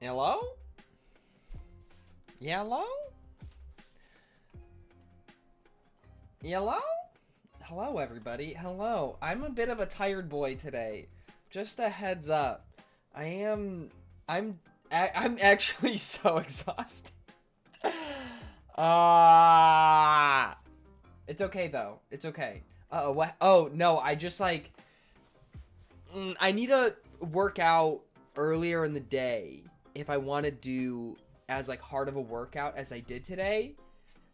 Hello? Hello? Hello? Hello, everybody. Hello. I'm a bit of a tired boy today. Just a heads up. I'm actually so exhausted. Ah. It's okay though. It's okay. Uh-oh, what? Oh, no, I just I need to work out earlier in the day if I want to do as hard of a workout as I did today.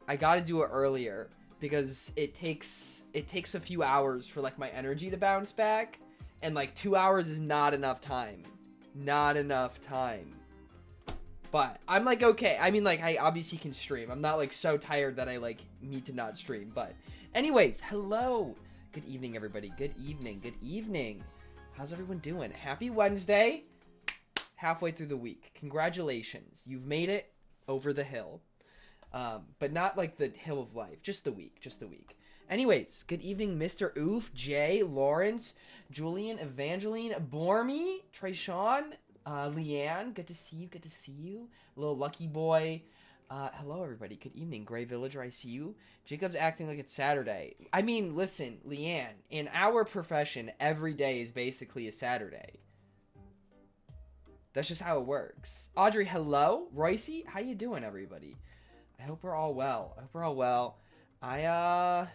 I got to do it earlier because it takes a few hours for my energy to bounce back, and 2 hours is not enough time. Not enough time. But I'm okay. I mean, I obviously can stream. I'm not so tired that I need to not stream. But anyways, hello. Good evening, everybody. Good evening. Good evening. How's everyone doing? Happy Wednesday. Halfway through the week. Congratulations. You've made it over the hill. But not the hill of life. Just the week. Just the week. Anyways, good evening, Mr. Oof, Jay, Lawrence, Julian, Evangeline, Bormy, Trayshawn, Leanne. Good to see you. Good to see you. Little Lucky Boy. Hello, everybody. Good evening. Gray Villager, I see you. Jacob's acting like it's Saturday. I mean, listen, Leanne, in our profession, every day is basically a Saturday. That's just how it works. Audrey, hello. Royce, how you doing, everybody? I hope we're all well. I hope we're all well. Yeah,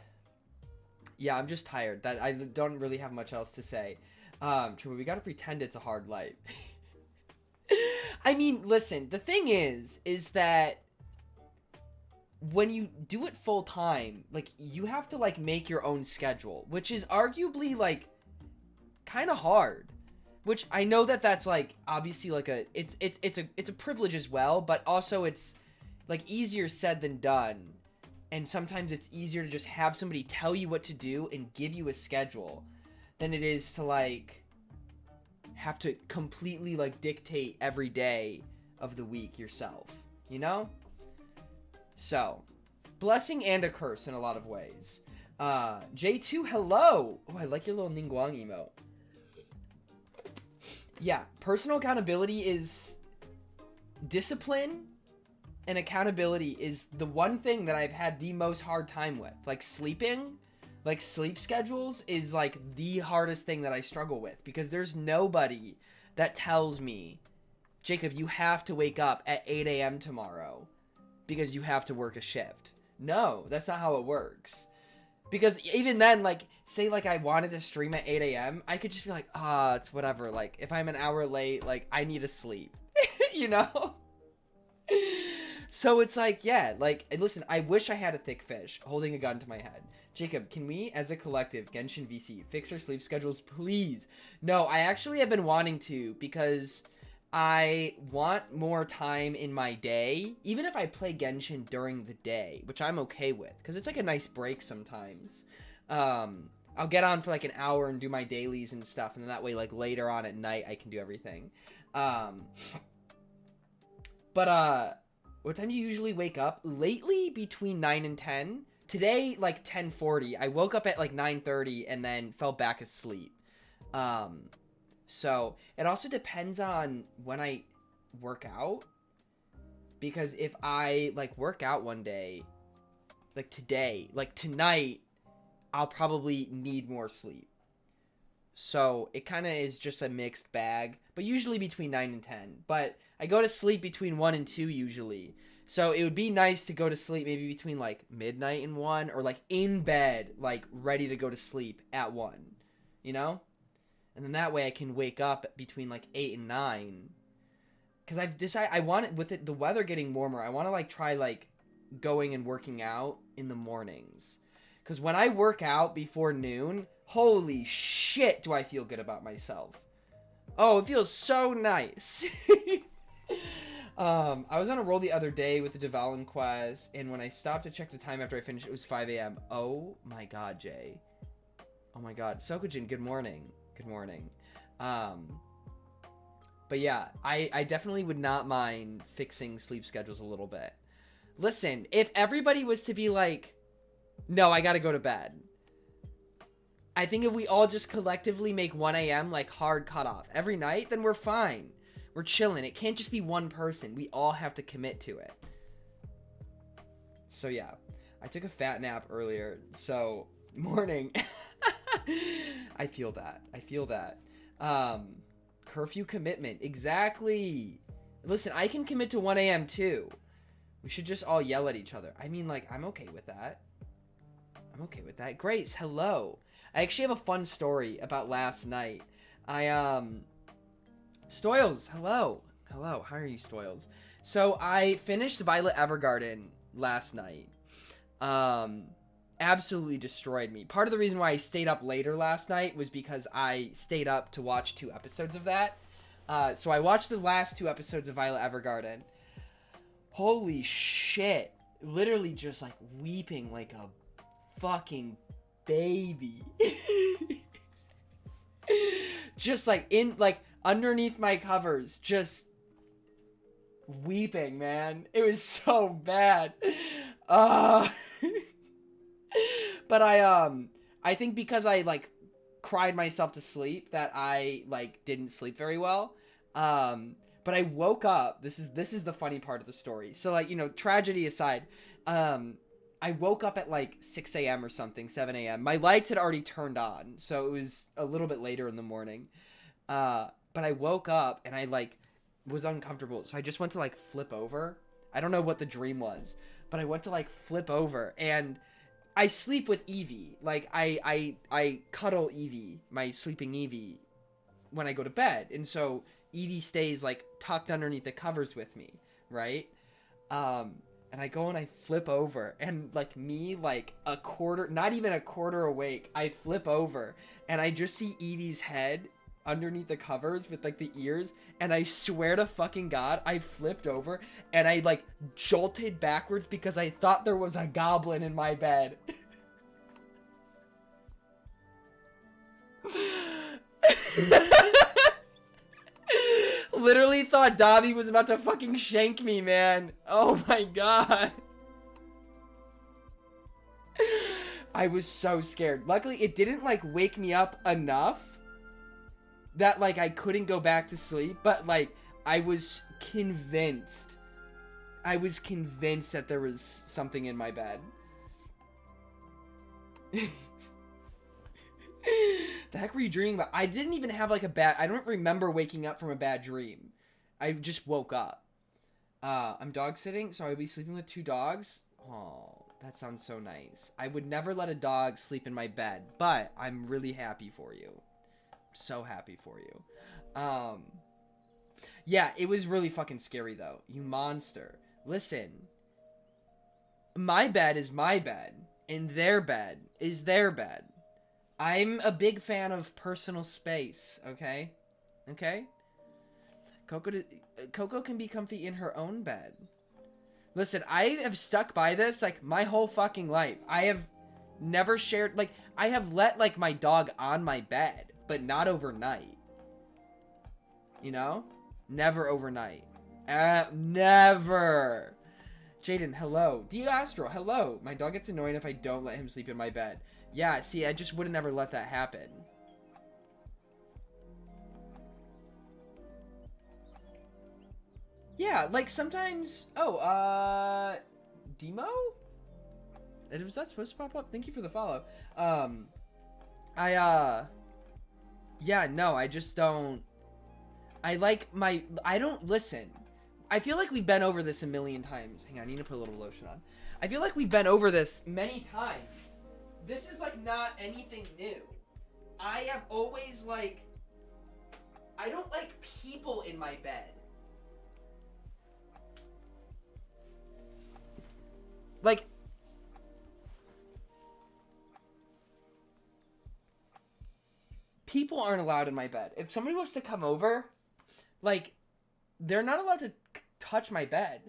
I'm just tired. That I don't really have much else to say. True, we gotta pretend it's a hard life. I mean, listen, the thing is that when you do it full time, you have to make your own schedule, which is arguably kind of hard. Which I know that's obviously it's a privilege as well, but also it's easier said than done. And sometimes it's easier to just have somebody tell you what to do and give you a schedule than it is to have to completely dictate every day of the week yourself, you know? So, blessing and a curse in a lot of ways. J2, hello! Oh, I like your little Ningguang emote. Yeah, personal accountability is discipline, and accountability is the one thing that I've had the most hard time with. Sleeping, sleep schedules is the hardest thing that I struggle with, because there's nobody that tells me, Jacob, you have to wake up at 8 a.m. tomorrow because you have to work a shift. No, that's not how it works. Because even then, say I wanted to stream at 8 a.m., I could just be it's whatever. If I'm an hour late, I need to sleep, you know? So it's yeah, listen, I wish I had a thick fish holding a gun to my head. Jacob, can we, as a collective, Genshin VC, fix our sleep schedules, please? No, I actually have been wanting to, because I want more time in my day, even if I play Genshin during the day, which I'm okay with, because it's a nice break sometimes. I'll get on for an hour and do my dailies and stuff, and then that way, later on at night, I can do everything. What time do you usually wake up? Lately, between 9 and 10. Today, 10:40. I woke up at 9:30 and then fell back asleep. So it also depends on when I work out. Because if I work out one day, today, tonight, I'll probably need more sleep. So it kind of is just a mixed bag, but usually between 9 and 10. But I go to sleep between 1 and 2 usually. So it would be nice to go to sleep maybe between midnight and 1, or in bed, ready to go to sleep at 1, you know? And then that way I can wake up between 8 and 9. Cuz I've decided I want it, with the weather getting warmer, I want to try going and working out in the mornings. Cuz when I work out before noon, holy shit, do I feel good about myself. Oh, it feels so nice. I was on a roll the other day with the Devalin quest, and when I stopped to check the time after I finished, it was 5 a.m. Oh my god, Jay. Oh my god. Sokujin, good morning. Good morning. But yeah, I definitely would not mind fixing sleep schedules a little bit. Listen, if everybody was to be no, I gotta go to bed, I think if we all just collectively make 1 a.m. hard cutoff every night, then we're fine. We're chilling. It can't just be one person. We all have to commit to it. So yeah, I took a fat nap earlier. So morning. I feel that. Curfew commitment. Exactly. Listen, I can commit to 1 a.m. too. We should just all yell at each other. I mean, like, I'm okay with that. Grace, hello. I actually have a fun story about last night. Stoyles, hello. Hello, how are you, Stoyles? So, I finished Violet Evergarden last night. Absolutely destroyed me. Part of the reason why I stayed up later last night was because I stayed up to watch 2 episodes of that. So I watched the last 2 episodes of Violet Evergarden. Holy shit. Literally just like weeping like a fucking baby. Just like underneath my covers, just weeping, man. It was so bad. But I think because I like cried myself to sleep that I like didn't sleep very well. But I woke up. This is the funny part of the story. So like, you know, tragedy aside, I woke up at like 6 a.m. or something, 7 a.m. My lights had already turned on, so it was a little bit later in the morning. But I woke up and I like was uncomfortable, so I just went to like flip over. I don't know what the dream was, but I went to like flip over, and I sleep with Evie. Like I cuddle Evie, my sleeping Evie, when I go to bed, and so Evie stays like tucked underneath the covers with me, right? And I go and I flip over, and like me, like not even a quarter awake, I flip over and I just see Evie's head underneath the covers with like the ears, and I swear to fucking God, I flipped over and I like jolted backwards because I thought there was a goblin in my bed. Literally thought Dobby was about to fucking shank me, man. Oh my God. I was so scared. Luckily, it didn't like wake me up enough that like I couldn't go back to sleep, but like I was convinced that there was something in my bed. The heck were you dreaming about? I didn't even have like I don't remember waking up from a bad dream. I just woke up. I'm dog sitting, so I'll be sleeping with 2 dogs. Oh, that sounds so nice. I would never let a dog sleep in my bed, but I'm really happy for you. So happy for you. Yeah, it was really fucking scary though. You monster. Listen. My bed is my bed, and their bed is their bed. I'm a big fan of personal space, okay? Okay? Coco can be comfy in her own bed. Listen, I have stuck by this, like, my whole fucking life. I have never shared, like, I have let, like, my dog on my bed, but not overnight. You know? Never overnight. Never! Jaden, hello. Astro, hello. My dog gets annoyed if I don't let him sleep in my bed. Yeah, see, I just would have never let that happen. Yeah, like sometimes... Oh, Demo? Was that supposed to pop up? Thank you for the follow. Yeah, no, I just don't... I don't listen. I feel like we've been over this a million times. Hang on, I need to put a little lotion on. I feel like we've been over this many times. This is, like, not anything new. I have always, like... I don't like people in my bed. Like... People aren't allowed in my bed. If somebody was to come over, like, they're not allowed to touch my bed.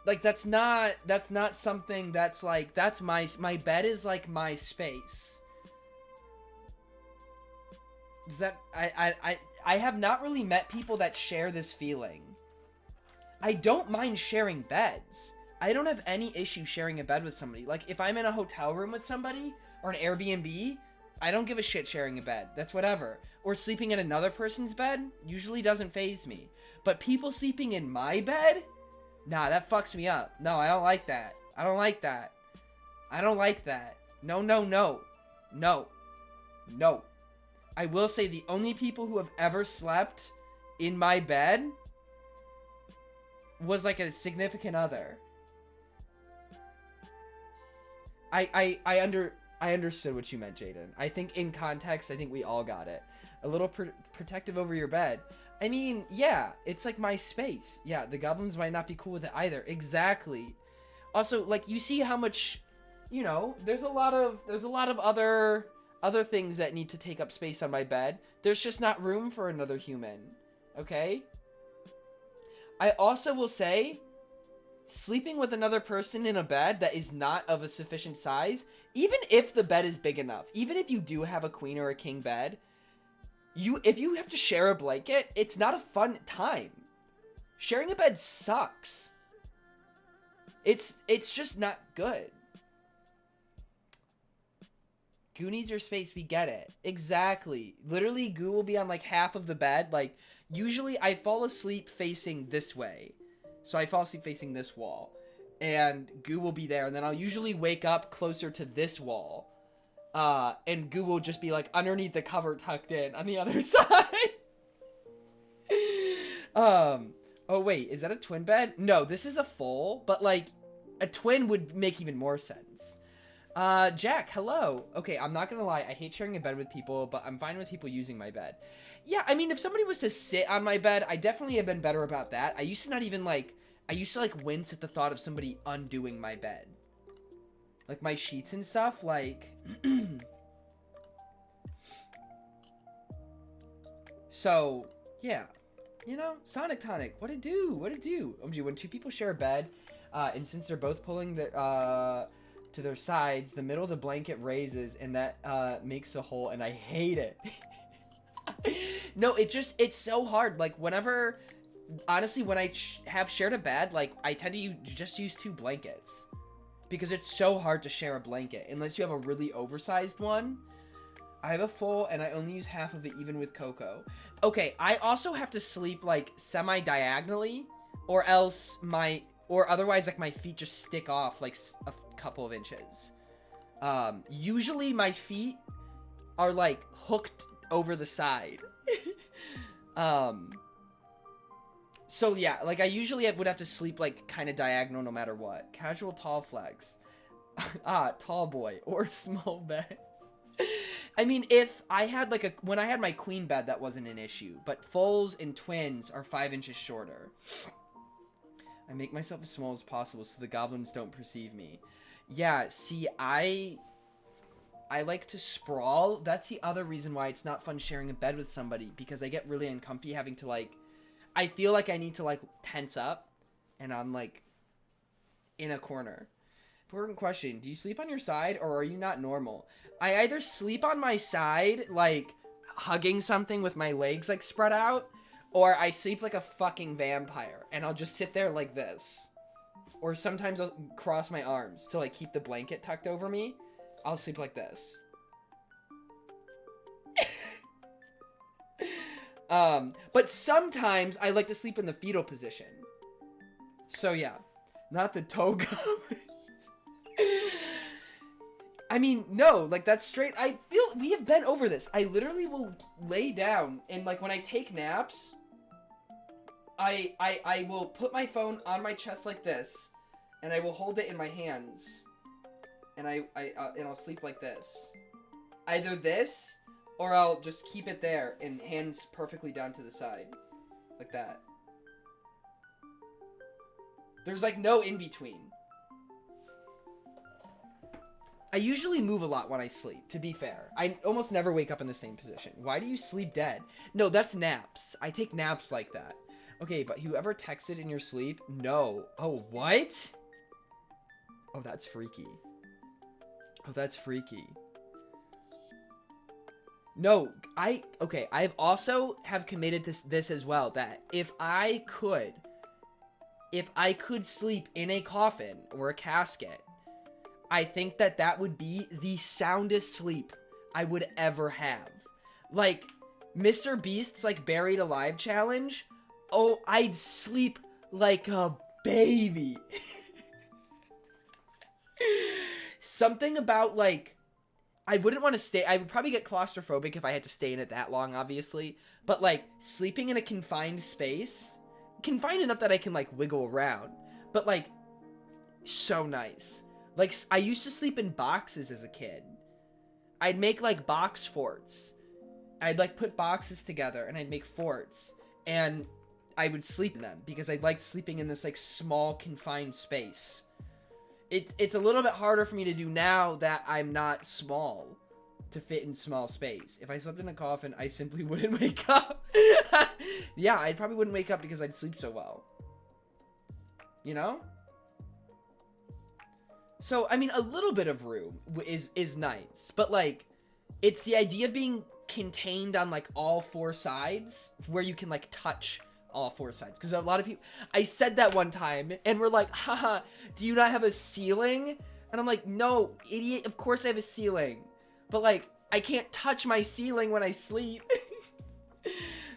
Like, that's not something that's, like, that's my bed is, like, my space. Does that, I have not really met people that share this feeling. I don't mind sharing beds. I don't have any issue sharing a bed with somebody. Like, if I'm in a hotel room with somebody, or an Airbnb, I don't give a shit sharing a bed. That's whatever. Or sleeping in another person's bed usually doesn't faze me. But people sleeping in my bed? Nah, that fucks me up. No, I don't like that. I don't like that. I don't like that. No, no, no. No. No. I will say the only people who have ever slept in my bed was like a significant other. I understood what you meant, Jaden. I think in context, I think we all got it. A little protective over your bed. I mean, yeah, it's like my space. Yeah, the goblins might not be cool with it either. Exactly. Also, like, you see how much, you know, there's a lot of other things that need to take up space on my bed. There's just not room for another human. Okay? I also will say, sleeping with another person in a bed that is not of a sufficient size, even if the bed is big enough, even if you do have a queen or a king bed, if you have to share a blanket, it's not a fun time. Sharing a bed sucks. It's just not good. Goo needs your space, we get it. Exactly. Literally, Goo will be on like half of the bed. Like, usually I fall asleep facing this way. So I fall asleep facing this wall. And Goo will be there. And then I'll usually wake up closer to this wall. And Goo will just be like underneath the cover tucked in on the other side. Oh wait, is that a twin bed? No, this is a full, but like a twin would make even more sense. Jack, hello. Okay, I'm not gonna lie, I hate sharing a bed with people, but I'm fine with people using my bed. Yeah, I mean, if somebody was to sit on my bed, I definitely have been better about that. I used to not even like, I used to like wince at the thought of somebody undoing my bed. Like my sheets and stuff, like... So, yeah. You know, Sonic Tonic, what it do? What it do? OMG, when two people share a bed, and since they're both pulling the, to their sides, the middle of the blanket raises, and that, makes a hole, and I hate it. No, it's so hard. Like, whenever, honestly, when I have shared a bed, like, I tend to just use 2 blankets. Because it's so hard to share a blanket, unless you have a really oversized one. I have a full, and I only use half of it, even with Coco. Okay, I also have to sleep, like, semi-diagonally, or else or otherwise, like, my feet just stick off, like, a couple of inches. Usually my feet are, like, hooked over the side. So yeah, like I usually would have to sleep like kind of diagonal no matter what. Casual tall flex. Tall boy or small bed. I mean, if I had like when I had my queen bed, that wasn't an issue, but fulls and twins are 5 inches shorter. I make myself as small as possible so the goblins don't perceive me. Yeah, see, I like to sprawl. That's the other reason why it's not fun sharing a bed with somebody, because I get really uncomfy having to like, I feel like I need to like tense up and I'm like in a corner. Important question. Do you sleep on your side or are you not normal? I either sleep on my side, like hugging something with my legs like spread out, or I sleep like a fucking vampire and I'll just sit there like this. Or sometimes I'll cross my arms to like keep the blanket tucked over me. I'll sleep like this. But sometimes I like to sleep in the fetal position. So yeah, not the toe goblins. I mean, no, like that's straight. I feel we have been over this. I literally will lay down and like when I take naps, I will put my phone on my chest like this, and I will hold it in my hands, and I'll sleep like this. Either this, or I'll just keep it there and hands perfectly down to the side. Like that. There's like no in between. I usually move a lot when I sleep, to be fair. I almost never wake up in the same position. Why do you sleep dead? No, that's naps. I take naps like that. Okay, but whoever texted in your sleep? No. Oh, what? Oh, that's freaky. Oh, that's freaky. No, okay, I've also have committed to this as well, that if I could sleep in a coffin or a casket, I think that would be the soundest sleep I would ever have. Like, Mr. Beast's, like, Buried Alive challenge. Oh, I'd sleep like a baby. Something about, like, I wouldn't want to stay. I would probably get claustrophobic if I had to stay in it that long, obviously. But, like, sleeping in a confined space, confined enough that I can, like, wiggle around. But, like, so nice. Like, I used to sleep in boxes as a kid. I'd make, like, box forts. I'd, like, put boxes together, and I'd make forts. And I would sleep in them, because I liked sleeping in this, like, small, confined space. It's a little bit harder for me to do now that I'm not small to fit in small space. If I slept in a coffin, I simply wouldn't wake up. Yeah, I probably wouldn't wake up because I'd sleep so well. You know? So, I mean, a little bit of room is nice. But, like, it's the idea of being contained on, like, all four sides where you can, like, touch all four sides. Because a lot of people... I said that one time, and we're like, haha, do you not have a ceiling? And I'm like, no, idiot, of course I have a ceiling. But, like, I can't touch my ceiling when I sleep.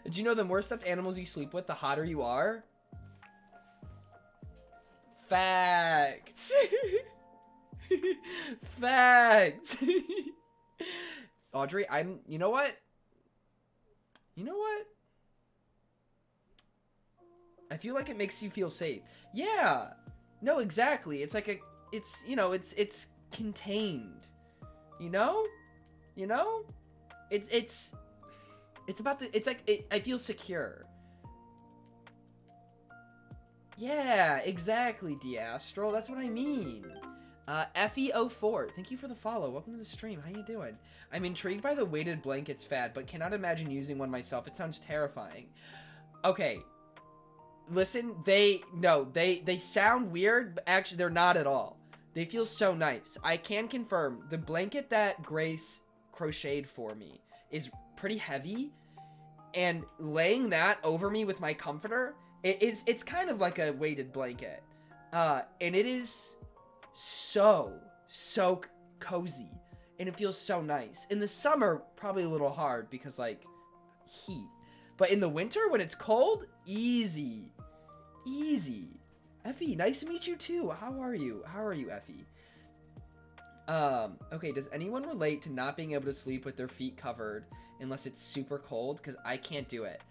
Did you know the more stuffed animals you sleep with, the hotter you are? Fact. Fact. Audrey, you know what? You know what? I feel like it makes you feel safe. Yeah. No, exactly. It's like it's, you know, it's contained. You know? You know? It's about it's like, I feel secure. Yeah, exactly, Diastral. That's what I mean. FE04, thank you for the follow. Welcome to the stream. How you doing? I'm intrigued by the weighted blankets fad, but cannot imagine using one myself. It sounds terrifying. Okay. Listen, they sound weird, but actually they're not at all. They feel so nice. I can confirm the blanket that Grace crocheted for me is pretty heavy, and laying that over me with my comforter, it's kind of like a weighted blanket. And it is so cozy, and it feels so nice. In the summer, probably a little hard because, like, heat. But in the winter, when it's cold, easy. Easy. Effie, nice to meet you too. How are you? How are you, Effie? Okay, does anyone relate to not being able to sleep with their feet covered unless it's super cold? Because I can't do it.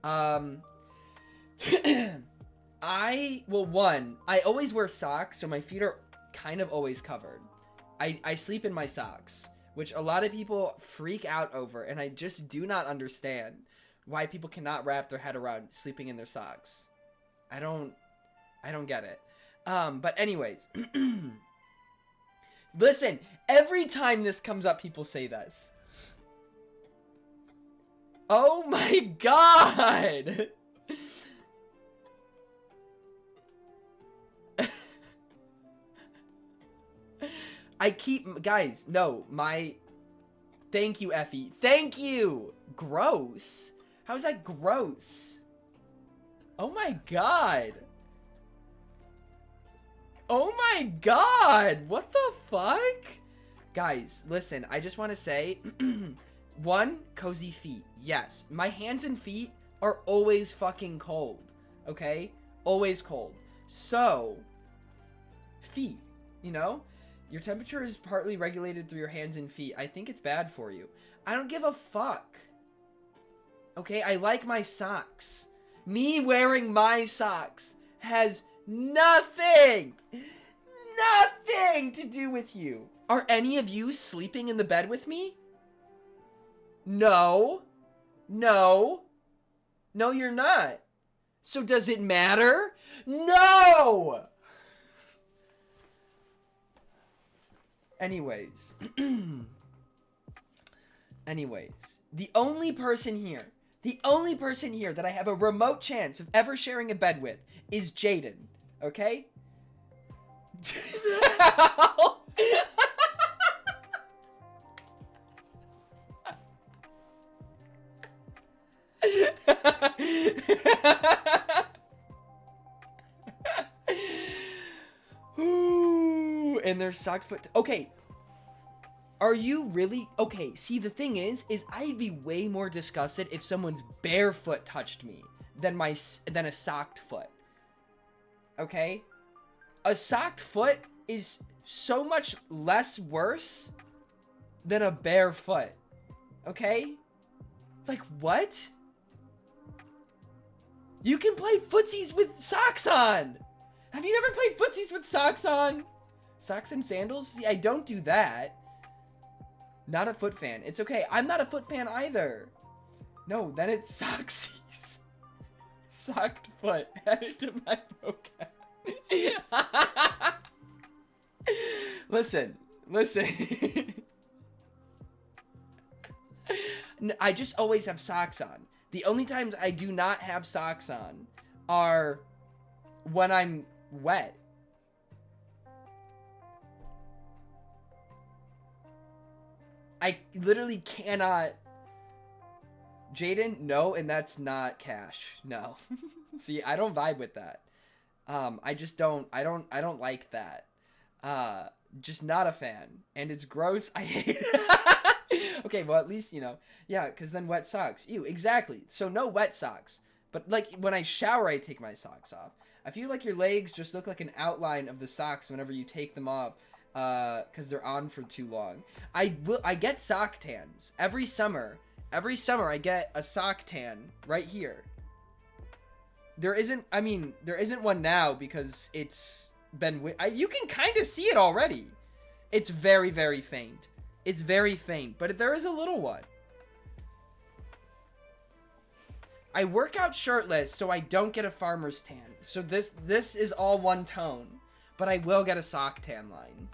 I always wear socks, so my feet are kind of always covered. I sleep in my socks, which a lot of people freak out over, and I just do not understand why people cannot wrap their head around sleeping in their socks. I don't get it. But anyways, listen, every time this comes up, people say this. Oh my god! Guys, no, thank you, Effie. Thank you! Gross? How is that gross? Oh my god. Oh my god! What the fuck? Guys, listen, I just want to say, one, cozy feet. Yes, my hands and feet are always fucking cold, okay? Always cold. So, feet, you know? Your temperature is partly regulated through your hands and feet. I think it's bad for you. I don't give a fuck. Okay, I like my socks. Me wearing my socks has nothing to do with you. Are any of you sleeping in the bed with me? No. No. No, you're not. So does it matter? No! Anyways. The only person here that I have a remote chance of ever sharing a bed with is Jaden, okay? Ooh, and their sock foot. Okay. Are you really? Okay, see, the thing is I'd be way more disgusted if someone's barefoot touched me than a socked foot. Okay? A socked foot is so much less worse than a bare foot. Okay? Like, what? You can play footsies with socks on! Have you never played footsies with socks on? Socks and sandals? See, I don't do that. Not a foot fan. It's okay. I'm not a foot fan either. No, then it's socksies. Socked foot. Add it to my vocab. Listen. I just always have socks on. The only times I do not have socks on are when I'm wet. I literally cannot. Jaden, no, and that's not cash. No. See, I don't vibe with that. I just don't. I don't like that. Just not a fan, and it's gross. I hate it. Okay, well at least, you know, yeah, because then wet socks. Ew, exactly. So no wet socks. But like when I shower, I take my socks off. I feel like your legs just look like an outline of the socks whenever you take them off, because they're on for too long. I get sock tans every summer. Every summer I get a sock tan right here. There isn't one now because it's been, you can kind of see it already. It's very, very faint. It's very faint, but there is a little one. I work out shirtless so I don't get a farmer's tan. So this is all one tone, but I will get a sock tan line.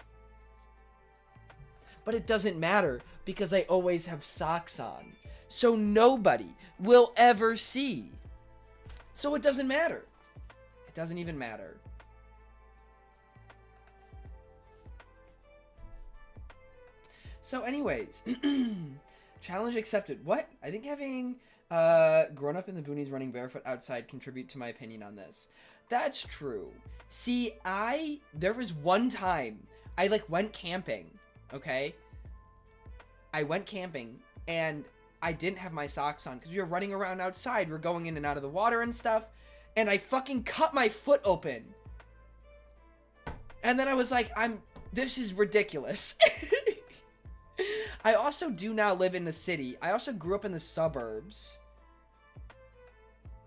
But it doesn't matter because I always have socks on. So nobody will ever see. So it doesn't matter. It doesn't even matter. So anyways, challenge accepted. What? I think having grown up in the boonies running barefoot outside contribute to my opinion on this. That's true. See, there was one time I like went camping, okay? I went camping and I didn't have my socks on because we were running around outside. We're going in and out of the water and stuff. And I fucking cut my foot open. And then I was like, this is ridiculous. I also do now live in the city. I also grew up in the suburbs.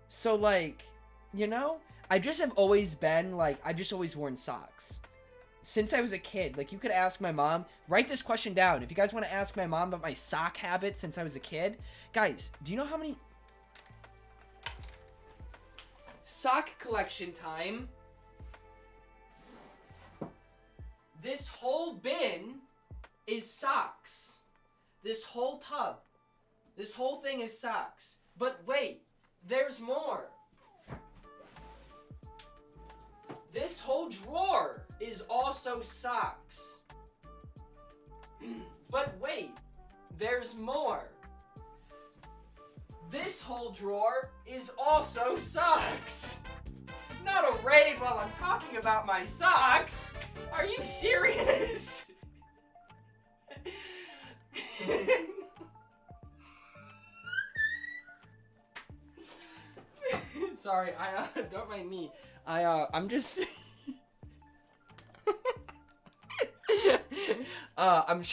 So like, you know, I just have always been like, I've just always worn socks. Since I was a kid, like you could ask my mom, write this question down. If you guys want to ask my mom about my sock habit since I was a kid. Guys, do you know how many... Sock collection time. This whole bin is socks. This whole tub. This whole thing is socks. But wait, there's more. This whole drawer is also socks. But wait, there's more. This whole drawer is also socks. Not a raid while I'm talking about my socks. Are you serious? Sorry, don't mind me. I'm just I'm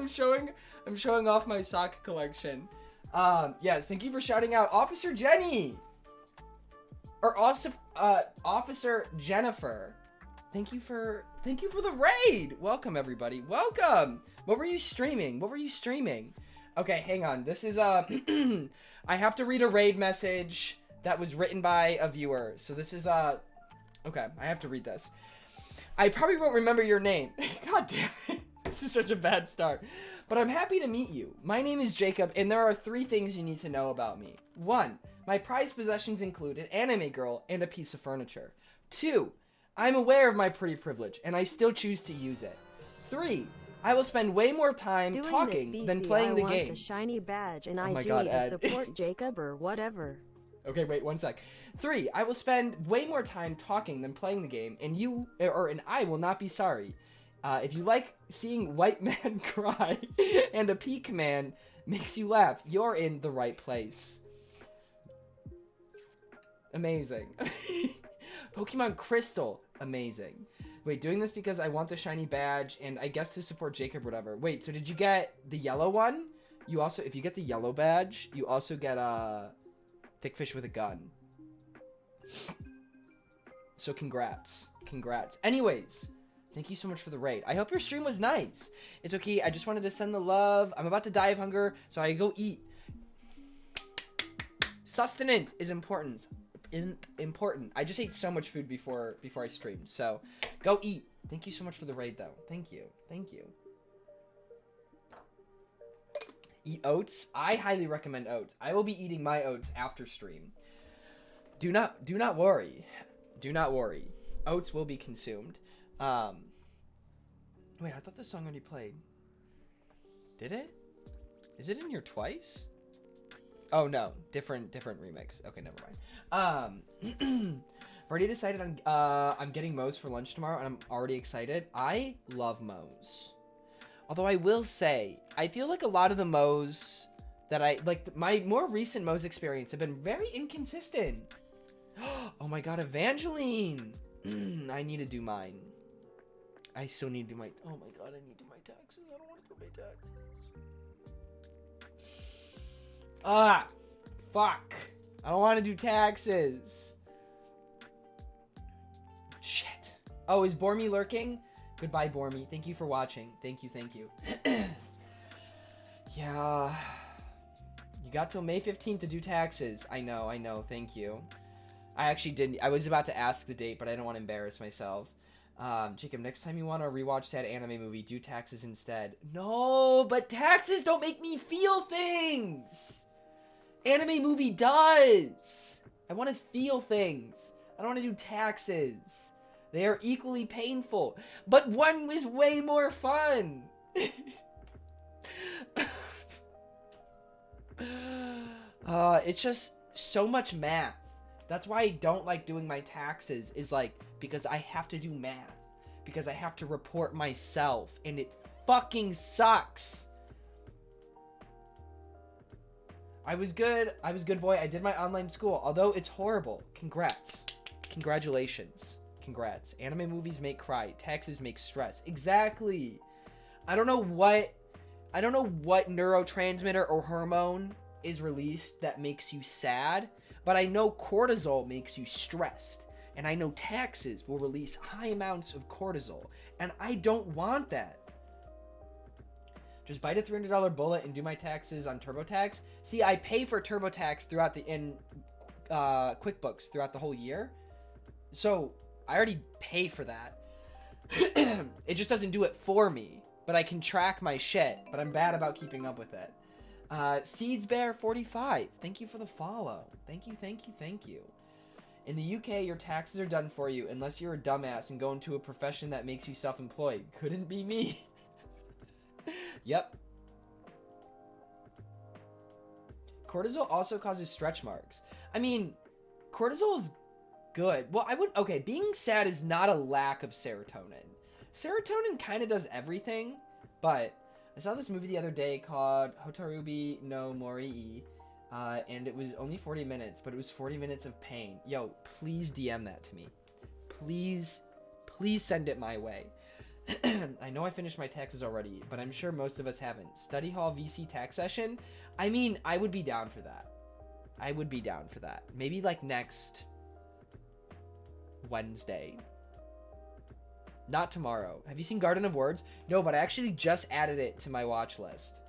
showing I'm showing off my sock collection. Yes, thank you for shouting out Officer Jenny. Or also Officer Jennifer. Thank you for the raid. Welcome everybody. Welcome. What were you streaming? Okay, hang on. This is I have to read a raid message that was written by a viewer. So this is okay, I have to read this. I probably won't remember your name. God damn it. This is such a bad start. But I'm happy to meet you. My name is Jacob, and there are 3 things you need to know about me. 1, my prized possessions include an anime girl and a piece of furniture. 2, I'm aware of my pretty privilege, and I still choose to use it. 3, I will spend way more time talking than playing the game. The shiny badge and oh IG my God, to Ed. support Jacob or whatever. Okay, wait, 1 sec. 3, I will spend way more time talking than playing the game, and I will not be sorry. If you like seeing white man cry and a peak man makes you laugh, you're in the right place. Amazing. Pokemon Crystal, amazing. Wait, doing this because I want the shiny badge and I guess to support Jacob or whatever. Wait, so did you get the yellow one? You also, if you get the yellow badge, you also get Thick Fish with a gun. So congrats. Congrats. Anyways, thank you so much for the raid. I hope your stream was nice. It's okay. I just wanted to send the love. I'm about to die of hunger, so I go eat. Sustenance is important. Important. I just ate so much food before I streamed, so go eat. Thank you so much for the raid, though. Thank you. Thank you. Eat oats. I highly recommend oats. I will be eating my oats after stream. Do not worry. Do not worry. Oats will be consumed. Wait, I thought this song already played. Did it? Is it in here twice? Oh no, different remix. Okay, never mind. I've already decided I'm getting Moe's for lunch tomorrow, and I'm already excited. I love Moe's. Although I will say, I feel like a lot of the Moe's that my more recent Moe's experience have been very inconsistent. Oh my god, Evangeline! I need to do mine. I still need to do my... Oh my god, I need to do my taxes. I don't want to do my taxes. Ah! Fuck! I don't want to do taxes. Shit. Oh, is Bormy lurking? Goodbye, Bormy. Thank you for watching. Thank you. Yeah. You got till May 15th to do taxes. I know. Thank you. I actually didn't. I was about to ask the date, but I don't want to embarrass myself. Jacob, next time you want to rewatch that anime movie, do taxes instead. No, but taxes don't make me feel things. Anime movie does. I want to feel things. I don't want to do taxes. They are equally painful, but one is way more fun. It's just so much math. That's why I don't like doing my taxes, is like, because I have to do math. Because I have to report myself, and it fucking sucks. I was good, boy. I did my online school, although it's horrible. Congrats. Congratulations. Congrats. Anime movies make cry. Taxes make stress. Exactly. I don't know what neurotransmitter or hormone is released that makes you sad, but I know cortisol makes you stressed, and I know taxes will release high amounts of cortisol, and I don't want that. Just bite a $300 bullet and do my taxes on TurboTax. See, I pay for TurboTax in QuickBooks throughout the whole year, so I already pay for that. It just doesn't do it for me, but I can track my shit, but I'm bad about keeping up with it. SeedsBear45, thank you for the follow. Thank you. In the UK, your taxes are done for you unless you're a dumbass and go into a profession that makes you self-employed. Couldn't be me. Yep. Cortisol also causes stretch marks. I mean, cortisol is good. Well, okay, being sad is not a lack of serotonin. Serotonin kind of does everything, but I saw this movie the other day called Hotarubi no Morii, and it was only 40 minutes, but it was 40 minutes of pain. Yo, please DM that to me. Please send it my way. I know I finished my taxes already, but I'm sure most of us haven't. Study hall VC tax session? I mean, I would be down for that. Maybe like next Wednesday. Not tomorrow. Have you seen Garden of Words? No, but I actually just added it to my watch list.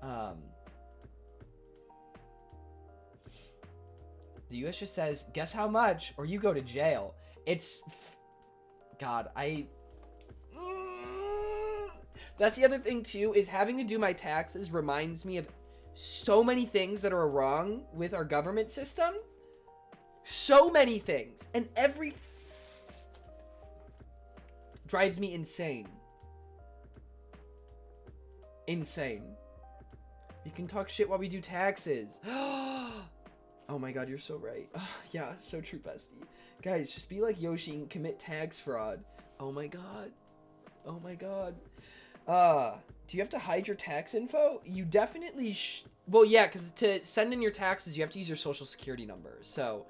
The US just says, guess how much, or you go to jail. It's... God, That's the other thing, too, is having to do my taxes reminds me of so many things that are wrong with our government system. So many things. And every... drives me insane. We can talk shit while we do taxes. Oh my god, you're so right. Yeah, so true, bestie. Guys, just be like Yoshi and commit tax fraud. Oh my god. Oh my god. Do you have to hide your tax info? You definitely well, yeah, because to send in your taxes, you have to use your social security number. So,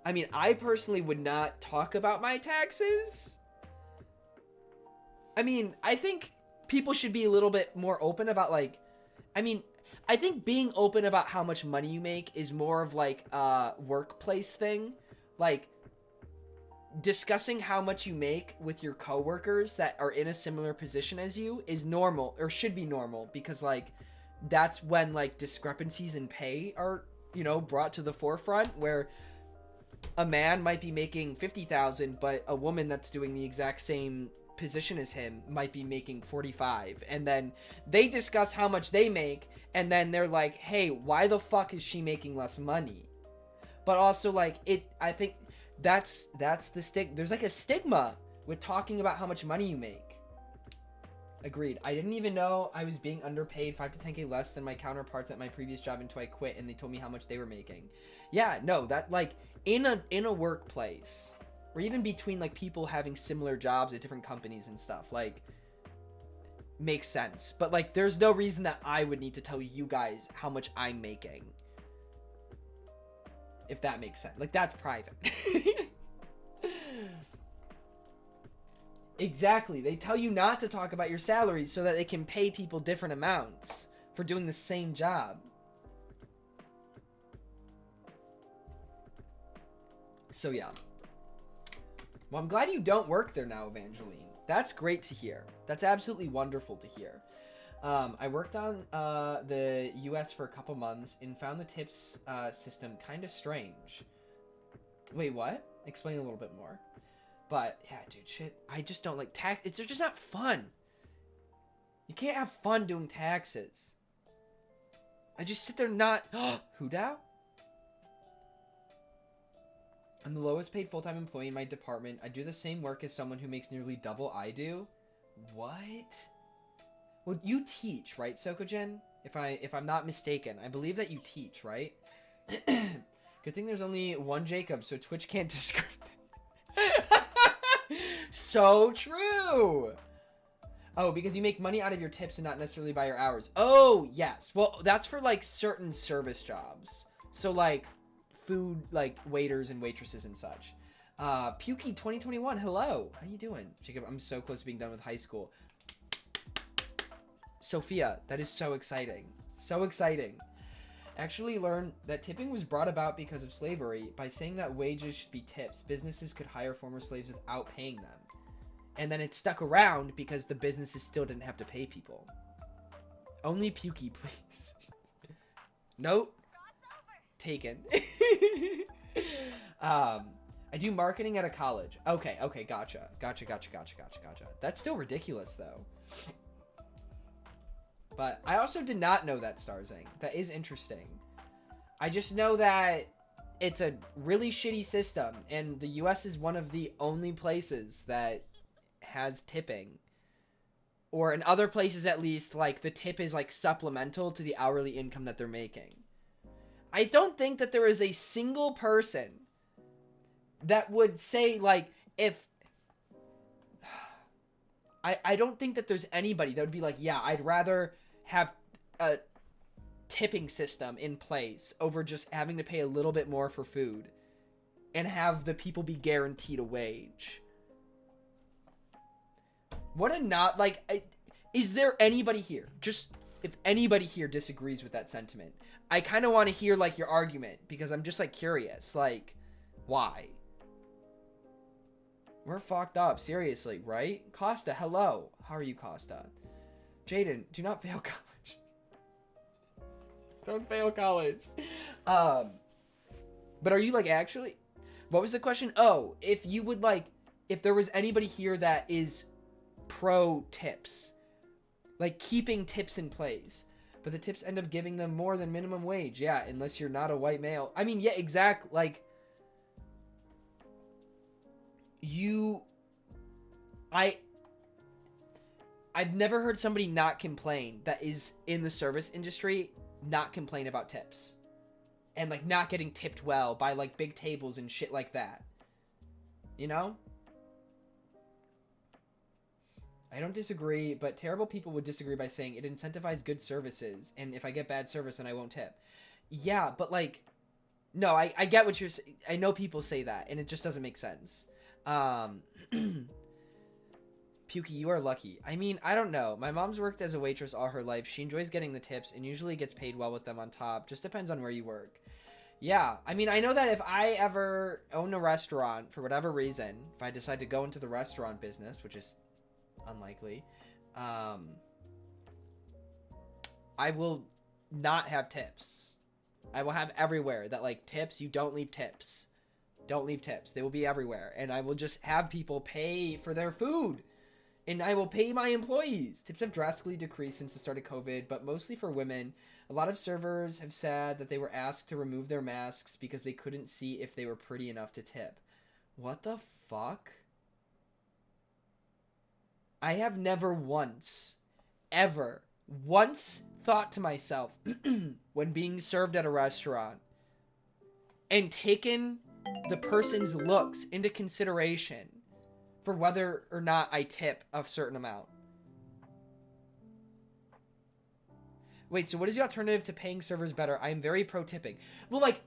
I mean, I personally would not talk about my taxes. I mean, I think people should be a little bit more open about, like, I mean, I think being open about how much money you make is more of like a workplace thing. Like, discussing how much you make with your coworkers that are in a similar position as you is normal, or should be normal, because like that's when like discrepancies in pay are, you know, brought to the forefront, where a man might be making 50,000 but a woman that's doing the exact same position as him might be making 45, and then they discuss how much they make, and then they're like, hey, why the fuck is she making less money? But also, like, I think that's the there's like a stigma with talking about how much money you make. Agreed. I didn't even know I was being underpaid 5 to 10k less than my counterparts at my previous job until I quit and they told me how much they were making. Yeah, no, that, like, in a workplace, or even between like people having similar jobs at different companies and stuff, like, makes sense. But like, there's no reason that I would need to tell you guys how much I'm making, if that makes sense. Like, that's private. Exactly. They tell you not to talk about your salaries so that they can pay people different amounts for doing the same job. So yeah. Well, I'm glad you don't work there now, Evangeline. That's great to hear. That's absolutely wonderful to hear. I worked on the US for a couple months and found the tips system kind of strange. Wait, what? Explain a little bit more. But yeah, dude, shit. I just don't like tax. It's just not fun. You can't have fun doing taxes. I just sit there not. Who down? I'm the lowest paid full-time employee in my department. I do the same work as someone who makes nearly double I do. What? Well, you teach, right, Sokojin? If I'm not mistaken, I believe that you teach, right? Good thing there's only one Jacob, so Twitch can't discriminate. So true. Oh, because you make money out of your tips and not necessarily by your hours. Oh, yes. Well, that's for like certain service jobs. So like food, like waiters and waitresses and such. Pukey 2021, hello. How you doing? Jacob, I'm so close to being done with high school. Sophia, that is so exciting. So exciting. Actually learned that tipping was brought about because of slavery. By saying that wages should be tips, businesses could hire former slaves without paying them. And then it stuck around because the businesses still didn't have to pay people. Only Pukey, please. Nope. Taken. I do marketing at a college. Okay, gotcha. Gotcha. That's still ridiculous, though. But I also did not know that, Starzing. That is interesting. I just know that it's a really shitty system, and the US is one of the only places that has tipping. Or in other places, at least, like, the tip is, like, supplemental to the hourly income that they're making. I don't think that there is a single person that would say, like, if... I don't think that there's anybody that would be like, yeah, I'd rather have a tipping system in place over just having to pay a little bit more for food and have the people be guaranteed a wage. What a not, like, is there anybody here? Just, if anybody here disagrees with that sentiment, I kind of want to hear, like, your argument, because I'm just, like, curious, like, why? We're fucked up, seriously, right? Costa, hello. How are you, Costa? Jaden, do not fail college. Don't fail college. But are you, like, actually... What was the question? Oh, if you would, like... If there was anybody here that is pro tips. Like, keeping tips in place. But the tips end up giving them more than minimum wage. Yeah, unless you're not a white male. I mean, yeah, exact, like... I've never heard somebody not complain that is in the service industry not complain about tips. and like not getting tipped well by like big tables and shit like that. You know? I don't disagree, but terrible people would disagree by saying it incentivizes good services, and if I get bad service, then I won't tip. Yeah, but like, no, I get what you're saying. I know people say that, and it just doesn't make sense. Pukey, you are lucky. I mean, I don't know. My mom's worked as a waitress all her life. She enjoys getting the tips and usually gets paid well with them on top. Just depends on where you work. Yeah, I mean, I know that if I ever own a restaurant, for whatever reason, if I decide to go into the restaurant business, which is unlikely, I will not have tips. I will have everywhere that, like, tips, you don't leave tips. Don't leave tips. They will be everywhere. And I will just have people pay for their food. And I will pay my employees. Tips have drastically decreased since the start of COVID, but mostly for women. A lot of servers have said that they were asked to remove their masks because they couldn't see if they were pretty enough to tip. What the fuck? I have never once, ever, once thought to myself when being served at a restaurant and taken the person's looks into consideration for whether or not I tip a certain amount. Wait, so what is the alternative to paying servers better? I am very pro tipping. Well, like,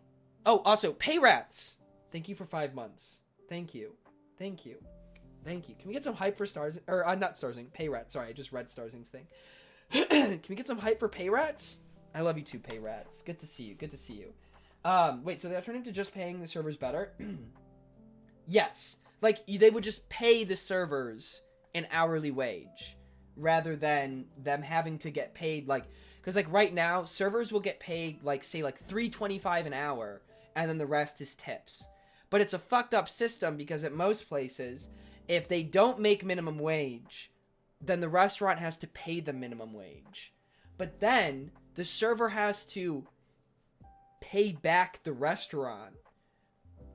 oh, also, pay rats. Thank you for 5 months. Thank you. Thank you. Thank you. Can we get some hype for Stars? Or, not Starzing. Pay rats. Sorry, I just read Starzing's thing. Can we get some hype for pay rats? I love you too, pay rats. Good to see you. Good to see you. Wait, so the alternative to just paying the servers better? Yes. Like, they would just pay the servers an hourly wage rather than them having to get paid, like, because, like, right now, servers will get paid, like, say, like, $3.25 an hour, and then the rest is tips. But it's a fucked up system because at most places, if they don't make minimum wage, then the restaurant has to pay the minimum wage. But then the server has to pay back the restaurant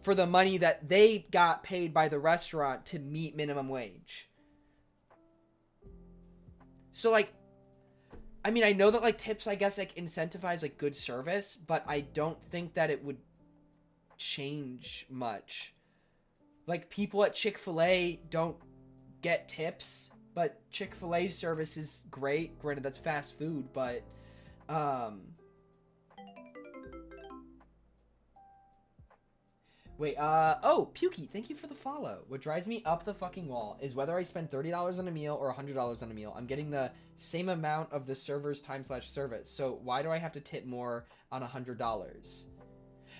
for the money that they got paid by the restaurant to meet minimum wage. So, like, I mean, I know that, like, tips, I guess, like, incentivize, like, good service, but I don't think that it would change much. Like, people at Chick-fil-A don't get tips, but Chick-fil-A service is great. Granted, that's fast food, but, wait, oh, Pukey, thank you for the follow. What drives me up the fucking wall is whether I spend $30 on a meal or $100 on a meal, I'm getting the same amount of the server's time/service. So why do I have to tip more on $100?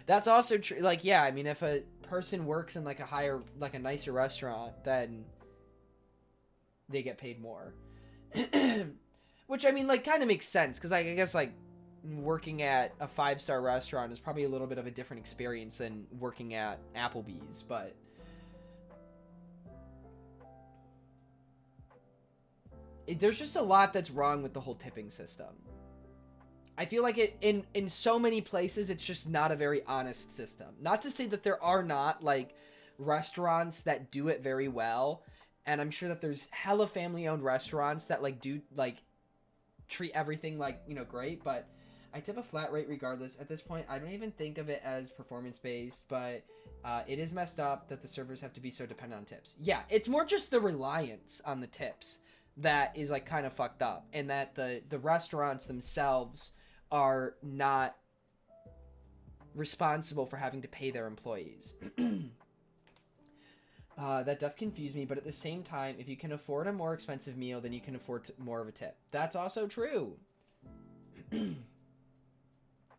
That's also true. Like, yeah, I mean, if a person works in, like, a higher, like, a nicer restaurant, then they get paid more. Which, I mean, like, kind of makes sense, because I guess, like, working at a 5-star restaurant is probably a little bit of a different experience than working at Applebee's, but there's just a lot that's wrong with the whole tipping system. I feel like it in so many places it's just not a very honest system. Not to say that there are not, like, restaurants that do it very well, and I'm sure that there's hella family-owned restaurants that, like, do, like, treat everything, like, you know, great, but I tip a flat rate regardless. At this point, I don't even think of it as performance-based, but it is messed up that the servers have to be so dependent on tips. Yeah, it's more just the reliance on the tips that is, like, kind of fucked up, and that the restaurants themselves are not responsible for having to pay their employees. That does confuse me, but at the same time, if you can afford a more expensive meal, then you can afford more of a tip. That's also true. The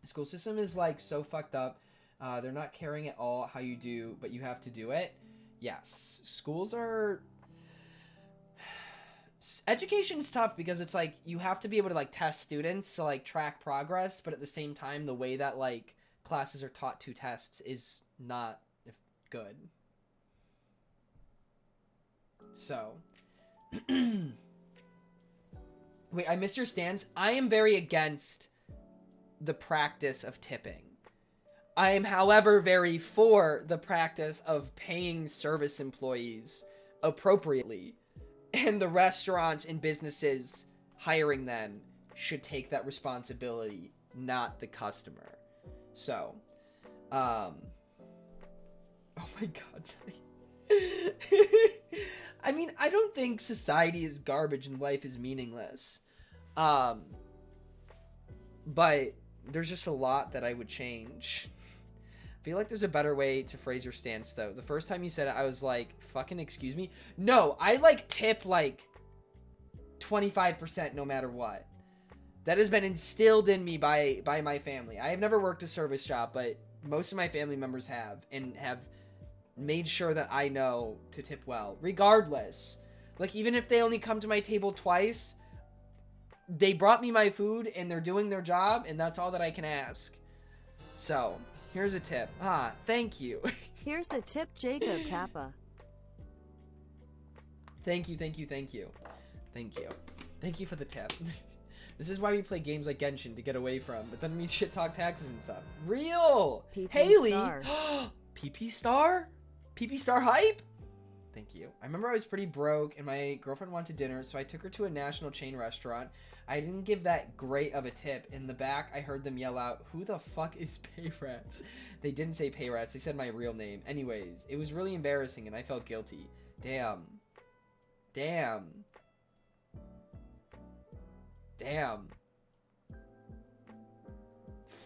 school system is, like, so fucked up. They're not caring at all how you do, but you have to do it. Yes, schools are... Education is tough because it's, like, you have to be able to, like, test students to, like, track progress, but at the same time, the way that, like, classes are taught to tests is not good. So, wait, I missed your stance. I am very against the practice of tipping. I am, however, very for the practice of paying service employees appropriately. And the restaurants and businesses hiring them should take that responsibility, not the customer. So, oh my god. I mean, I don't think society is garbage and life is meaningless. But there's just a lot that I would change. I feel like there's a better way to phrase your stance, though. The first time you said it, I was like, fucking excuse me? No, I, like, tip, like, 25% no matter what. That has been instilled in me by my family. I have never worked a service job, but most of my family members have, and have made sure that I know to tip well. Regardless. Like, even if they only come to my table twice, they brought me my food, and they're doing their job, and that's all that I can ask. So, here's a tip. Thank you. Here's a tip, Jacob Kappa. Thank you. Thank you for the tip. This is why we play games like Genshin to get away from, but then we shit talk taxes and stuff. Real! PP Haley! Star. PP Star? PP Star hype? Thank you. I remember I was pretty broke and my girlfriend wanted dinner, so I took her to a national chain restaurant. I didn't give that great of a tip. In the back, I heard them yell out, "Who the fuck is Payrats?" They didn't say Payrats, they said my real name. Anyways, it was really embarrassing and I felt guilty. Damn.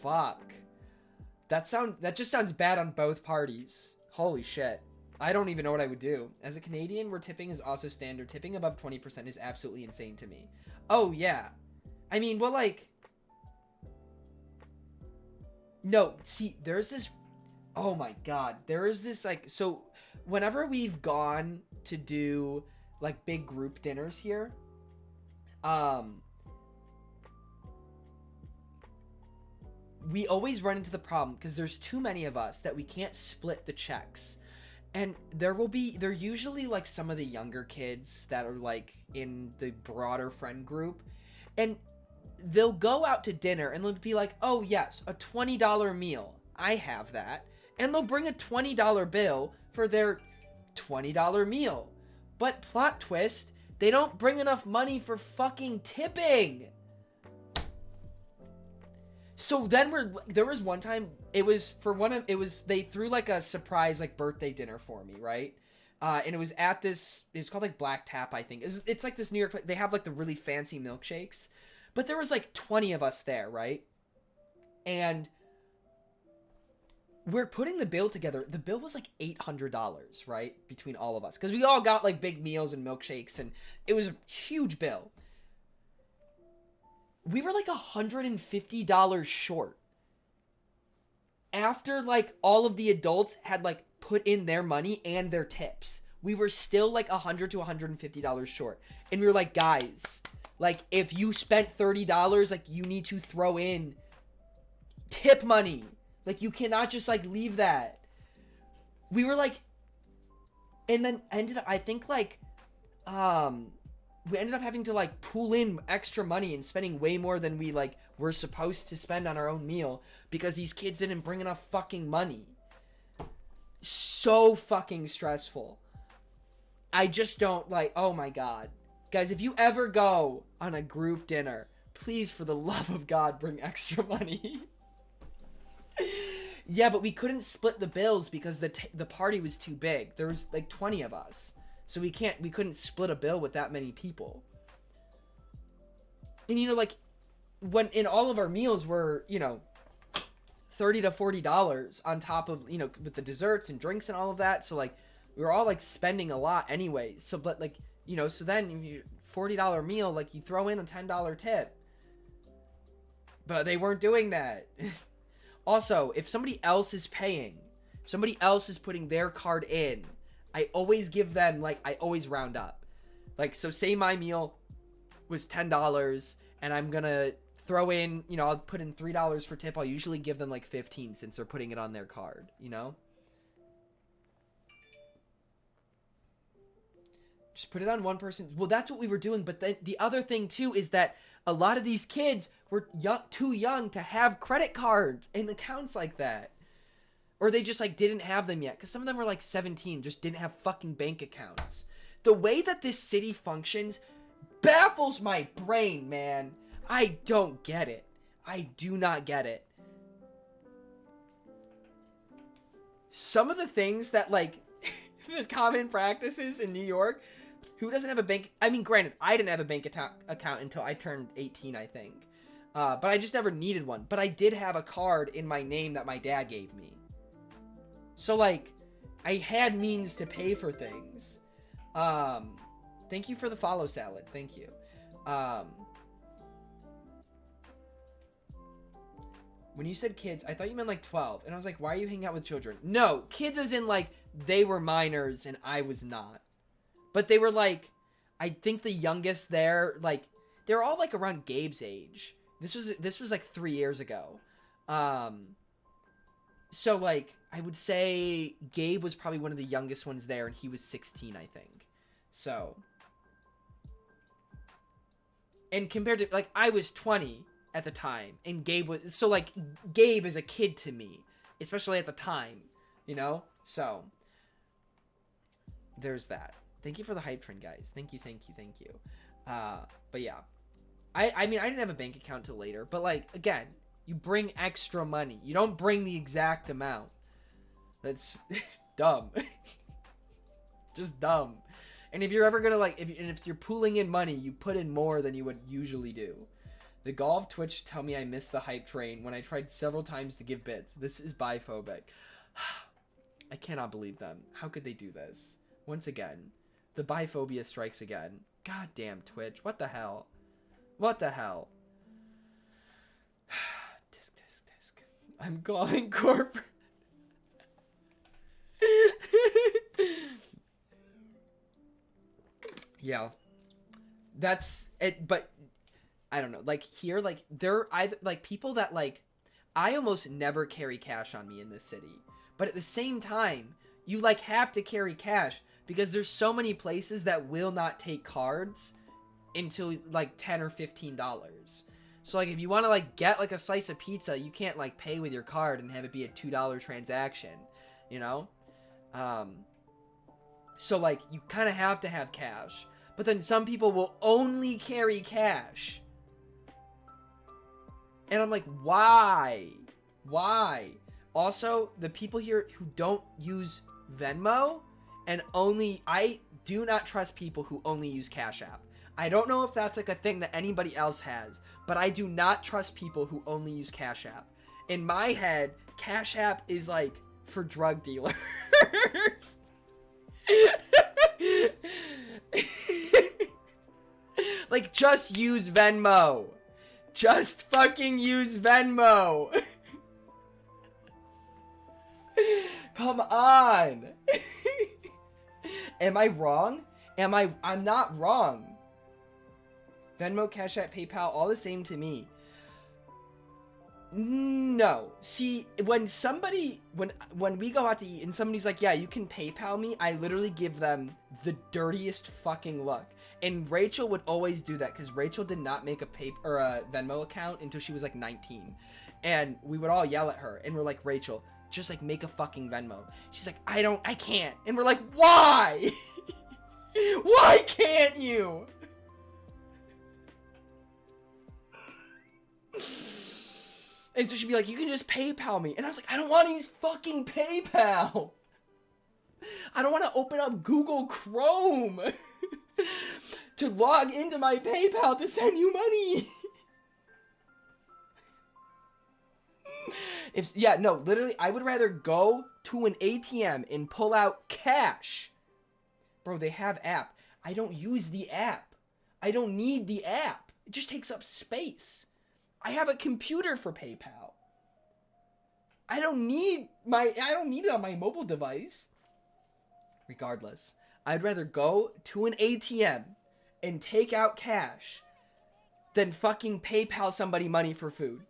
Fuck. That just sounds bad on both parties. Holy shit. I don't even know what I would do. As a Canadian, where tipping is also standard, tipping above 20% is absolutely insane to me. Oh, yeah. I mean, well, like... No, see, there's this... Oh my god. There is this, like... So, whenever we've gone to do, like, big group dinners here, we always run into the problem because there's too many of us that we can't split the checks. And there usually like some of the younger kids that are like in the broader friend group, and they'll go out to dinner and they'll be like, "Oh yes, a $20 meal. I have that." And they'll bring a $20 bill for their $20 meal. But plot twist, they don't bring enough money for fucking tipping. So then there was one time, they threw like a surprise like birthday dinner for me, right? And it was at this, it's called like Black Tap, I think. It's like this New York place. They have like the really fancy milkshakes. But there was like 20 of us there, right? And we're putting the bill together. The bill was like $800, right? Between all of us. Because we all got like big meals and milkshakes, and it was a huge bill. We were like $150 short. After like all of the adults had like put in their money and their tips, we were still like $100 to $150 short. And we were like, guys, like if you spent $30, like you need to throw in tip money. Like you cannot just like leave that. We were like, and then ended up, I think like, we ended up having to like pool in extra money and spending way more than we like were supposed to spend on our own meal because these kids didn't bring enough fucking money. So fucking stressful. I just don't like, oh my god. Guys, if you ever go on a group dinner, please, for the love of God, bring extra money. Yeah, but we couldn't split the bills because the party was too big. There was like 20 of us. So we couldn't split a bill with that many people. And you know, like, when in all of our meals were, you know, $30 to $40 on top of, you know, with the desserts and drinks and all of that. So like, we were all like spending a lot anyway. So, but like, you know, so then if you $40 meal, like you throw in a $10 tip. But they weren't doing that. Also, if somebody else is paying, somebody else is putting their card in, I always give them, like, I always round up. Like, so say my meal was $10, and I'm gonna throw in, you know, I'll put in $3 for tip. I'll usually give them, like, 15 since they're putting it on their card, you know? Just put it on one person. Well, that's what we were doing, but the other thing, too, is that a lot of these kids were too young to have credit cards and accounts like that. Or they just, like, didn't have them yet. Because some of them were, like, 17, just didn't have fucking bank accounts. The way that this city functions baffles my brain, man. I don't get it. I do not get it. some of the things that, like, the common practices in New York, who doesn't have a bank? I mean, granted, I didn't have a bank account until I turned 18, I think. But I just never needed one. But I did have a card in my name that my dad gave me. So, like, I had means to pay for things. Thank you for the follow, Salad. Thank you. When you said kids, I thought you meant like 12. And I was like, why are you hanging out with children? No, kids as in like they were minors and I was not. But they were like, I think the youngest there, like, they're all like around Gabe's age. This was like 3 years ago. So like, I would say Gabe was probably one of the youngest ones there and he was 16, I think. So. And compared to, like, I was 20 at the time, and Gabe was, so, like, Gabe is a kid to me, especially at the time, you know? So, there's that. Thank you for the hype train, guys. Thank you. But yeah. I mean, I didn't have a bank account till later, but, like, again, you bring extra money. You don't bring the exact amount. That's dumb. Just dumb. And if you're ever gonna, like, if you're pooling in money, you put in more than you would usually do. The Golf Twitch tell me I missed the hype train when I tried several times to give bits. This is biphobic. I cannot believe them. How could they do this? Once again, the biphobia strikes again. God damn Twitch. What the hell? What the hell? Disc. I'm calling corporate. Yeah. That's it, but I don't know, like, here, like, there either, like, people that, like, I almost never carry cash on me in this city, but at the same time, you, like, have to carry cash, because there's so many places that will not take cards until, like, $10 or $15, so, like, if you want to, like, get, like, a slice of pizza, you can't, like, pay with your card and have it be a $2 transaction, you know, so, like, you kind of have to have cash, but then some people will only carry cash. And I'm like, why? Why? Also, the people here who don't use Venmo and I do not trust people who only use Cash App. I don't know if that's like a thing that anybody else has, but I do not trust people who only use Cash App. In my head, Cash App is like for drug dealers. Like, just use Venmo. Just fucking use Venmo. Come on. Am I wrong? I'm not wrong. Venmo, Cash App, PayPal, all the same to me. No. See, when we go out to eat and somebody's like, yeah, you can PayPal me, I literally give them the dirtiest fucking look. And Rachel would always do that, because Rachel did not make a Venmo account until she was like 19. And we would all yell at her, and we're like, Rachel, just like make a fucking Venmo. She's like, I can't. And we're like, why? Why can't you? And so she'd be like, you can just PayPal me. And I was like, I don't want to use fucking PayPal. I don't want to open up Google Chrome to log into my PayPal to send you money. Literally, I would rather go to an ATM and pull out cash. Bro, they have app. I don't use the app. I don't need the app. It just takes up space. I have a computer for PayPal. I don't need it on my mobile device. Regardless, I'd rather go to an ATM and take out cash than fucking PayPal somebody money for food.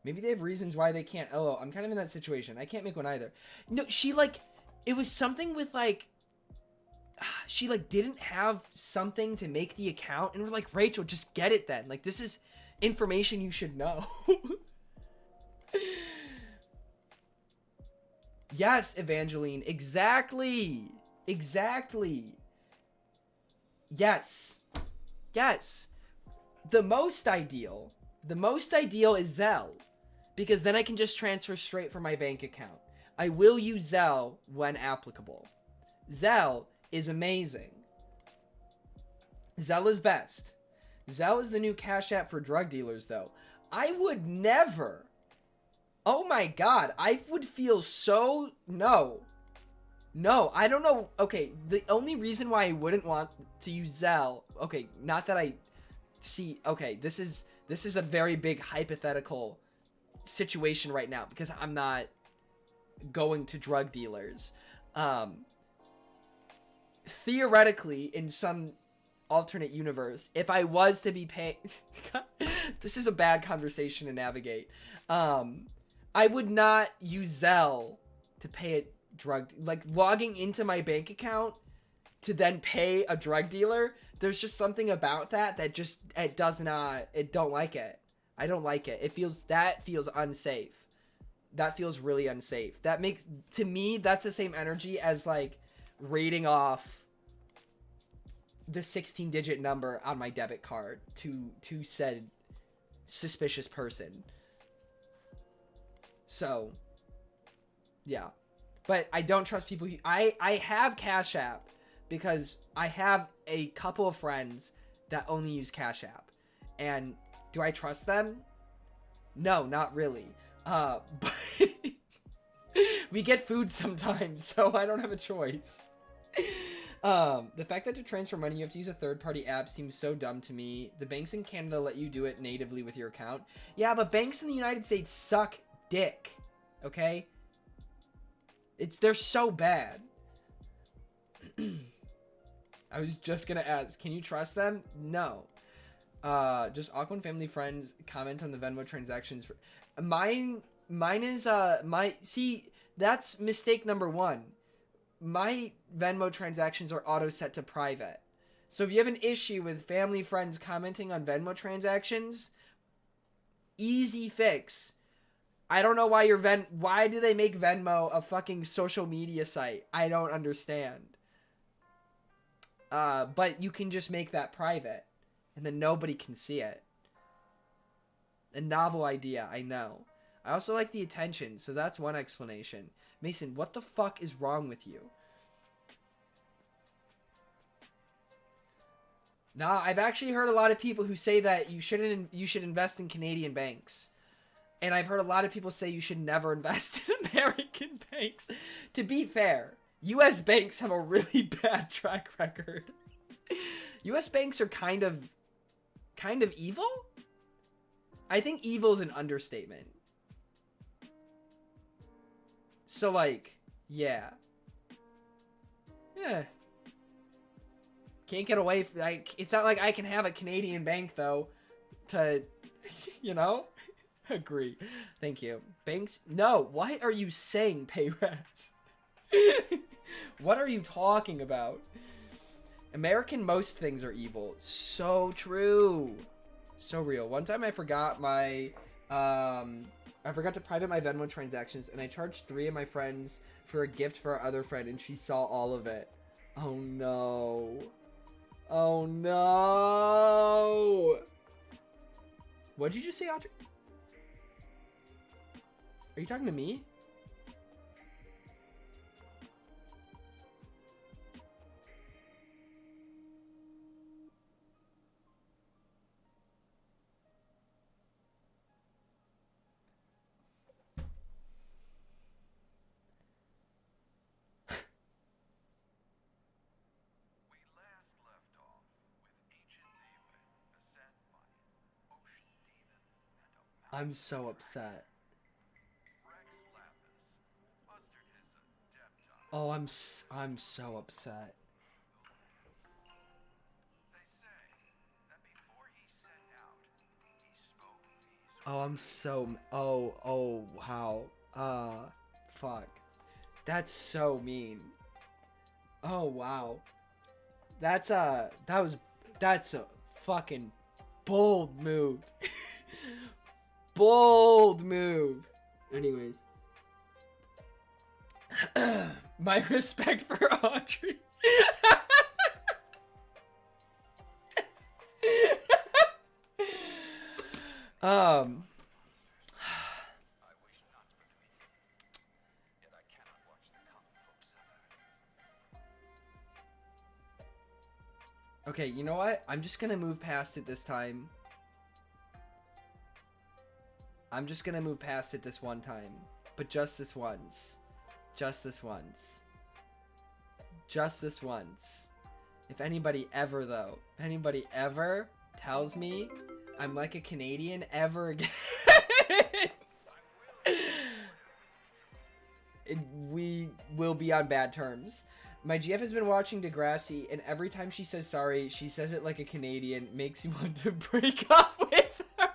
Maybe they have reasons why they can't. Oh, I'm kind of in that situation. I can't make one either. No, it was something with like, she like didn't have something to make the account, and we're like, Rachel, just get it then. Like, this is information you should know. Yes, Evangeline, exactly. Yes. The most ideal is Zelle. because then I can just transfer straight from my bank account. I will use Zelle when applicable. Zelle is amazing. Zelle is best. Zelle is the new cash app for drug dealers, though. I would never. Oh my god, I would feel so... No, I don't know. Okay, the only reason why I wouldn't want to use Zelle... Okay, not that I... See, okay, this is a very big hypothetical situation right now, because I'm not going to drug dealers. Theoretically, in some alternate universe, if I was to be paying... This is a bad conversation to navigate. I would not use Zelle to pay a drug... Like, logging into my bank account to then pay a drug dealer, there's just something about that just... It does not... It don't like it. I don't like it. That feels unsafe. That feels really unsafe. That makes... To me, that's the same energy as, like, rating off the 16-digit number on my debit card to said suspicious person. So, yeah. But I don't trust people who... I have Cash App because I have a couple of friends that only use Cash App. And do I trust them? No, not really. But we get food sometimes, so I don't have a choice. The fact that to transfer money you have to use a third-party app seems so dumb to me. The banks in Canada let you do it natively with your account. Yeah, but banks in the United States suck dick. Okay? They're so bad. I was just gonna ask, can you trust them? No. Just Aquan family friends comment on the Venmo transactions. Mine is, see, that's mistake number one. My Venmo transactions are auto set to private. So if you have an issue with family friends commenting on Venmo transactions, easy fix. I don't know why why do they make Venmo a fucking social media site? I don't understand. But you can just make that private, and then nobody can see it. A novel idea, I know. I also like the attention, so that's one explanation. Mason, what the fuck is wrong with you? Nah, I've actually heard a lot of people who say that you should invest in Canadian banks. And I've heard a lot of people say you should never invest in American banks. To be fair, US banks have a really bad track record. US banks are kind of evil? I think evil is an understatement. So, like, yeah. Yeah. Can't get away from, like, it's not like I can have a Canadian bank, though, to, you know? Agree. Thank you. Banks? No, what are you saying, pay rats? What are you talking about? American most things are evil. So true. So real. One time I forgot my, I forgot to private my Venmo transactions, and I charged 3 of my friends for a gift for our other friend, and she saw all of it. Oh no. Oh no. What'd you just say, Audrey? Are you talking to me? I'm so upset. Oh, I'm so upset. Oh, I'm so... Oh, wow. Fuck. That's so mean. Oh, wow. That's a fucking bold move. Bold move. Anyways. My respect for Audrey. Okay, you know what? I'm just gonna move past it this time. I'm just gonna move past it this one time. But just this once. Just this once. Just this once. If anybody ever, though, if anybody ever tells me I'm like a Canadian ever again, we will be on bad terms. My GF has been watching Degrassi, and every time she says sorry, she says it like a Canadian. Makes you want to break up with her.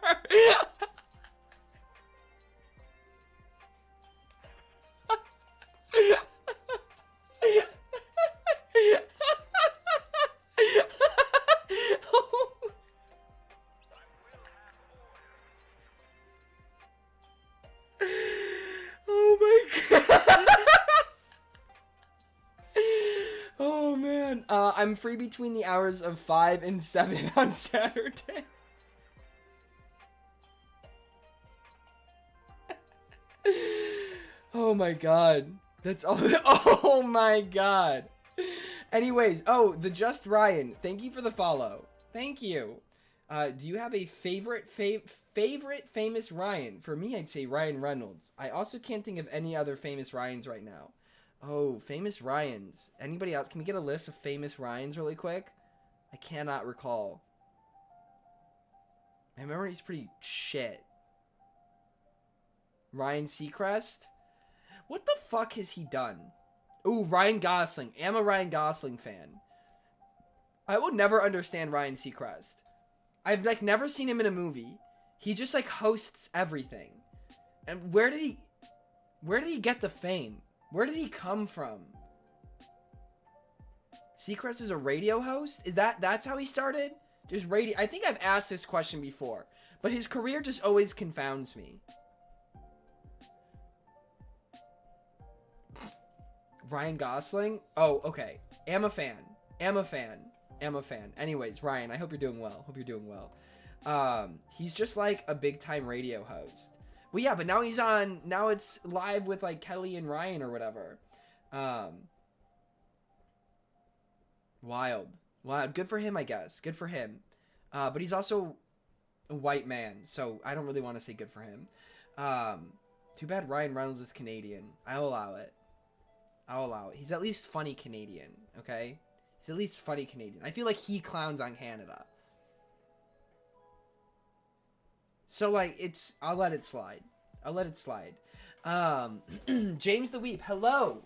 Oh my god. Oh man. I'm free between the hours of 5 and 7 on Saturday. Oh my god. That's all. Oh my god. Anyways, oh, the Just Ryan. Thank you for the follow. Thank you. Do you have a favorite famous Ryan? For me, I'd say Ryan Reynolds. I also can't think of any other famous Ryans right now. Oh, famous Ryans. Anybody else? Can we get a list of famous Ryans really quick? I cannot recall. I remember he's pretty shit. Ryan Seacrest? What the fuck has he done? Ooh, Ryan Gosling. I'm a Ryan Gosling fan. I will never understand Ryan Seacrest. I've, like, never seen him in a movie. He just, like, hosts everything. And where did he get the fame? Where did he come from? Seacrest is a radio host? That's how he started? Just radio. I think I've asked this question before, but his career just always confounds me. Ryan Gosling? Oh, okay. Am a fan. Anyways, Ryan, I hope you're doing well. He's just like a big time radio host. Well, yeah, but now now it's live with like Kelly and Ryan or whatever. Wild. Good for him, I guess. Good for him. But he's also a white man, so I don't really want to say good for him. Too bad Ryan Reynolds is Canadian. I'll allow it. He's at least funny Canadian, okay? He's at least funny Canadian. I feel like he clowns on Canada. So, like, I'll let it slide. James the Weep, hello.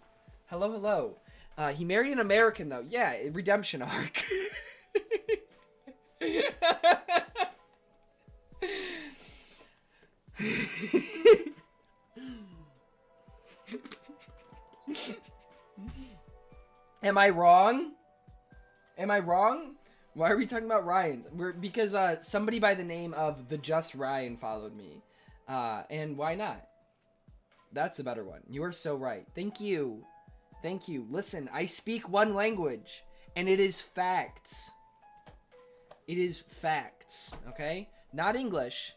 Hello. He married an American, though. Yeah, redemption arc. Am I wrong? Why are we talking about Ryan? Because somebody by the name of the Just Ryan followed me. And why not? That's a better one. You are so right. Thank you. Listen, I speak one language, and it is facts. Okay? Not English,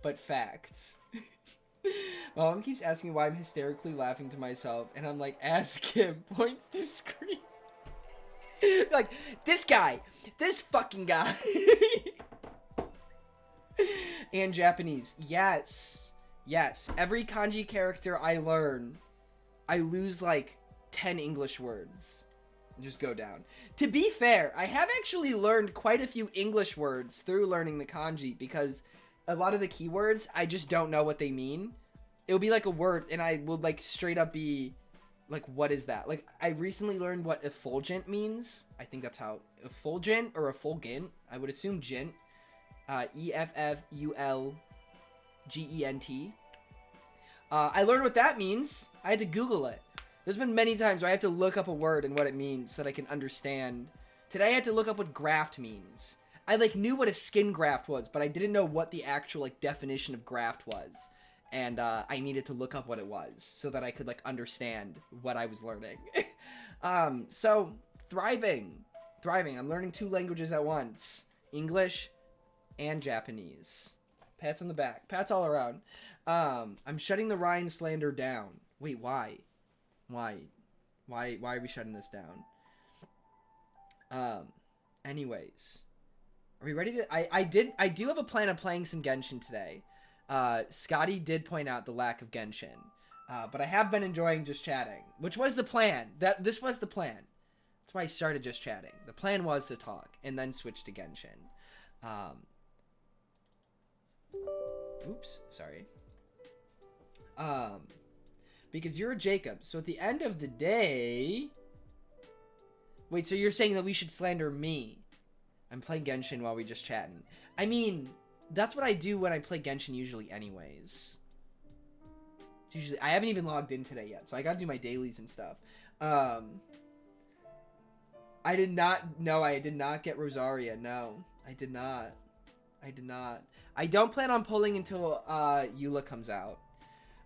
but facts. My mom keeps asking why I'm hysterically laughing to myself, and I'm like, ask him, points to screen. Like, this fucking guy. And Japanese. Yes. Every kanji character I learn, I lose like 10 English words. Just go down. To be fair, I have actually learned quite a few English words through learning the kanji, because a lot of the keywords, I just don't know what they mean. It'll be like a word, and I will like straight up be like, what is that? Like, I recently learned what effulgent means. I think that's how, effulgent or effulgent. I would assume gent. EFFULGENT. I learned what that means. I had to Google it. There's been many times where I have to look up a word and what it means so that I can understand. Today I had to look up what graft means. I like knew what a skin graft was, but I didn't know what the actual like definition of graft was. And I needed to look up what it was so that I could like understand what I was learning. So thriving. I'm learning 2 languages at once. English and Japanese. Pats on the back. Pats all around. I'm shutting the Ryan slander down. Wait, why? Why are we shutting this down? Um, anyways, are we ready to? I do have a plan of playing some Genshin today. Scotty did point out the lack of Genshin, but I have been enjoying just chatting, which was the plan. This was the plan. That's why I started just chatting. The plan was to talk and then switch to Genshin. Oops, sorry. Because you're a Jacob, so at the end of the day... Wait, so you're saying that we should slander me? I'm playing Genshin while we just chatting. I mean, that's what I do when I play Genshin usually anyways. Usually, I haven't even logged in today yet, so I gotta do my dailies and stuff. I did not... No, I did not get Rosaria. No, I did not. I did not. I don't plan on pulling until Eula comes out.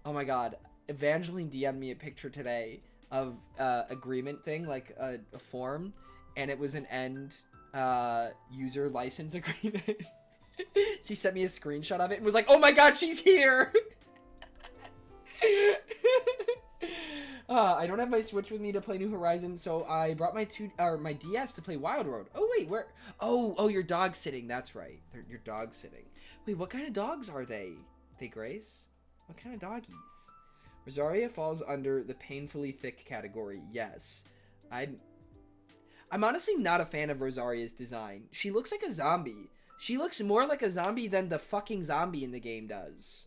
Oh my god. Evangeline DM'd me a picture today of agreement thing, like a form, and it was an end user license agreement. She sent me a screenshot of it and was like, oh my god, she's here! I don't have my Switch with me to play New Horizons, so I brought my DS to play Wild Road. Oh wait, where? Oh, you're dog sitting. That's right. You're dog sitting. Wait, what kind of dogs are they? They Grace? What kind of doggies? Rosaria falls under the painfully thick category. Yes, I'm honestly not a fan of Rosaria's design. She looks like a zombie. She looks more like a zombie than the fucking zombie in the game does.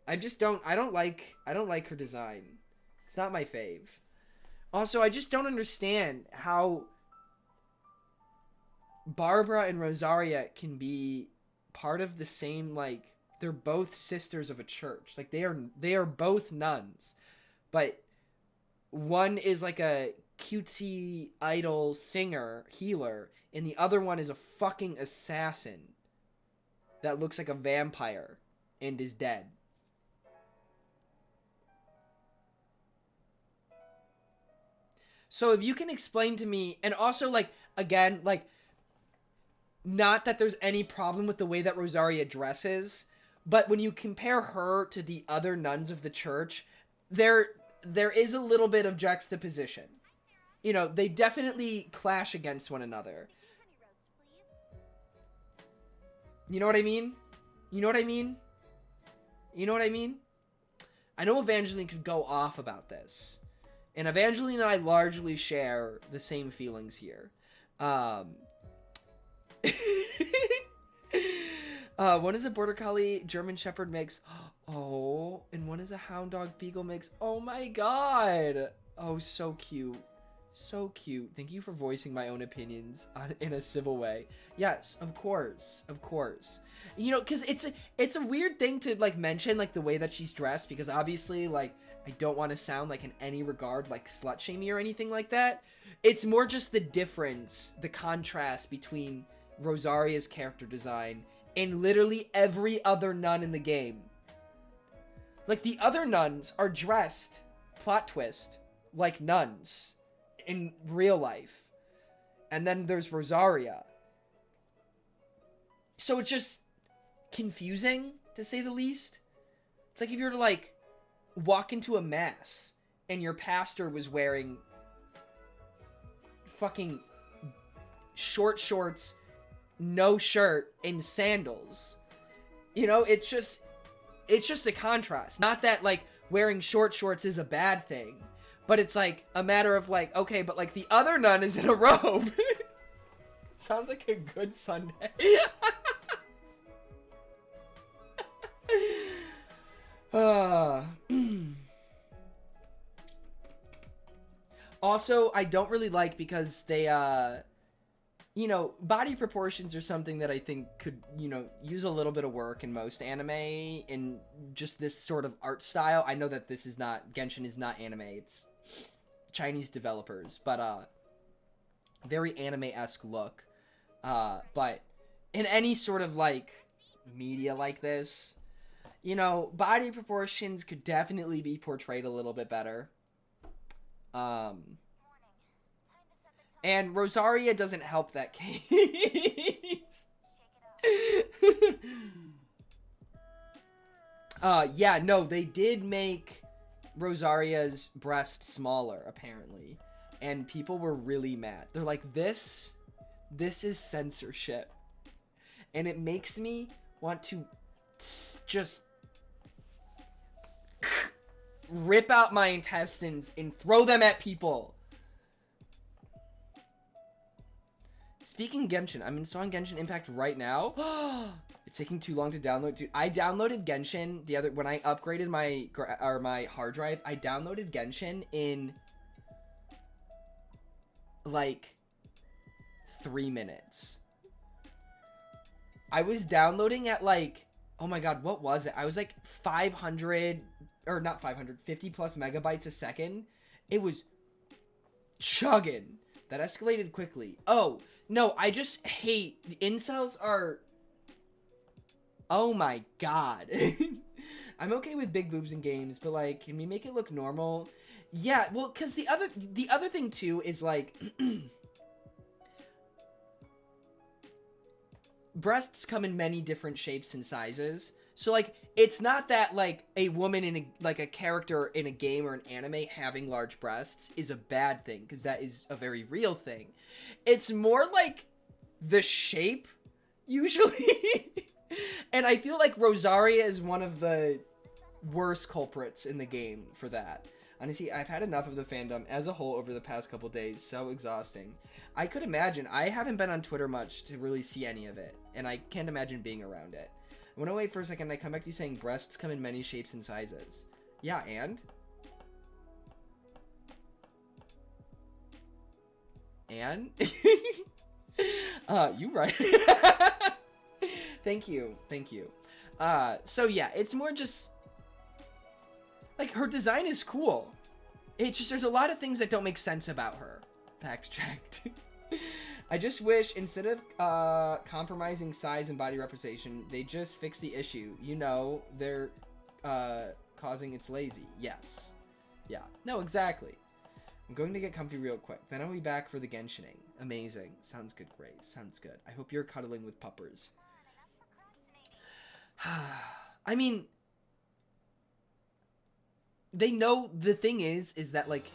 I don't like her design. It's not my fave. Also, I just don't understand how Barbara and Rosaria can be part of the same, like, they're both sisters of a church. Like, they are both nuns. But one is like a cutesy idol singer, healer, and the other one is a fucking assassin that looks like a vampire and is dead. So if you can explain to me, and also, like, again, like, not that there's any problem with the way that Rosaria dresses, but when you compare her to the other nuns of the church, there is a little bit of juxtaposition. You know, they definitely clash against one another. You know what I mean? You know what I mean? You know what I mean? I know Evangeline could go off about this. And Evangeline and I largely share the same feelings here. One is a Border Collie German Shepherd mix. Oh, and one is a Hound Dog Beagle mix. Oh my god. Oh, so cute. So cute. Thank you for voicing my own opinions in a civil way. Yes, of course. Of course. You know, because it's a weird thing to, like, mention, like, the way that she's dressed, because obviously, like, I don't want to sound like in any regard like slut-shamey or anything like that. It's more just the difference, the contrast between Rosaria's character design and literally every other nun in the game. Like, the other nuns are dressed, plot twist, like nuns in real life. And then there's Rosaria. So it's just confusing, to say the least. It's like if you were to, like, walk into a mass and your pastor was wearing fucking short shorts, no shirt, and sandals. You know, it's just a contrast. Not that, like, wearing short shorts is a bad thing, but it's like a matter of, like, okay, but, like, the other nun is in a robe. Sounds like a good Sunday. Also, I don't really like because they, you know, body proportions are something that I think could, you know, use a little bit of work in most anime, in just this sort of art style. I know that this is not, Genshin is not anime, it's Chinese developers, but, very anime-esque look. But in any sort of, like, media like this, you know, body proportions could definitely be portrayed a little bit better. And Rosaria doesn't help that case. Yeah, no, they did make Rosaria's breast smaller, apparently. and people were really mad. They're like, this is censorship. And it makes me want to just rip out my intestines and throw them at people. Speaking of Genshin, I'm installing Genshin Impact right now. It's taking too long to download. Dude, I downloaded Genshin the other when I upgraded my hard drive. I downloaded Genshin in like 3 minutes. I was downloading at like, oh my god, what was it? I was like 500 or not 500, 50 plus megabytes a second. It was chugging. That escalated quickly. Oh, no, I just hate the incels are. Oh my god. I'm okay with big boobs in games, but like, can we make it look normal? Yeah, well, because the other thing too is like breasts come in many different shapes and sizes. So like, it's not that like a woman in a character in a game or an anime having large breasts is a bad thing, because that is a very real thing. It's more like the shape usually. And I feel like Rosaria is one of the worst culprits in the game for that. Honestly, I've had enough of the fandom as a whole over the past couple days. So exhausting. I could imagine. I haven't been on Twitter much to really see any of it, and I can't imagine being around it. I want to wait for a second. I come back to you saying breasts come in many shapes and sizes. Yeah, and? And? You right. Thank you. Thank you. So yeah, it's more just like her design is cool. It's just there's a lot of things that don't make sense about her. Fact checked. I just wish instead of compromising size and body representation, they just fix the issue. You know, they're causing it's lazy. Yes. Yeah. No, exactly. I'm going to get comfy real quick. Then I'll be back for the Genshining. Amazing. Sounds good, Grace. Sounds good. I hope you're cuddling with puppers. I mean, they know the thing is that like,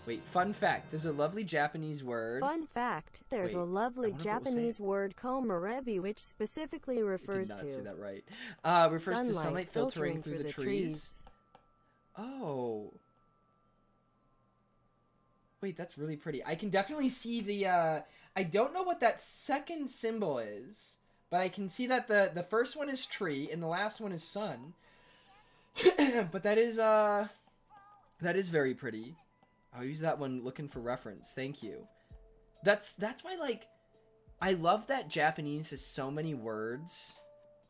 wait, fun fact, there's a lovely Japanese word. Fun fact, there's a lovely Japanese word komarebi which specifically refers to. Did not say that right. Refers to sunlight filtering through the trees. Oh. Wait, that's really pretty. I can definitely see the, I don't know what that second symbol is, but I can see that the first one is tree and the last one is sun. But that is very pretty. I'll use that one looking for reference. Thank you. That's why, like, I love that Japanese has so many words.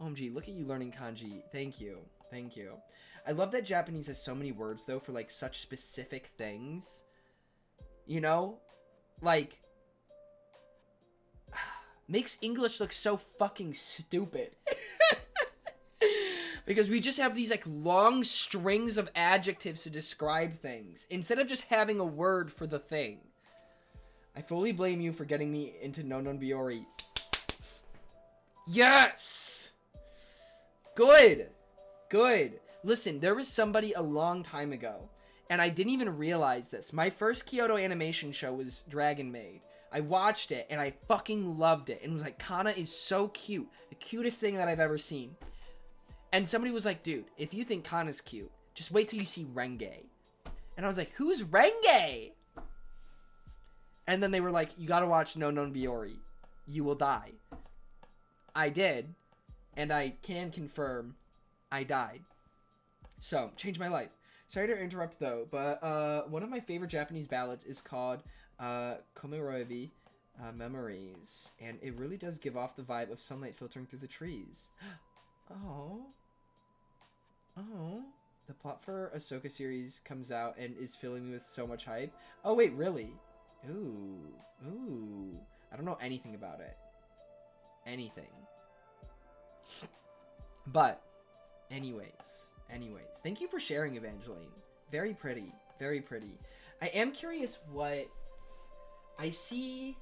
OMG, look at you learning kanji. Thank you. Thank you. I love that Japanese has so many words, though, for, like, such specific things. You know? Like, makes English look so fucking stupid. Because we just have these, like, long strings of adjectives to describe things, instead of just having a word for the thing. I fully blame you for getting me into No Non Biori. Yes! Good! Good. Listen, there was somebody a long time ago, and I didn't even realize this. My first Kyoto animation show was Dragon Maid. I watched it, and I fucking loved it, and was like, Kana is so cute. The cutest thing that I've ever seen. And somebody was like, dude, if you think Kana's cute, just wait till you see Renge. And I was like, who's Renge? And then they were like, you gotta watch No Non Biori. You will die. I did. And I can confirm I died. So, changed my life. Sorry to interrupt though, but one of my favorite Japanese ballads is called Komeroebi Memories. And it really does give off the vibe of sunlight filtering through the trees. Oh. Oh. The plot for Ahsoka series comes out and is filling me with so much hype. Oh, wait, really? Ooh. Ooh. I don't know anything about it. Anything. But, anyways. Thank you for sharing, Evangeline. Very pretty. Very pretty. I am curious what... I see...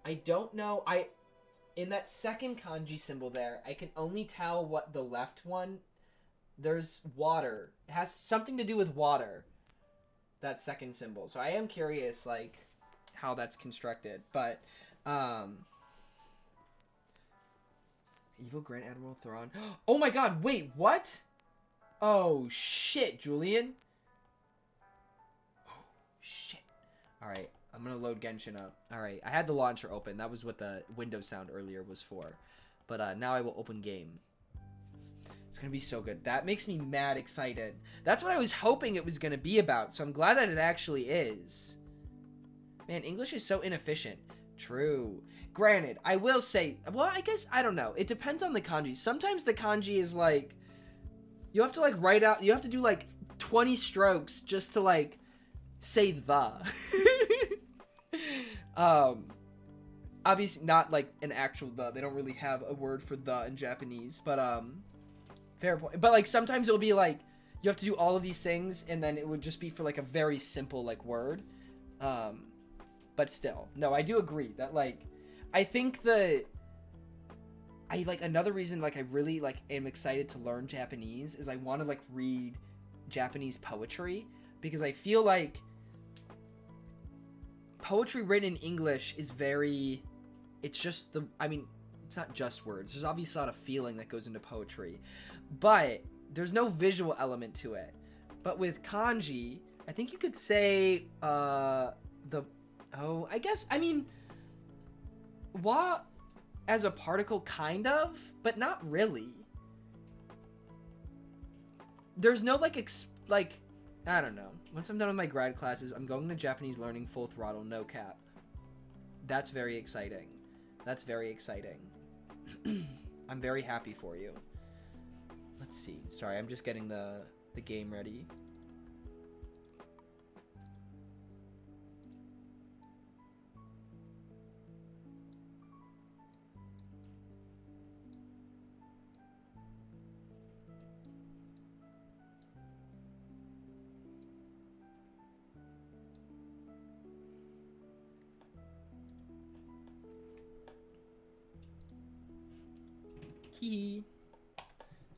I don't know. In that second kanji symbol there, I can only tell what the left one There's water. It has something to do with water. That second symbol. So I am curious, like, how that's constructed. But, Evil Grand Admiral Thrawn. Oh my god, wait, what? Oh, shit, Julian. Oh, shit. Alright, I'm gonna load Genshin up. Alright, I had the launcher open. That was what the Windows sound earlier was for. But now I will open game. It's gonna be so good. That makes me mad excited. That's what I was hoping it was gonna be about, so I'm glad that it actually is. Man, English is so inefficient. True. Granted, I will say, well, I guess, I don't know. It depends on the kanji. Sometimes the kanji is like, you have to like write out, you have to do like 20 strokes just to like say the. Obviously not like an actual the. They don't really have a word for the in Japanese, but fair point. But like sometimes it'll be like you have to do all of these things and then it would just be for like a very simple like word. But still, no, I do agree that like I think another reason like I really like am excited to learn Japanese is I want to like read Japanese poetry because I feel like poetry written in English is very, it's just the, I mean, it's not just words. There's obviously a lot of feeling that goes into poetry, but there's no visual element to it. But with kanji, I think you could say, I guess, I mean, wa as a particle, kind of, but not really. There's no, like, I don't know. Once I'm done with my grad classes, I'm going to Japanese learning full throttle, no cap. That's very exciting. That's very exciting. I'm very happy for you. Let's see. Sorry, I'm just getting the game ready.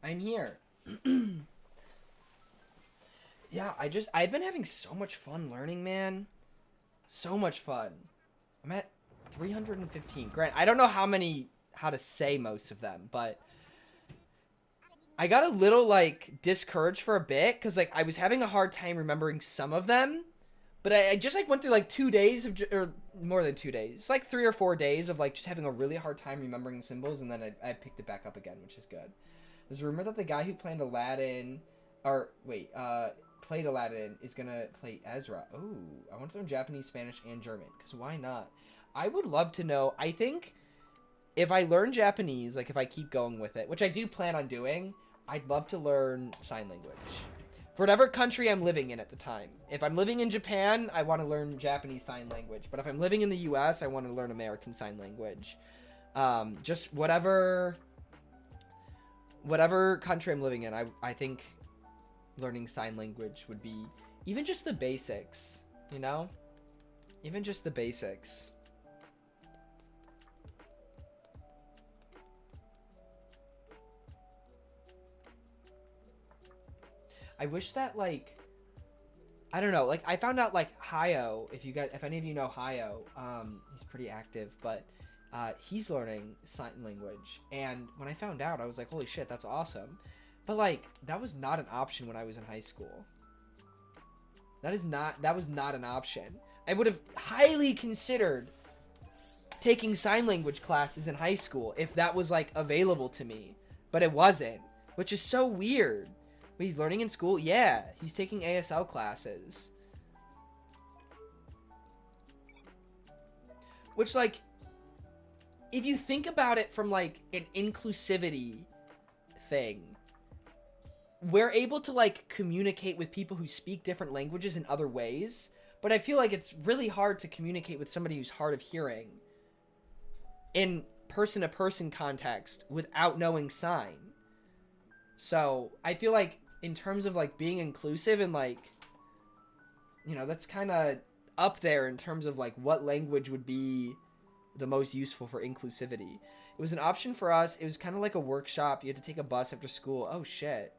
I'm here. Yeah, I've been having so much fun learning, man. So much fun. I'm at 315. Grant, I don't know how to say most of them, but I got a little like discouraged for a bit because like I was having a hard time remembering some of them. But I just like went through like 2 days of, or more than 2 days. It's like 3 or 4 days of like just having a really hard time remembering symbols, and then I picked it back up again, which is good. There's a rumor that the guy who played Aladdin, played Aladdin is gonna play Ezra. Ooh, I want to learn Japanese, Spanish, and German, because why not? I would love to know. I think if I learn Japanese, like if I keep going with it, which I do plan on doing, I'd love to learn sign language. For whatever country I'm living in at the time. If I'm living in Japan, I want to learn Japanese Sign Language. But if I'm living in the US, I want to learn American Sign Language. Just whatever country I'm living in, I think learning Sign Language would be even just the basics, you know? Even just the basics. I wish that, like, I don't know, like, I found out, like, Hayo, if any of you know Hayo, he's pretty active, but, he's learning sign language, and when I found out, I was like, holy shit, that's awesome, but, like, that was not an option when I was in high school. That was not an option. I would have highly considered taking sign language classes in high school if that was, like, available to me, but it wasn't, which is so weird. Wait, he's learning in school? Yeah, he's taking ASL classes. Which, like, if you think about it from, like, an inclusivity thing, we're able to, like, communicate with people who speak different languages in other ways, but I feel like it's really hard to communicate with somebody who's hard of hearing in person-to-person context without knowing sign. So, I feel like in terms of, like, being inclusive and, like, you know, that's kind of up there in terms of, like, what language would be the most useful for inclusivity. It was an option for us. It was kind of like a workshop. You had to take a bus after school. Oh, shit.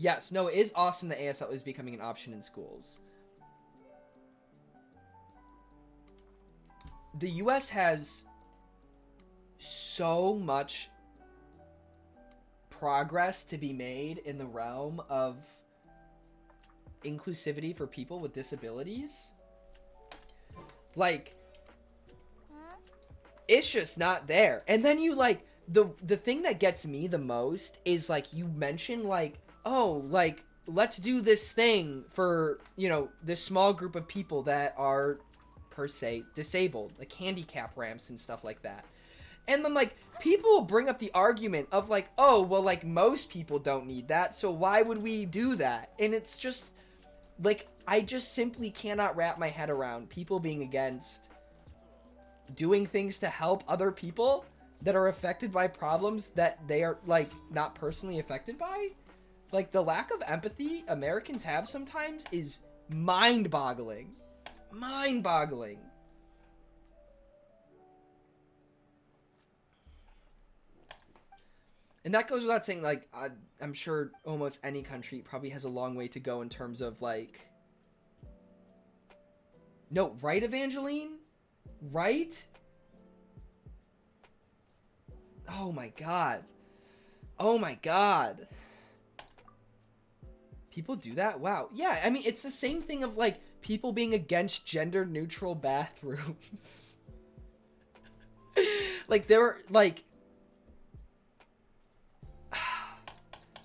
Yes, no, it is awesome that ASL is becoming an option in schools. The US has so much progress to be made in the realm of inclusivity for people with disabilities. Like, it's just not there. And then you, like, the thing that gets me the most is, like, you mention, like, oh, like, let's do this thing for, you know, this small group of people that are, per se, disabled, like handicap ramps and stuff like that. And then, like, people will bring up the argument of, like, oh, well, like, most people don't need that, so why would we do that? And it's just, like, I just simply cannot wrap my head around people being against doing things to help other people that are affected by problems that they are, like, not personally affected by. Like, the lack of empathy Americans have sometimes is mind-boggling. Mind-boggling. And that goes without saying, like, I'm sure almost any country probably has a long way to go in terms of, like... No, right, Evangeline? Right? Oh my god. Oh my god. People do that? Wow. Yeah, I mean, it's the same thing of, like, people being against gender-neutral bathrooms. Like, there are, like...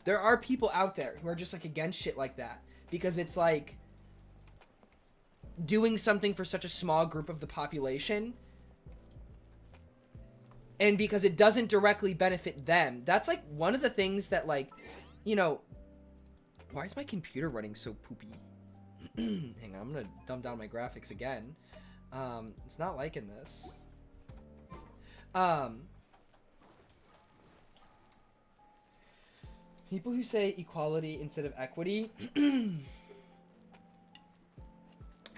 there are people out there who are just, like, against shit like that. Because it's, like... doing something for such a small group of the population. And because it doesn't directly benefit them. That's, like, one of the things that, like, you know... Why is my computer running so poopy? Hang on, I'm gonna dumb down my graphics again. It's not liking this. People who say equality instead of equity...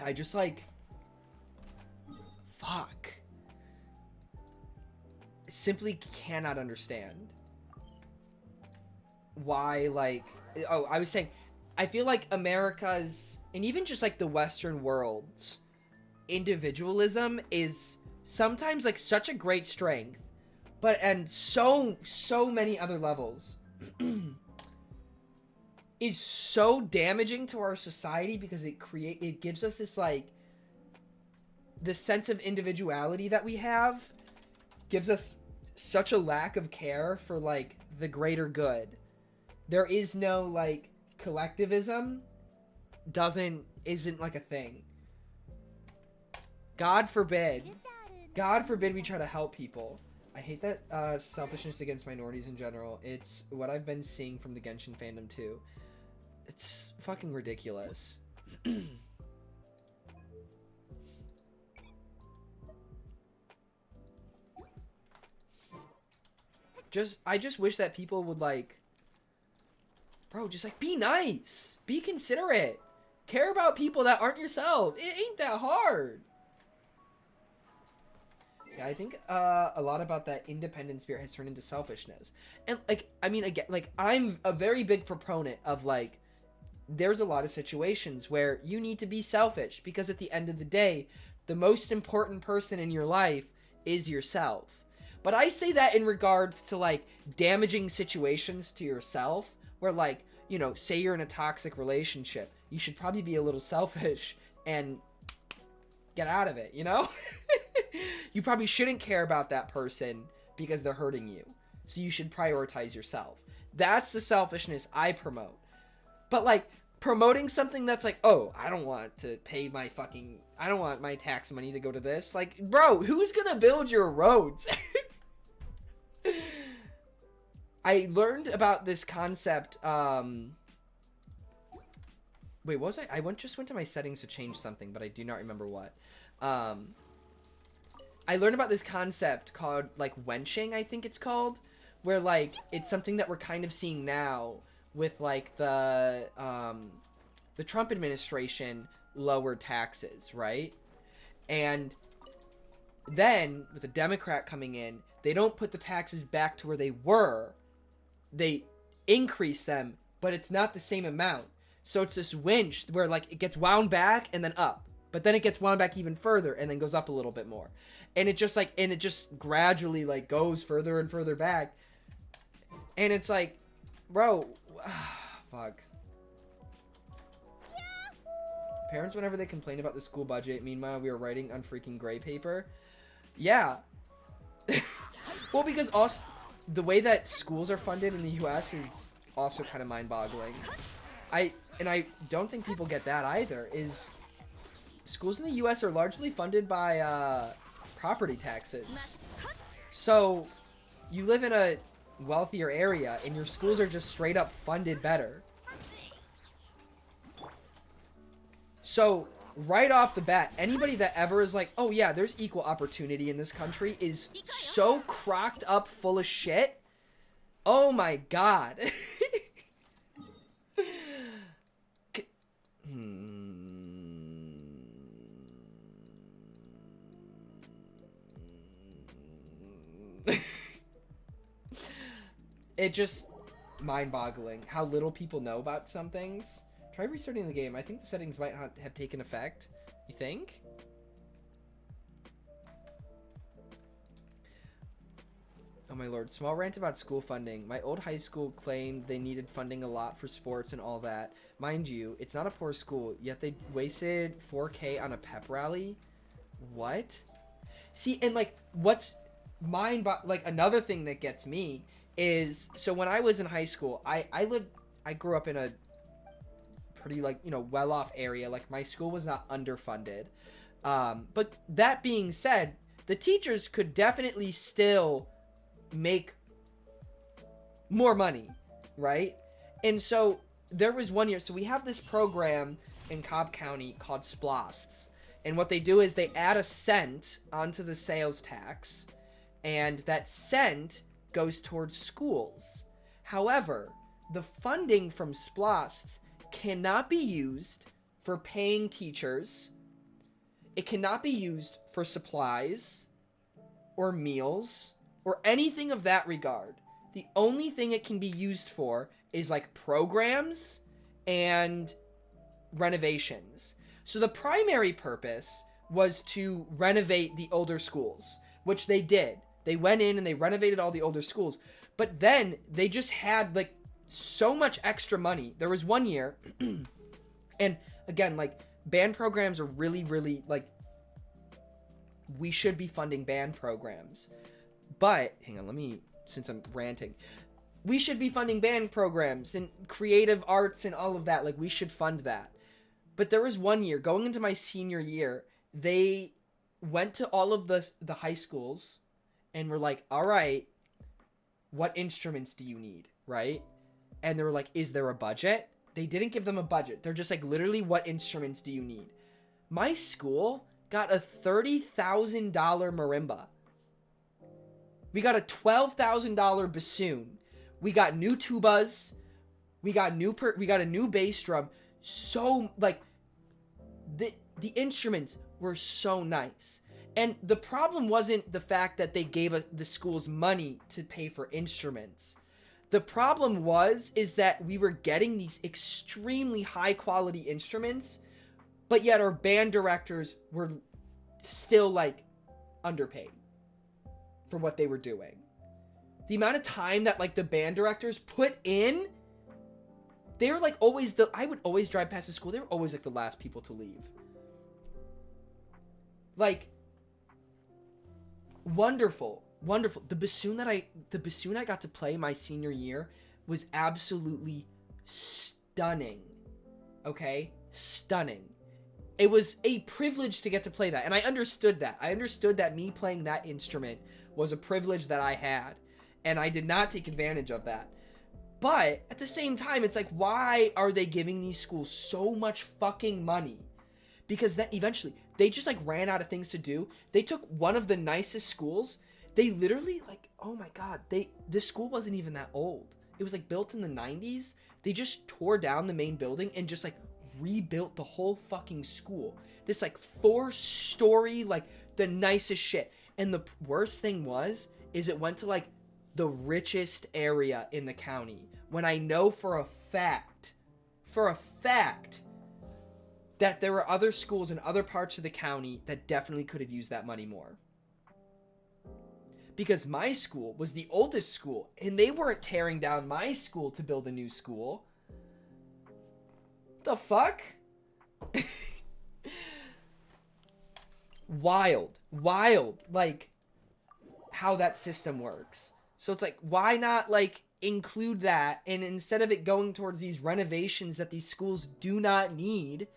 I just, like... Fuck. Simply cannot understand why, like... Oh, I was saying, I feel like America's, and even just, like, the Western world's individualism is sometimes, like, such a great strength, but, and so many other levels, is so damaging to our society because it gives us this, like, this sense of individuality that we have, gives us such a lack of care for, like, the greater good. There is no, like, collectivism isn't like a thing. God forbid we try to help people. I hate that selfishness against minorities in general. It's what I've been seeing from the Genshin fandom too. It's fucking ridiculous. I just wish that people would, like, bro, just, like, be nice. Be considerate. Care about people that aren't yourself. It ain't that hard. Yeah, I think a lot about that independent spirit has turned into selfishness. And, like, I mean, again, like, I'm a very big proponent of, like, there's a lot of situations where you need to be selfish because at the end of the day, the most important person in your life is yourself. But I say that in regards to, like, damaging situations to yourself where, like, you know, say you're in a toxic relationship, you should probably be a little selfish and get out of it, you know? You probably shouldn't care about that person because they're hurting you. So you should prioritize yourself. That's the selfishness I promote. But, like, promoting something that's like, oh, I don't want to pay my fucking... I don't want my tax money to go to this. Like, bro, who's gonna build your roads? I learned about this concept, wait, what was I? just went to my settings to change something, but I do not remember what. I learned about this concept called, like, wenching, I think it's called, where, like, it's something that we're kind of seeing now with, like, the Trump administration lowered taxes, right? And then, with a Democrat coming in, they don't put the taxes back to where they were. They increase them, but it's not the same amount. So it's this winch where like it gets wound back and then up, but then it gets wound back even further and then goes up a little bit more. And it just gradually like goes further and further back. And it's like, bro, fuck. Parents, whenever they complain about the school budget, meanwhile we are writing on freaking gray paper. Yeah. Well, because also the way that schools are funded in the US is also kind of mind-boggling. I don't think people get that either, is schools in the US are largely funded by property taxes. So you live in a wealthier area and your schools are just straight up funded better. So right off the bat, anybody that ever is like, oh yeah, there's equal opportunity in this country is so crocked up full of shit. Oh my god. It just mind-boggling how little people know about some things. Try restarting the game. I think the settings might not have taken effect. You think? Oh my lord. Small rant about school funding. My old high school claimed they needed funding a lot for sports and all that. Mind you, it's not a poor school, yet they wasted $4K on a pep rally. What? See, and like, what's like another thing that gets me is, so when I was in high school, I grew up in a pretty, like, you know, well-off area. Like, my school was not underfunded. But that being said, the teachers could definitely still make more money, right? And so there was one year, so we have this program in Cobb County called SPLOSTs. And what they do is they add a cent onto the sales tax, and that cent goes towards schools. However, the funding from SPLOSTs cannot be used for paying teachers. It cannot be used for supplies or meals or anything of that regard. The only thing it can be used for is like programs and renovations. So the primary purpose was to renovate the older schools, which they did. They went in and they renovated all the older schools. But then they just had like so much extra money. There was one year, and again, like, band programs are really, really, like, we should be funding band programs. But, hang on, let me, since I'm ranting, we should be funding band programs and creative arts and all of that. Like, we should fund that. But there was one year, going into my senior year, they went to all of the high schools and were like, all right, what instruments do you need, right? And they were like, is there a budget? They didn't give them a budget. They're just like, literally, what instruments do you need? My school got a $30,000 marimba. We got a $12,000 bassoon. We got new tubas. We got a new bass drum. So, like, the instruments were so nice. And the problem wasn't the fact that they gave us the schools money to pay for instruments. The problem is that we were getting these extremely high quality instruments, but yet our band directors were still like underpaid for what they were doing. The amount of time that like the band directors put in, they were like always I would always drive past the school. They were always like the last people to leave. Like, wonderful. The bassoon I got to play my senior year was absolutely stunning. Okay? Stunning. It was a privilege to get to play that. And I understood that. I understood that me playing that instrument was a privilege that I had. And I did not take advantage of that. But at the same time, it's like, why are they giving these schools so much fucking money? Because then eventually they just like ran out of things to do. They took one of the nicest schools. They literally, like, oh my god, this school wasn't even that old. It was like built in the 90s. They just tore down the main building and just like rebuilt the whole fucking school. This like 4-story, like the nicest shit. And the worst thing is it went to like the richest area in the county, when I know for a fact, that there are other schools in other parts of the county that definitely could have used that money more. Because my school was the oldest school, and they weren't tearing down my school to build a new school. The fuck? Wild, like, how that system works. So it's like, why not, like, include that, and instead of it going towards these renovations that these schools do not need,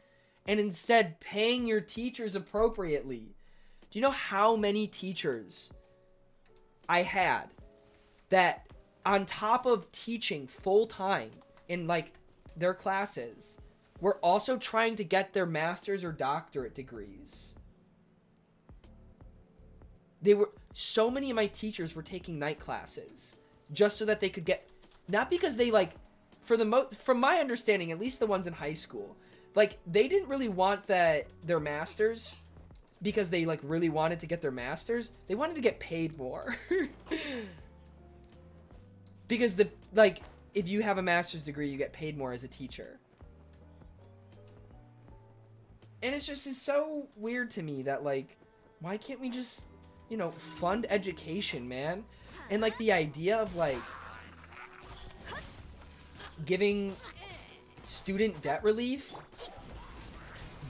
and instead paying your teachers appropriately. Do you know how many teachers I had that, on top of teaching full-time in, like, their classes, were also trying to get their master's or doctorate degrees? So many of my teachers were taking night classes just so that they could get, not because they, like, from my understanding, at least the ones in high school, like, they didn't really want their masters because they, like, really wanted to get their masters. They wanted to get paid more. Because if you have a master's degree, you get paid more as a teacher. And it's so weird to me that, like, why can't we just, fund education, man? And, like, the idea of, like, giving student debt relief,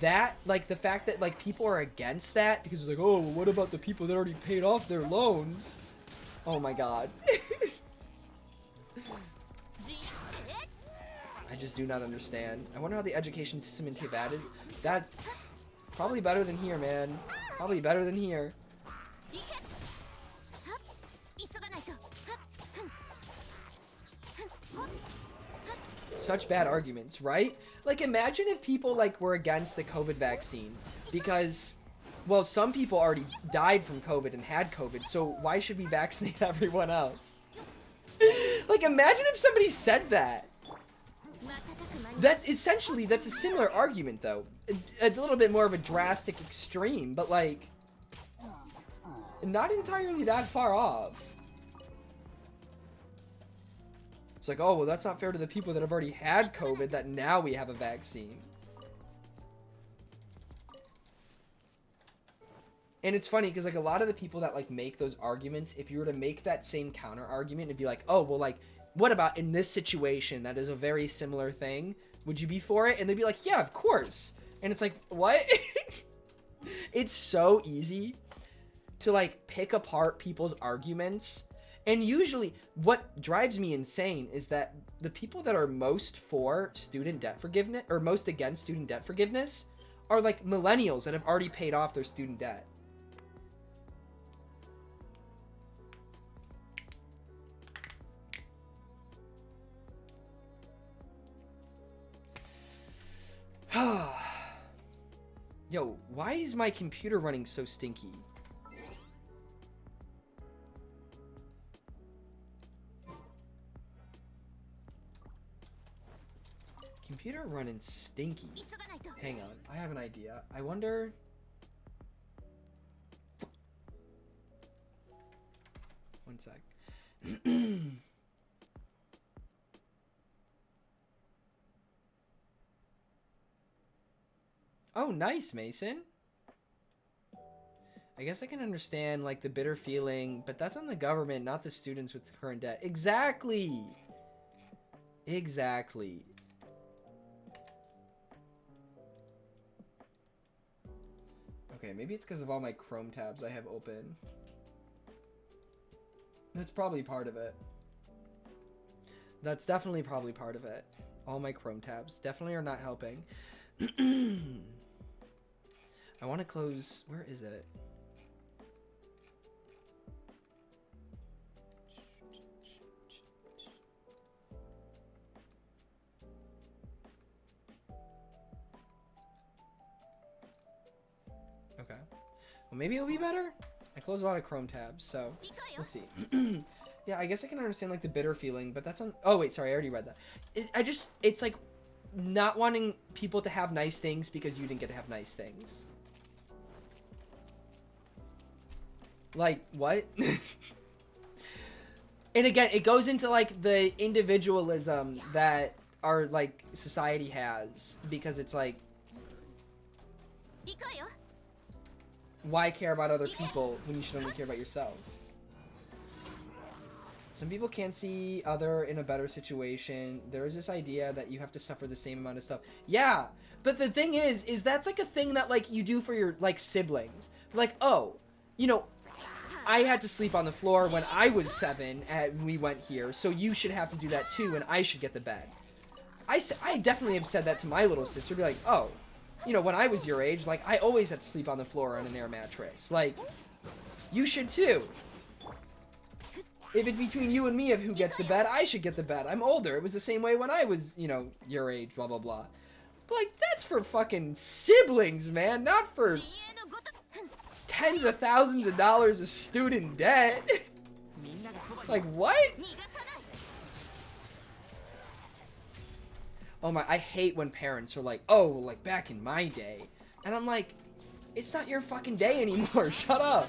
that, like, the fact that, like, people are against that because it's like, oh, well, what about the people that already paid off their loans? Oh my god. I just do not understand. I wonder how the education system in Teyvat is. That's probably better than here, man. Probably better than here. Such bad arguments, right? Like, imagine if people, like, were against the COVID vaccine because, well, some people already died from COVID and had COVID, so why should we vaccinate everyone else? Like, imagine if somebody said that. That's a similar argument, though. A little bit more of a drastic extreme, but, like, not entirely that far off. It's like, oh, well, that's not fair to the people that have already had COVID that now we have a vaccine. And it's funny because, like, a lot of the people that, like, make those arguments, if you were to make that same counter argument, it'd be like, oh, well, like, what about in this situation that is a very similar thing? Would you be for it? And they'd be like, yeah, of course. And it's like, what? It's so easy to, like, pick apart people's arguments. And usually what drives me insane is that the people that are most for student debt forgiveness, or most against student debt forgiveness, are, like, millennials that have already paid off their student debt. Yo, why is my computer running so stinky? Computer running stinky. Hang on, I have an idea. I wonder... One sec. Oh, nice, Mason. I guess I can understand, like, the bitter feeling, but that's on the government, not the students with current debt. Exactly! Exactly. Okay, maybe it's because of all my Chrome tabs I have open. That's probably part of it. That's definitely probably part of it. All my Chrome tabs definitely are not helping. I want to close... Where is it? Okay. Well, maybe it'll be better? I closed a lot of Chrome tabs, so we'll see. Yeah, I guess I can understand, like, the bitter feeling, but that's on... Oh, wait, sorry, I already read that. It's like not wanting people to have nice things because you didn't get to have nice things. Like, what? And again, it goes into like the individualism that our like society has, because it's like, why care about other people when you should only care about yourself? Some people can't see other in a better situation. There is this idea that you have to suffer the same amount of stuff. Yeah, but the thing is that's like a thing that like you do for your like siblings. Like, oh, you know, I had to sleep on the floor when I was 7 and we went here, so you should have to do that too, and I should get the bed. I definitely have said that to my little sister, be like, oh, you know, when I was your age, like, I always had to sleep on the floor on an air mattress. Like, you should too. If it's between you and me of who gets the bed, I should get the bed. I'm older. It was the same way when I was, you know, your age, blah, blah, blah. But, like, that's for fucking siblings, man, not for tens of thousands of dollars of student debt. Like, what? Oh my, I hate when parents are like, oh, like back in my day. And I'm like, it's not your fucking day anymore. Shut up.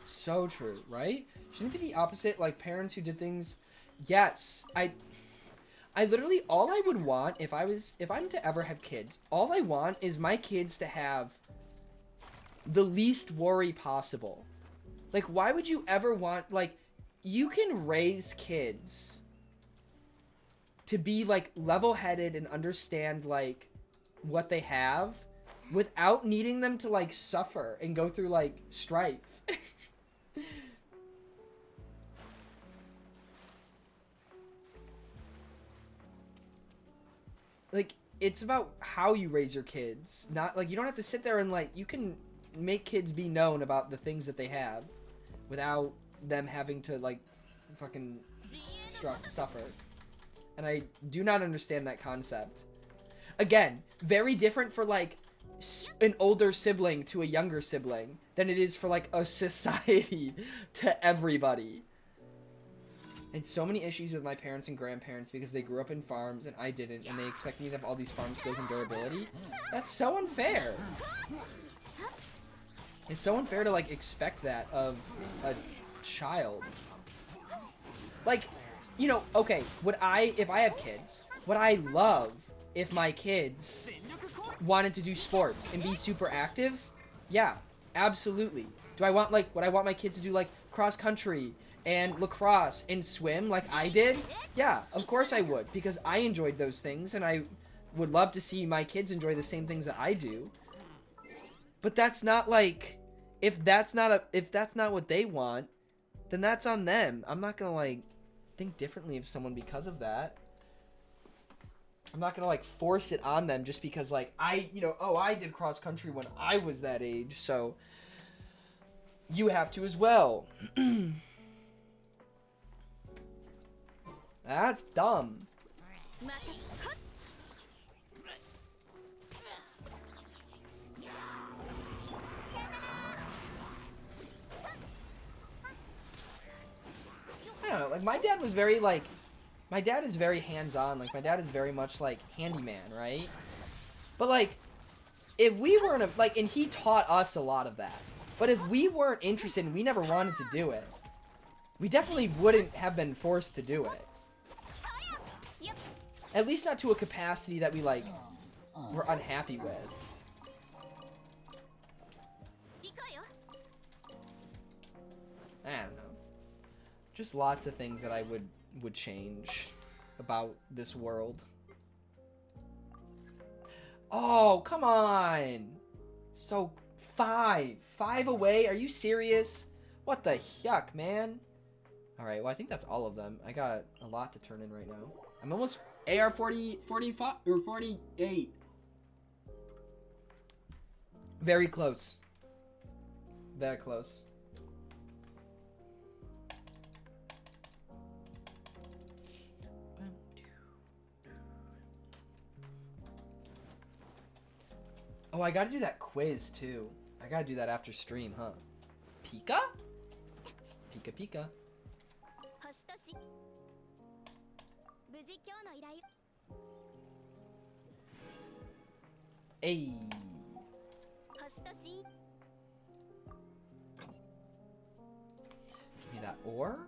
So true, right? Shouldn't it be the opposite? Like parents who did things. Yes, I literally, all I would want if I'm to ever have kids, all I want is my kids to have the least worry possible. Like, why would you ever want, like, you can raise kids to be like level-headed and understand like what they have without needing them to like suffer and go through like strife. Like, it's about how you raise your kids. Not, like, you don't have to sit there and, like, you can make kids be known about the things that they have without them having to, like, fucking suffer. And I do not understand that concept. Again, very different for, like, an older sibling to a younger sibling than it is for, like, a society to everybody. I had so many issues with my parents and grandparents because they grew up in farms and I didn't, and they expect me to have all these farm skills and durability. That's so unfair. It's so unfair to, like, expect that of a child. Like, you know, okay, if I have kids, would I love if my kids wanted to do sports and be super active? Yeah, absolutely. Would I want my kids to do, like, cross country and lacrosse and swim like I did? Yeah, of course I would, because I enjoyed those things and I would love to see my kids enjoy the same things that I do. But that's not like, if that's not what they want, then that's on them. I'm not gonna like think differently of someone because of that. I'm not gonna like force it on them just because like I did cross country when I was that age, so you have to as well. That's dumb. I don't know, like my dad is very hands-on, like my dad is very much like handyman, right? But like, if we weren't, like, and he taught us a lot of that, but if we weren't interested and we never wanted to do it, we definitely wouldn't have been forced to do it. At least not to a capacity that we, like, were unhappy with. I don't know. Just lots of things that I would change about this world. Oh, come on! So, 5 away? Are you serious? What the yuck, man? Alright, well, I think that's all of them. I got a lot to turn in right now. I'm almost AR 45 or 48. Very close. That close. Oh, I gotta do that quiz too. I gotta do that after stream, huh? Pika? Pika Pika. Hey. Give me that ore.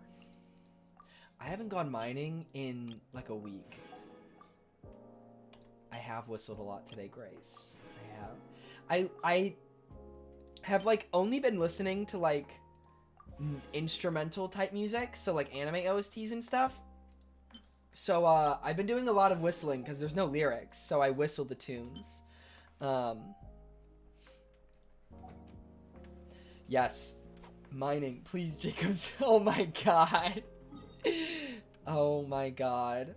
I haven't gone mining in like a week. I have whistled a lot today, Grace. I have like only been listening to like instrumental type music, so like anime OSTs and stuff. So I've been doing a lot of whistling because there's no lyrics, so I whistle the tunes. Yes, mining, please, Jacobs. Oh my god. Oh my god.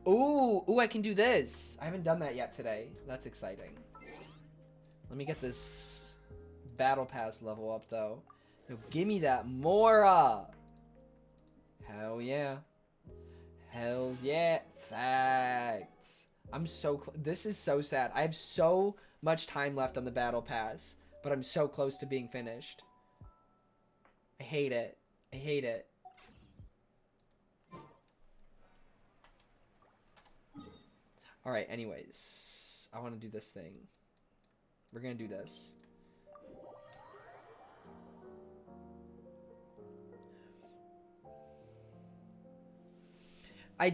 Ooh, I can do this. I haven't done that yet today. That's exciting. Let me get this battle pass level up though. Yo, give me that Mora. Hell yeah. Hells yeah. Facts. I'm so this is so sad. I have so much time left on the battle pass, but I'm so close to being finished. I hate it. I hate it. Alright, anyways. I want to do this thing. We're gonna do this. I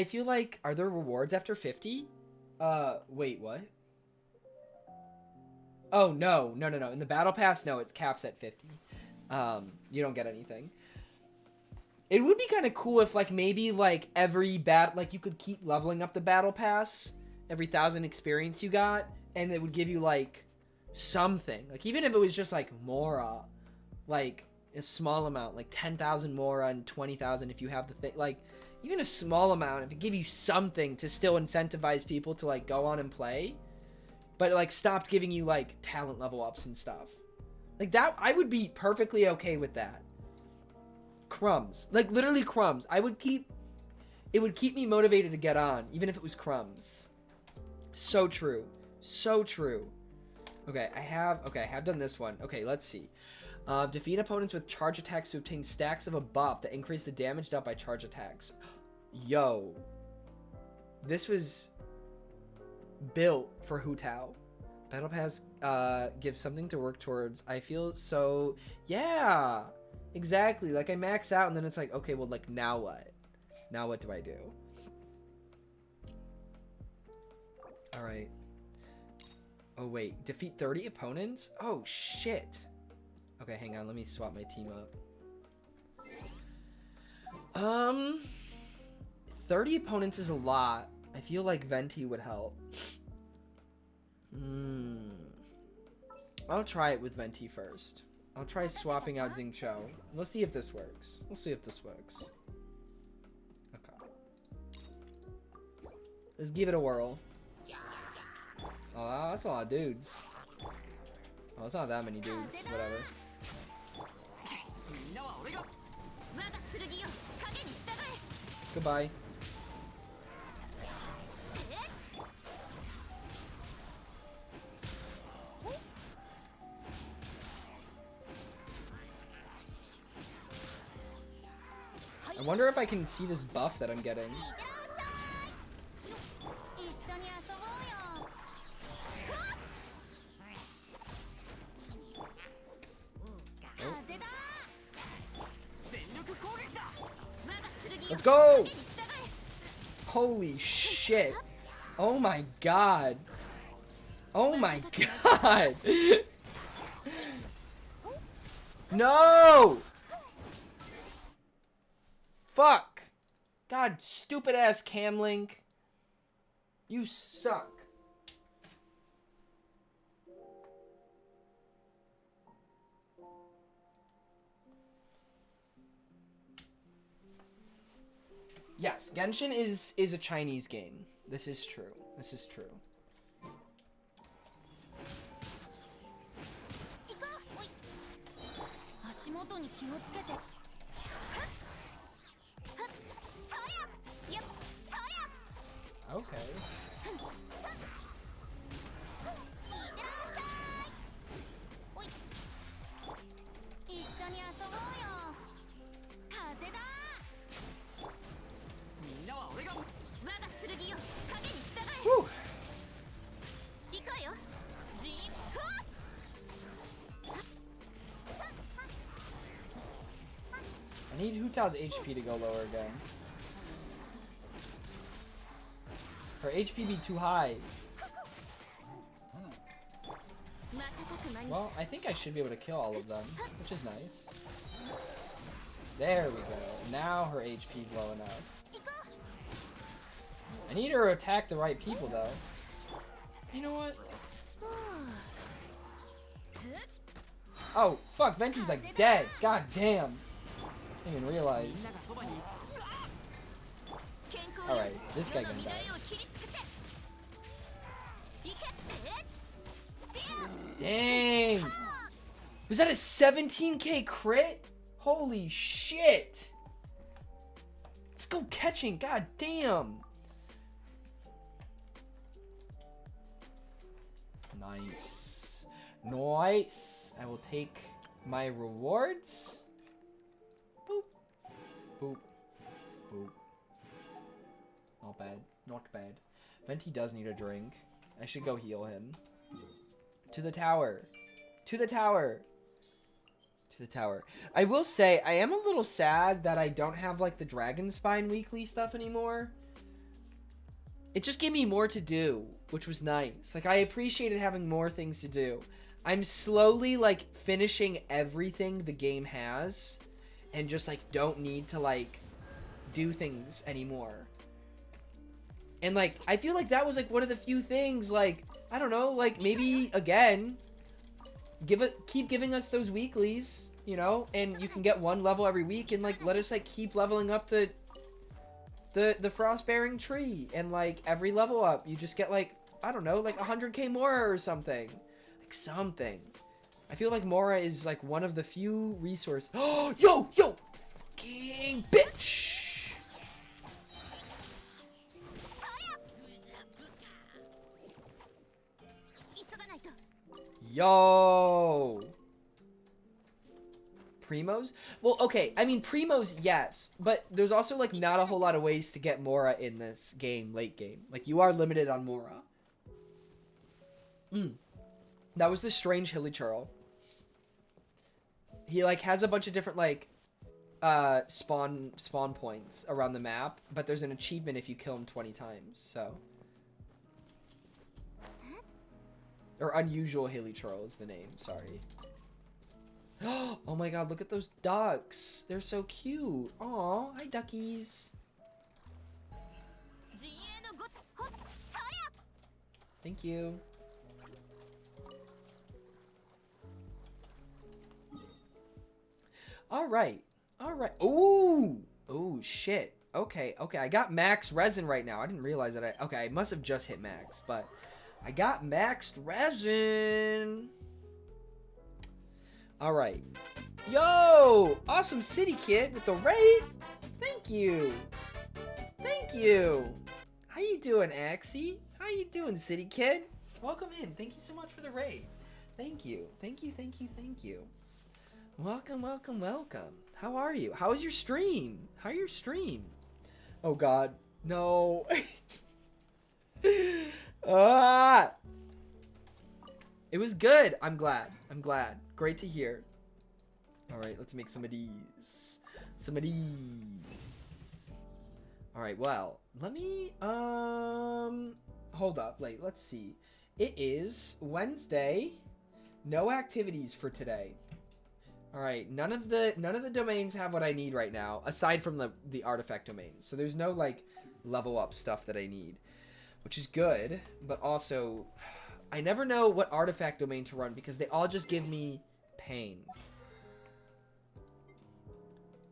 feel like, are there rewards after 50? Wait, what? Oh, no. In the battle pass, no, it caps at 50. You don't get anything. It would be kind of cool if, like, maybe, like, every like, you could keep leveling up the battle pass every 1,000 experience you got, and it would give you, like, something. Like, even if it was just, like, Mora, like, a small amount, like 10,000 Mora and 20,000 if you have the thing, like, even a small amount, if it give you something to still incentivize people to, like, go on and play, but, like, stopped giving you, like, talent level ups and stuff. Like, that, I would be perfectly okay with that. Crumbs. Like, literally crumbs. It would keep me motivated to get on, even if it was crumbs. So true. So true. Okay, I have done this one. Okay, let's see. Defeat opponents with charge attacks to obtain stacks of a buff that increase the damage dealt by charge attacks. Yo. This was built for Hu Tao. Battle Pass gives something to work towards. I feel so... Yeah! Exactly. Like, I max out and then it's like, okay, well, like, now what? Now what do I do? Alright. Oh, wait. Defeat 30 opponents? Oh, shit. Okay, hang on. Let me swap my team up. 30 opponents is a lot. I feel like Venti would help. I'll try it with Venti first. I'll try swapping out Xingqiu. Let's see if this works. Okay. Let's give it a whirl. Oh, that's a lot of dudes. Oh, it's not that many dudes. Whatever. Goodbye. I wonder if I can see this buff that I'm getting. Let's go! Holy shit. Oh my god. Oh my god. No! Fuck. God, stupid ass Cam Link. You suck. Yes, Genshin is a Chinese game. This is true. Okay. I need Hutao's HP to go lower again. Her HP be too high. Well, I think I should be able to kill all of them, which is nice. There we go. Now her HP is low enough. I need her to attack the right people, though. You know what? Oh, fuck. Venti's like dead. God damn. I didn't even realize. Alright, this guy gonna die. Dang! Was that a 17k crit? Holy shit! Let's go catching, god damn! Nice. Nice. I will take my rewards. Boop. Boop. Boop. Not bad. Not bad. Venti does need a drink. I should go heal him. To the tower. To the tower. To the tower. I will say, I am a little sad that I don't have, like, the Dragon Spine weekly stuff anymore. It just gave me more to do, which was nice. Like, I appreciated having more things to do. I'm slowly, like, finishing everything the game has. And just, like, don't need to, like, do things anymore. And, like, I feel that was, one of the few things, I don't know, maybe, again, keep giving us those weeklies, you know, and you can get one level every week, and, let us, keep leveling up the Frostbearing Tree, and, every level up, you just get, I don't know, 100k Mora or something. Something. I feel like Mora is, one of the few resources. Oh, yo! Fucking bitch! Yo! Primos? Well, okay, I mean, Primos, yes. But there's also, not a whole lot of ways to get Mora in this game, late game. You are limited on Mora. That was the strange Hilichurl. He, has a bunch of different, spawn points around the map. But there's an achievement if you kill him 20 times, so... Or Unusual Hilichurl is the name, sorry. Oh my god, look at those ducks. They're so cute. Aw, hi duckies. Thank you. Alright. Alright. Ooh! Oh, shit. Okay, I got max resin right now. I didn't realize that I must have just hit max, but... I got maxed resin. Alright. Yo! Awesome City Kid with the raid. Thank you. Thank you. How you doing, Axie? How you doing, City Kid? Welcome in. Thank you so much for the raid. Thank you. Thank you. Welcome. How are you? How was your stream? How are your stream? Oh god. No. It was good. I'm glad. Great to hear. Alright, let's make some of these. Alright, well, let me, hold up. Let's see. It is Wednesday. No activities for today. Alright, none of the domains have what I need right now, aside from the artifact domains. So there's no, level up stuff that I need. Which is good, but also, I never know what artifact domain to run because they all just give me pain.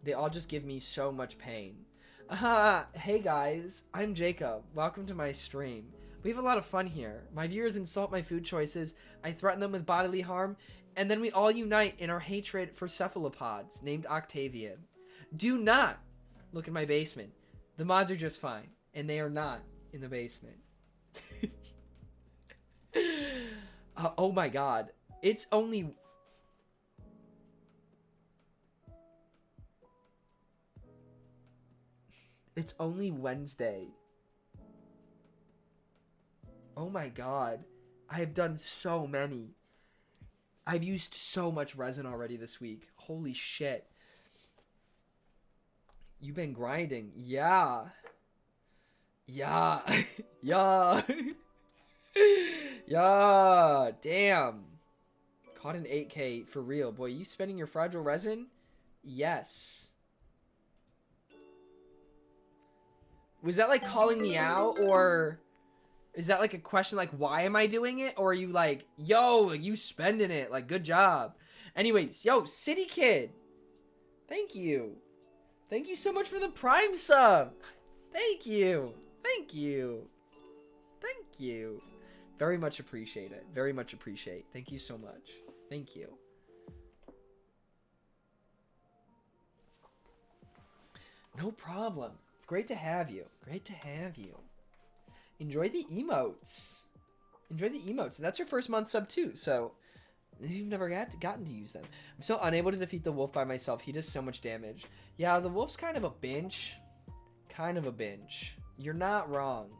They all just give me so much pain. Hey guys, I'm Jacob. Welcome to my stream. We have a lot of fun here. My viewers insult my food choices, I threaten them with bodily harm, and then we all unite in our hatred for cephalopods named Octavian. Do not look in my basement. The mods are just fine, and they are not in the basement. Oh my god. It's only Wednesday. Oh my god. I have done so many. I've used so much resin already this week. Holy shit. You've been grinding. Yeah. Yeah. Yeah. Yeah. Damn. Caught an 8K for real. Boy, you spending your fragile resin? Yes. Was that like calling me out, or is that like a question like why am I doing it, or are you like, yo, like you spending it, like good job? Anyways, yo, City Kid, thank you so much for the Prime sub. Thank you, thank you, thank you. Very much appreciate it. Very much appreciate. Thank you so much. Thank you. No problem. It's great to have you. Great to have you. Enjoy the emotes. Enjoy the emotes. That's your first month sub too, so you've never gotten to use them. I'm still unable to defeat the wolf by myself. He does so much damage. Yeah, the wolf's kind of a bench. Kind of a bench. You're not wrong.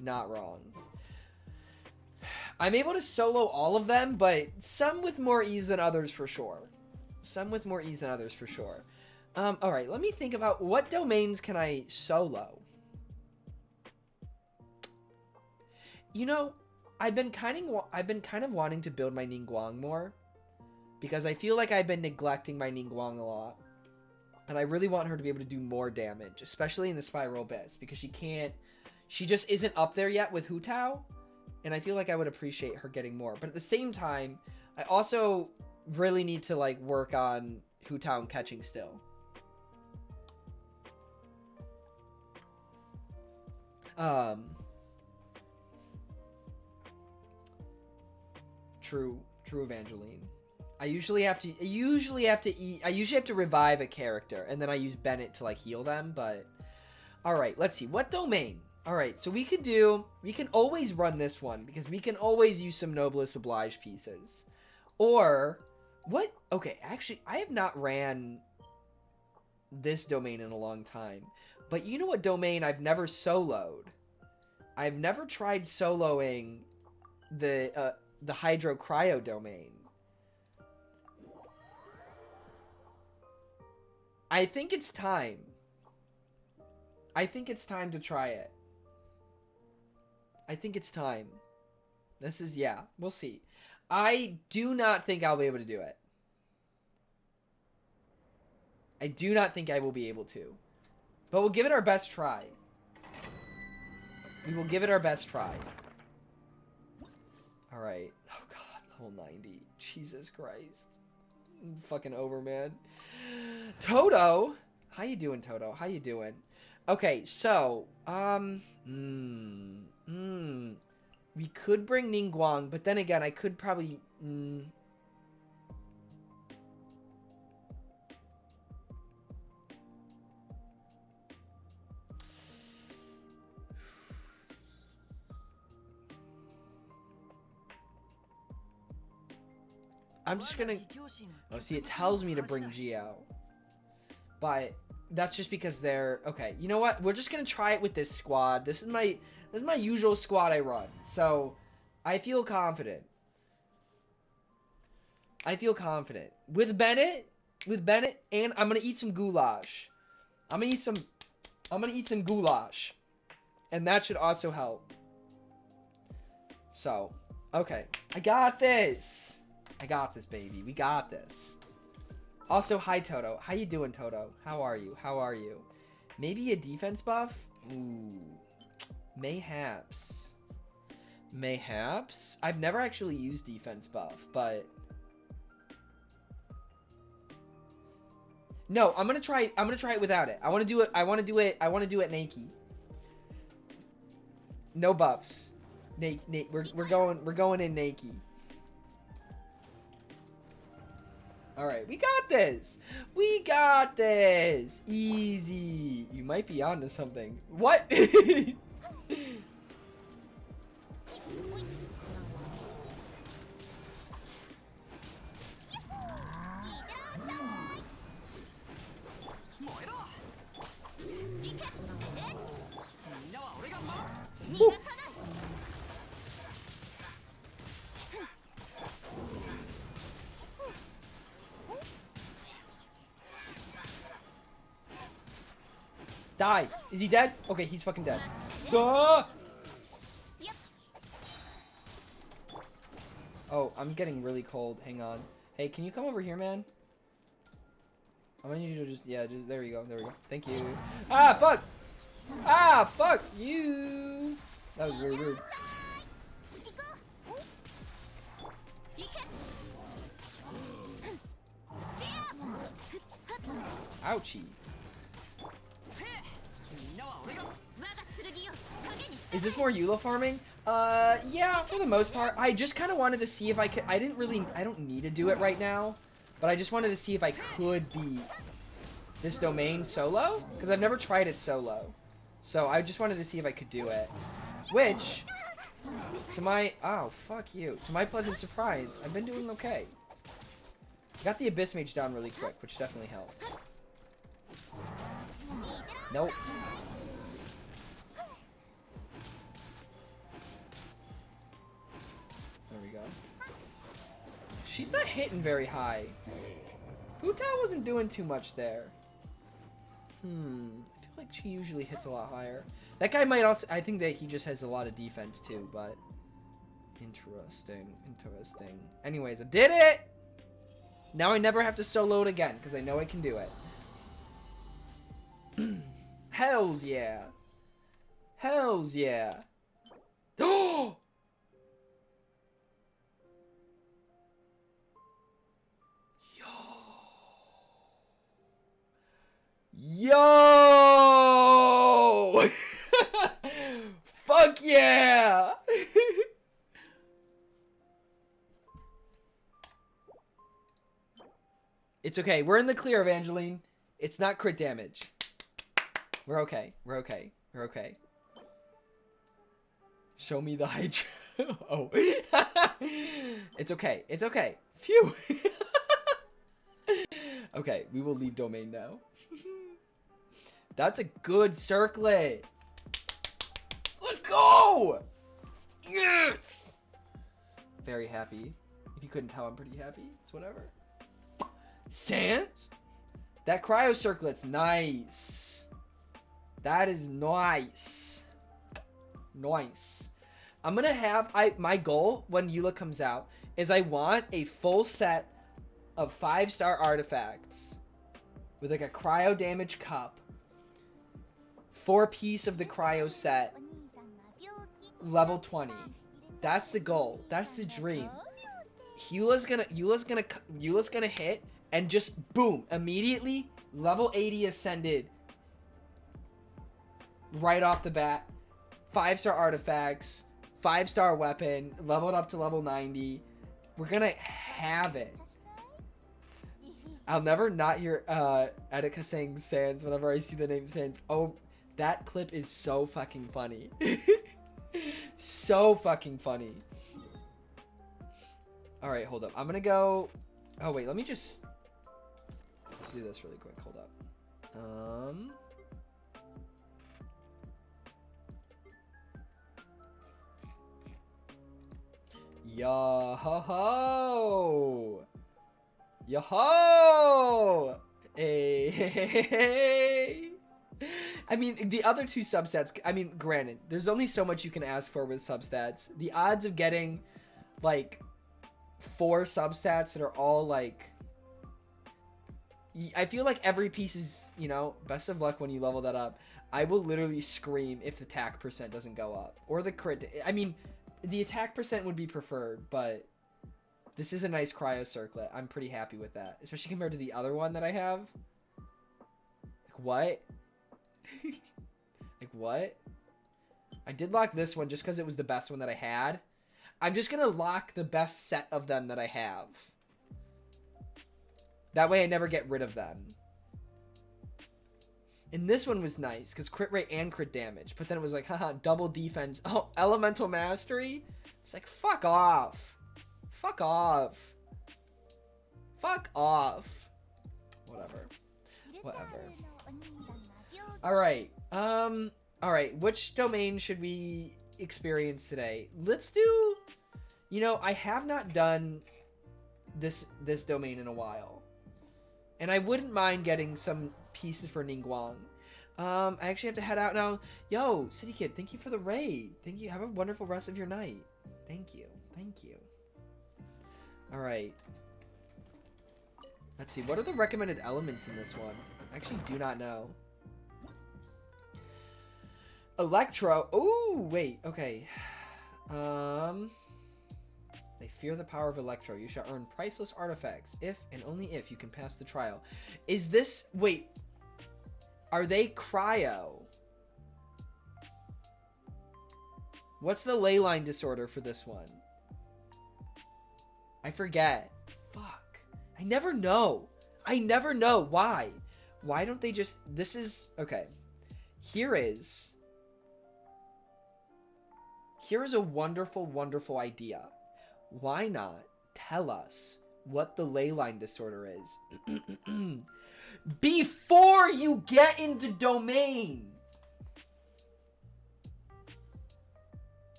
Not wrong. I'm able to solo all of them, but some with more ease than others for sure. Some with more ease than others for sure. Alright, let me think about what domains can I solo. You know, I've been kind of wanting to build my Ningguang more, because I feel like I've been neglecting my Ningguang a lot, and I really want her to be able to do more damage, especially in the Spiral Abyss, because she just isn't up there yet with Hu Tao, and I feel like I would appreciate her getting more. But at the same time, I also really need to like work on Hu Tao and catching still. True Evangeline. I usually have to revive a character, and then I use Bennett to like heal them, but all right, let's see. What domain? All right, so we can always run this one because we can always use some Noblesse Oblige pieces. Or what? Okay, actually, I have not ran this domain in a long time. But you know what domain I've never soloed? I've never tried soloing the Hydro Cryo domain. I think it's time. I think it's time to try it. I think it's time. This is, yeah, we'll see. I do not think I'll be able to do it. I do not think I will be able to. But we'll give it our best try. We will give it our best try. Alright. Oh god, level 90. Jesus Christ. I'm fucking over, man. Toto! How you doing, Toto? How you doing? Okay, so, we could bring Ningguang, but then again, I could probably, I'm just gonna, oh, see, it tells me to bring Geo, but that's just because they're, okay, you know what, we're just gonna try it with this squad. This is my usual squad I run, so I feel confident. I feel confident. With Bennett, and I'm gonna eat some goulash. I'm gonna eat some goulash. And that should also help. So, okay. I got this. I got this, baby. We got this. Also, hi, Toto. How you doing, Toto? How are you? How are you? Maybe a defense buff? Ooh. Mayhaps. Mayhaps? I've never actually used defense buff, but... No, I'm gonna try it without it. I wanna do it naked. No buffs. We're going in naked. Alright, we got this! We got this! Easy! You might be onto something. What? Die. Is he dead? Okay, he's fucking dead. Ah! Oh, I'm getting really cold. Hang on. Hey, can you come over here, man? I'm gonna need you to just, yeah, just, there we go, there we go. Thank you. Ah, fuck! Ah, fuck you! That was really rude. Ouchie. Is this more Eula farming? Yeah, for the most part. I just kind of wanted to see if I could, I don't need to do it right now, but I just wanted to see if I could beat this domain solo, because I've never tried it solo. So I just wanted to see if I could do it, which, to my, oh, fuck you. To my pleasant surprise, I've been doing okay. Got the Abyss Mage down really quick, which definitely helped. Nope. There we go. She's not hitting very high. Hu Tao wasn't doing too much there. I feel like she usually hits a lot higher. That guy might also, I think that he just has a lot of defense too, but interesting, interesting. Anyways, I did it! Now I never have to solo it again, because I know I can do it. Hells yeah. Hells yeah. Oh! Yo! Fuck yeah! It's okay. We're in the clear, Evangeline. It's not crit damage. We're okay. We're okay. We're okay. Show me the Hydra. Oh. It's okay. It's okay. Phew. Okay, we will leave domain now. That's a good circlet. Let's go! Yes! Very happy. If you couldn't tell, I'm pretty happy. It's whatever. Sans? That cryo circlet's nice. That is nice. Nice. I'm gonna have, my goal when Eula comes out is I want a full set of 5-star artifacts with like a cryo damage cup, 4-piece of the cryo set, level 20. That's the goal. That's the dream. Eula's gonna hit and just boom, immediately level 80 ascended right off the bat. 5-star artifacts, 5-star weapon, leveled up to level 90. We're gonna have it. I'll never not hear Etika saying Sans whenever I see the name Sans. Oh, that clip is so fucking funny. So fucking funny. Alright, hold up. I'm gonna go... Oh, wait, let me just... Let's do this really quick. Hold up. Yo-ho-ho! Yo-ho! Hey, hey, hey, hey. I mean, the other two substats, I mean, granted, there's only so much you can ask for with substats. The odds of getting, like, 4 substats that are all, like... I feel like every piece is, you know, best of luck when you level that up. I will literally scream if the attack percent doesn't go up. Or the crit... I mean, the attack percent would be preferred, but... This is a nice cryo circlet. I'm pretty happy with that. Especially compared to the other one that I have. Like, what? Like, what? I did lock this one just because it was the best one that I had. I'm just going to lock the best set of them that I have. That way I never get rid of them. And this one was nice because crit rate and crit damage. But then it was like, haha, double defense. Oh, elemental mastery? It's like, fuck off. Fuck off. Fuck off. Whatever. Whatever. Alright. Alright. Which domain should we experience today? Let's do... You know, I have not done this domain in a while. And I wouldn't mind getting some pieces for Ningguang. I actually have to head out now. Yo, City Kid, thank you for the raid. Thank you. Have a wonderful rest of your night. Thank you. Thank you. All right. Let's see. What are the recommended elements in this one? I actually do not know. Electro. Oh, wait. Okay. They fear the power of Electro. You shall earn priceless artifacts if and only if you can pass the trial. Is this... Wait. Are they cryo? What's the ley line disorder for this one? I forget. Fuck. I never know. I never know. Why? Why don't they just... This is... Okay. Here is a wonderful, wonderful idea. Why not tell us what the ley line disorder is before you get in the domain?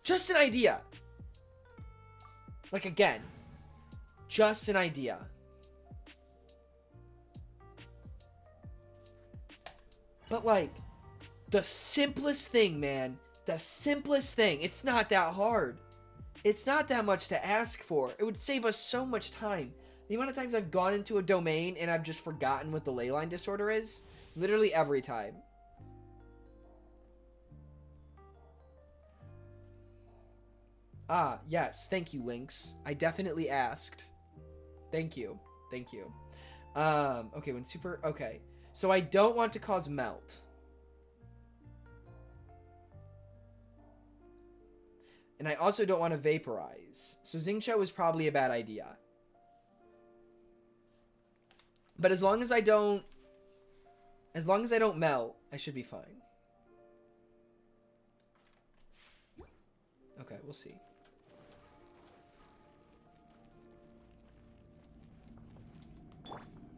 Just an idea. Like, again, just an idea. But, like, the simplest thing, man. The simplest thing. It's not that hard. It's not that much to ask for. It would save us so much time. The amount of times I've gone into a domain and I've just forgotten what the ley line disorder is. Literally every time. Ah, yes. Thank you, Lynx. I definitely asked. Thank you. Thank you. Okay, when super... Okay. So I don't want to cause melt. And I also don't want to vaporize. So Xingqiu is probably a bad idea. But as long as I don't melt, I should be fine. Okay, we'll see.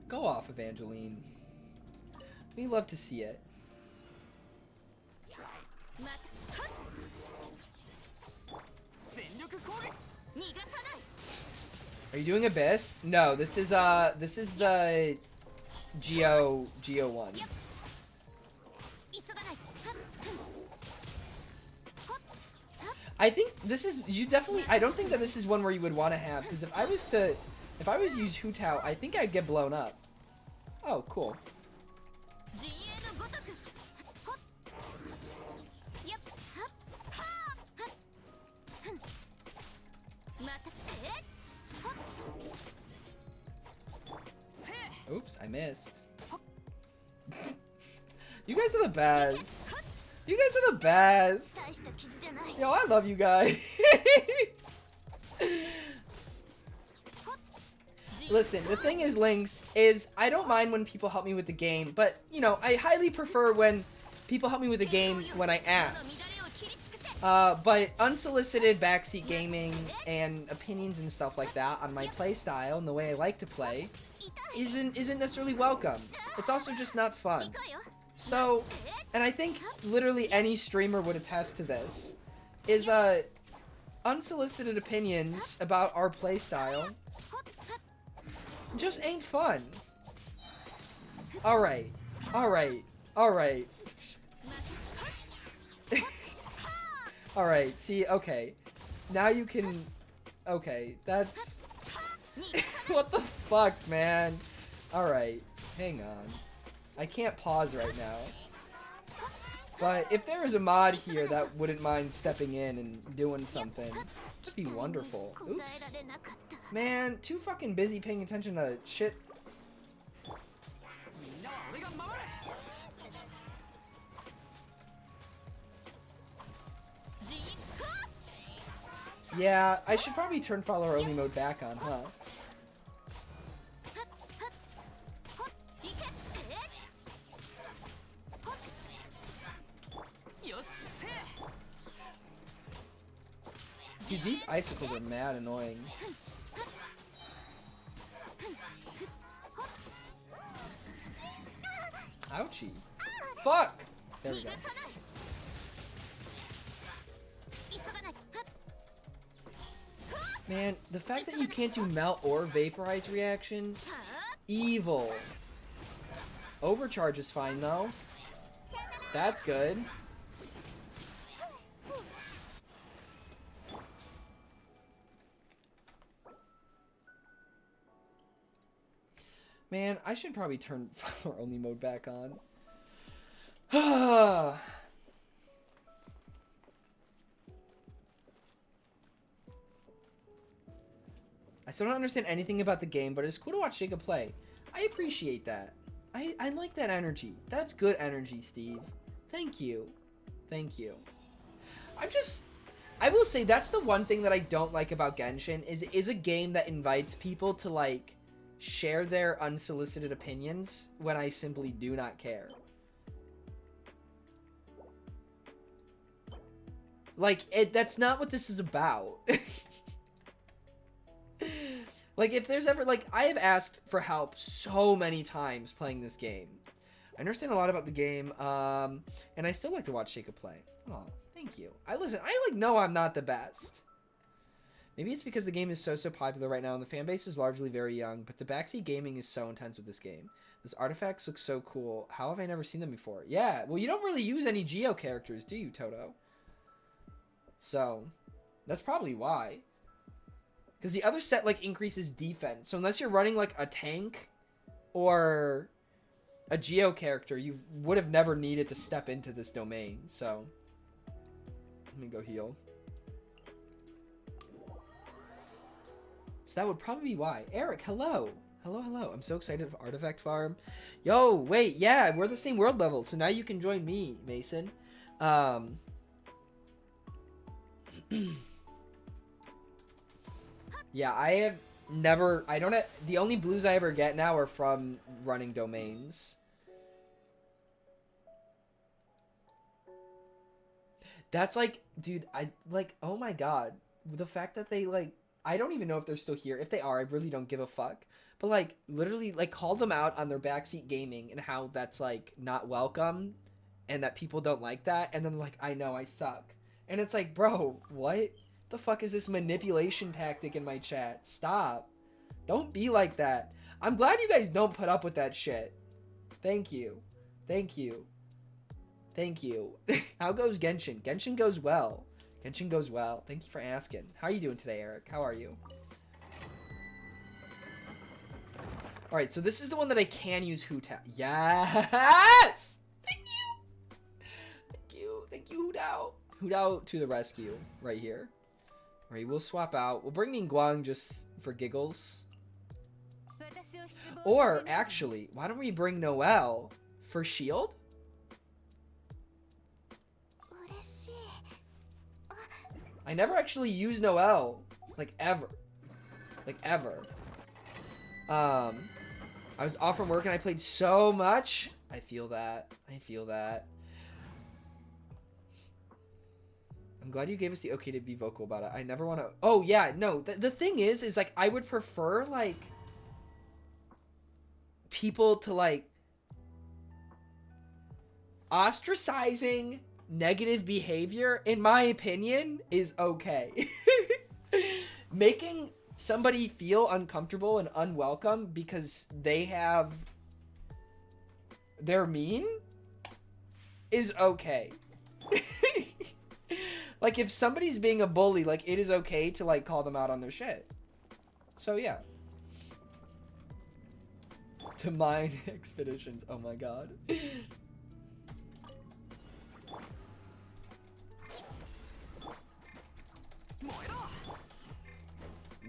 Go off, Evangeline. We love to see it. Are you doing Abyss? No, this is the Geo one. I think this is, you definitely, I don't think that this is one where you would want to have, because if I was to use Hu Tao, I think I'd get blown up. Oh, cool. Oops, I missed. You guys are the best. You guys are the best. Yo, I love you guys. Listen, the thing is, Lynx, is I don't mind when people help me with the game, but, you know, I highly prefer when people help me with the game when I ask. But unsolicited backseat gaming and opinions and stuff like that on my playstyle and the way I like to play isn't necessarily welcome. It's also just not fun. So, and I think literally any streamer would attest to this, is unsolicited opinions about our playstyle just ain't fun. Alright. Alright. Alright. Alright, see, okay. Now you can... Okay, that's... What the fuck, man? Alright, hang on. I can't pause right now. But if there is a mod here that wouldn't mind stepping in and doing something, it'd be wonderful. Oops. Man, too fucking busy paying attention to shit. Yeah, I should probably turn follower only mode back on, huh? Dude, these icicles are mad annoying. Ouchie. Fuck! There we go. Man, the fact that you can't do melt or vaporize reactions Evil. Overcharge is fine, though. That's good. Man, I should probably turn follower only mode back on. I still don't understand anything about the game, but it's cool to watch Jacob play. I appreciate that. I like that energy. That's good energy, Steve. Thank you. Thank you. I will say that's the one thing that I don't like about Genshin is it is a game that invites people to like share their unsolicited opinions when I simply do not care. Like, that's not what this is about. Like, if there's ever, like, I have asked for help so many times playing this game. I understand a lot about the game, and I still like to watch Jacob play. Oh, thank you. I know I'm not the best. Maybe it's because the game is so popular right now, and the fan base is largely very young, but the backseat gaming is so intense with this game. Those artifacts look so cool. How have I never seen them before? Yeah, well, you don't really use any Geo characters, do you, Toto? So, that's probably why. Because the other set, like, increases defense. So unless you're running, like, a tank or a Geo character, you would have never needed to step into this domain. So, let me go heal. So that would probably be why. Eric, hello. Hello, hello. I'm so excited for Artifact Farm. Yo, wait, yeah, we're the same world level. So now you can join me, Mason. Yeah, the only blues I ever get now are from running domains. That's like, dude, oh my god. The fact that they, like, I don't even know if they're still here. If they are, I really don't give a fuck. But, like, literally, like, call them out on their backseat gaming and how that's, like, not welcome and that people don't like that. And then, like, I know I suck. And it's like, bro, what the fuck is this manipulation tactic in my chat? Stop. Don't be like that. I'm glad you guys don't put up with that shit. Thank you. Thank you. Thank you. How goes Genshin? Genshin goes well. Genshin goes well. Thank you for asking. How are you doing today, Eric? How are you? Alright, so this is the one that I can use Hu Tao. Yes! Thank you! Thank you. Thank you, Hu Tao. Hu Tao to the rescue. Right here. Alright, we'll swap out. We'll bring Ningguang just for giggles. Or, actually, why don't we bring Noelle for shield? I never actually used Noelle. Like, ever. Like, ever. I was off from work and I played so much. I feel that. I feel that. I'm glad you gave us the okay to be vocal about it. I never want to... Oh, yeah, no. The thing is, like, I would prefer, like, people to, like, ostracizing negative behavior, in my opinion, is okay. Making somebody feel uncomfortable and unwelcome because they're mean is okay. Like, if somebody's being a bully, like, it is okay to, like, call them out on their shit. So, yeah. To mine expeditions. Oh, my God.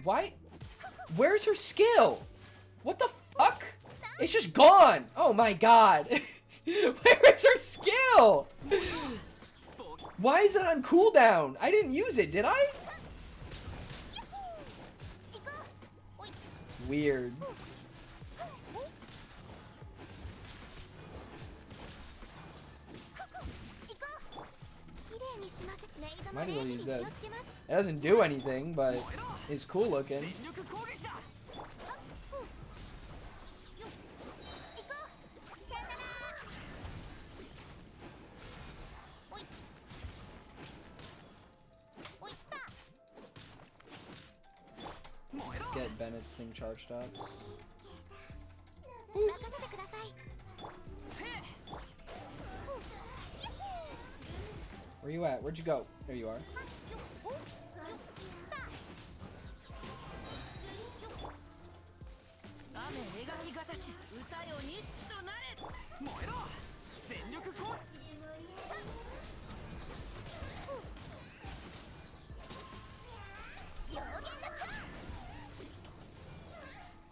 Why? Where's her skill? What the fuck? It's just gone. Oh, my God. Where is her skill? Why is it on cooldown? I didn't use it, did I? Weird. Might as well use this. It doesn't do anything, but it's cool looking. Let's get Bennett's thing charged up. Ooh. Where you at? Where'd you go? There you are.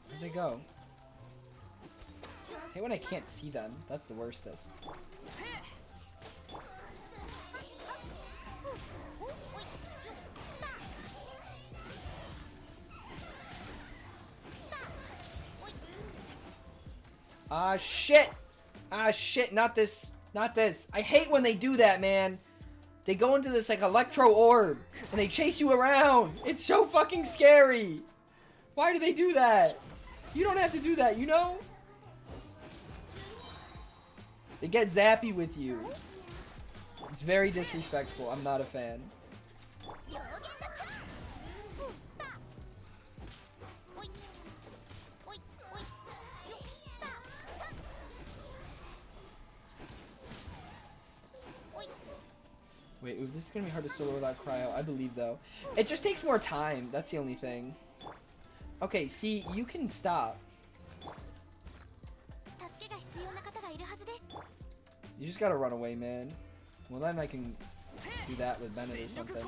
Where'd they go? I hate when I can't see them. That's the worstest. Ah, shit! Ah, shit, not this. Not this. I hate when they do that, man. They go into this, like, electro orb, and they chase you around. It's so fucking scary. Why do they do that? You don't have to do that, you know? They get zappy with you. It's very disrespectful. I'm not a fan. Wait, ooh, this is gonna be hard to solo without cryo. I believe, though. It just takes more time. That's the only thing. Okay, see, you can stop. You just gotta run away, man. Well, then I can do that with Bennett or something.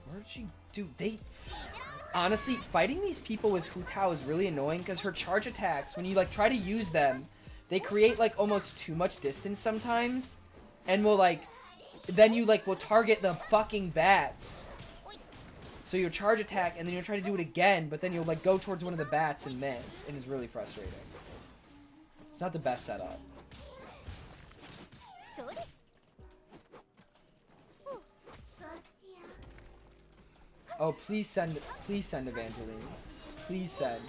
Where did she do? Honestly, fighting these people with Hu Tao is really annoying because her charge attacks, when you like try to use them, they create like almost too much distance sometimes, and will like, then you like will target the fucking bats. So you'll charge attack and then you'll try to do it again, but then you'll like go towards one of the bats and miss, and it's really frustrating. It's not the best setup. Oh, please send Evangeline. Please send.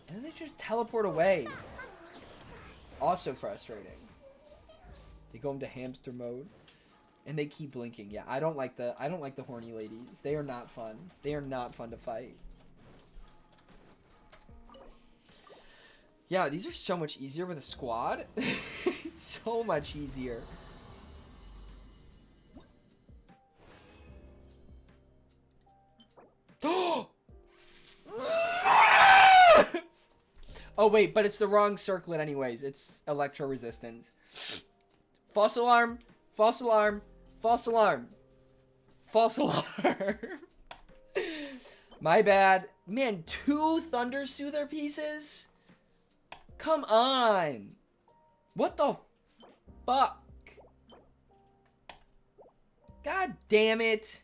And then they just teleport away. Also frustrating. They go into hamster mode. And they keep blinking. Yeah, I don't like the horny ladies. They are not fun. They are not fun to fight. Yeah, these are so much easier with a squad. So much easier. Oh wait, but it's the wrong circlet anyways. It's electro resistant. False alarm. False alarm. False alarm. False alarm. My bad. Man, 2 Thunder Soother pieces? Come on. What the fuck? God damn it.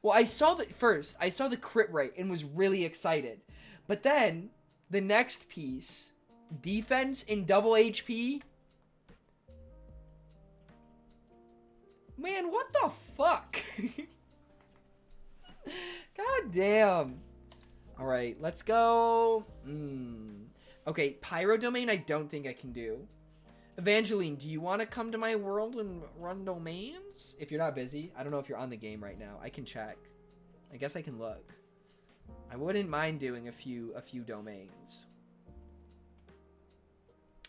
Well, I saw the crit rate and was really excited. But then, the next piece, defense in double HP. Man, what the fuck? God damn. Alright, let's go. Okay, Pyro Domain I don't think I can do. Evangeline, do you want to come to my world and run domains? If you're not busy. I don't know if you're on the game right now. I can check. I guess I can look. I wouldn't mind doing a few domains.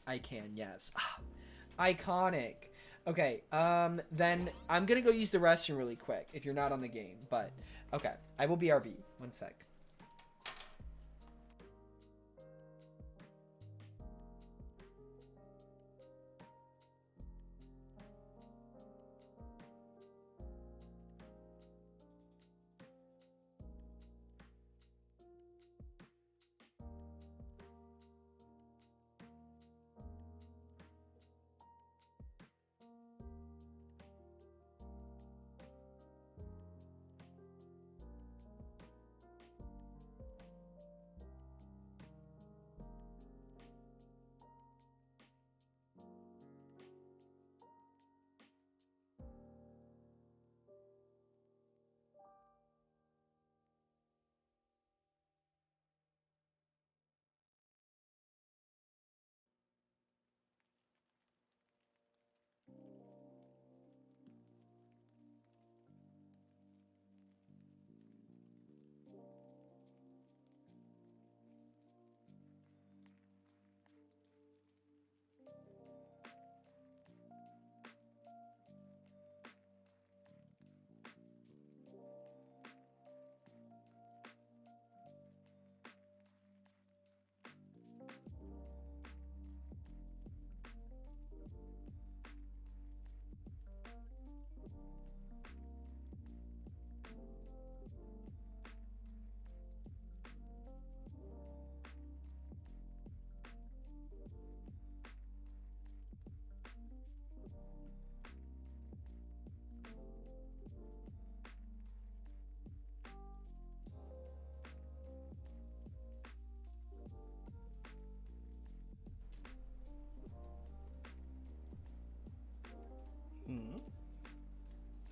I can, yes. Iconic. Okay, then I'm gonna go use the restroom really quick if you're not on the game, but okay. I will BRB. 1 sec.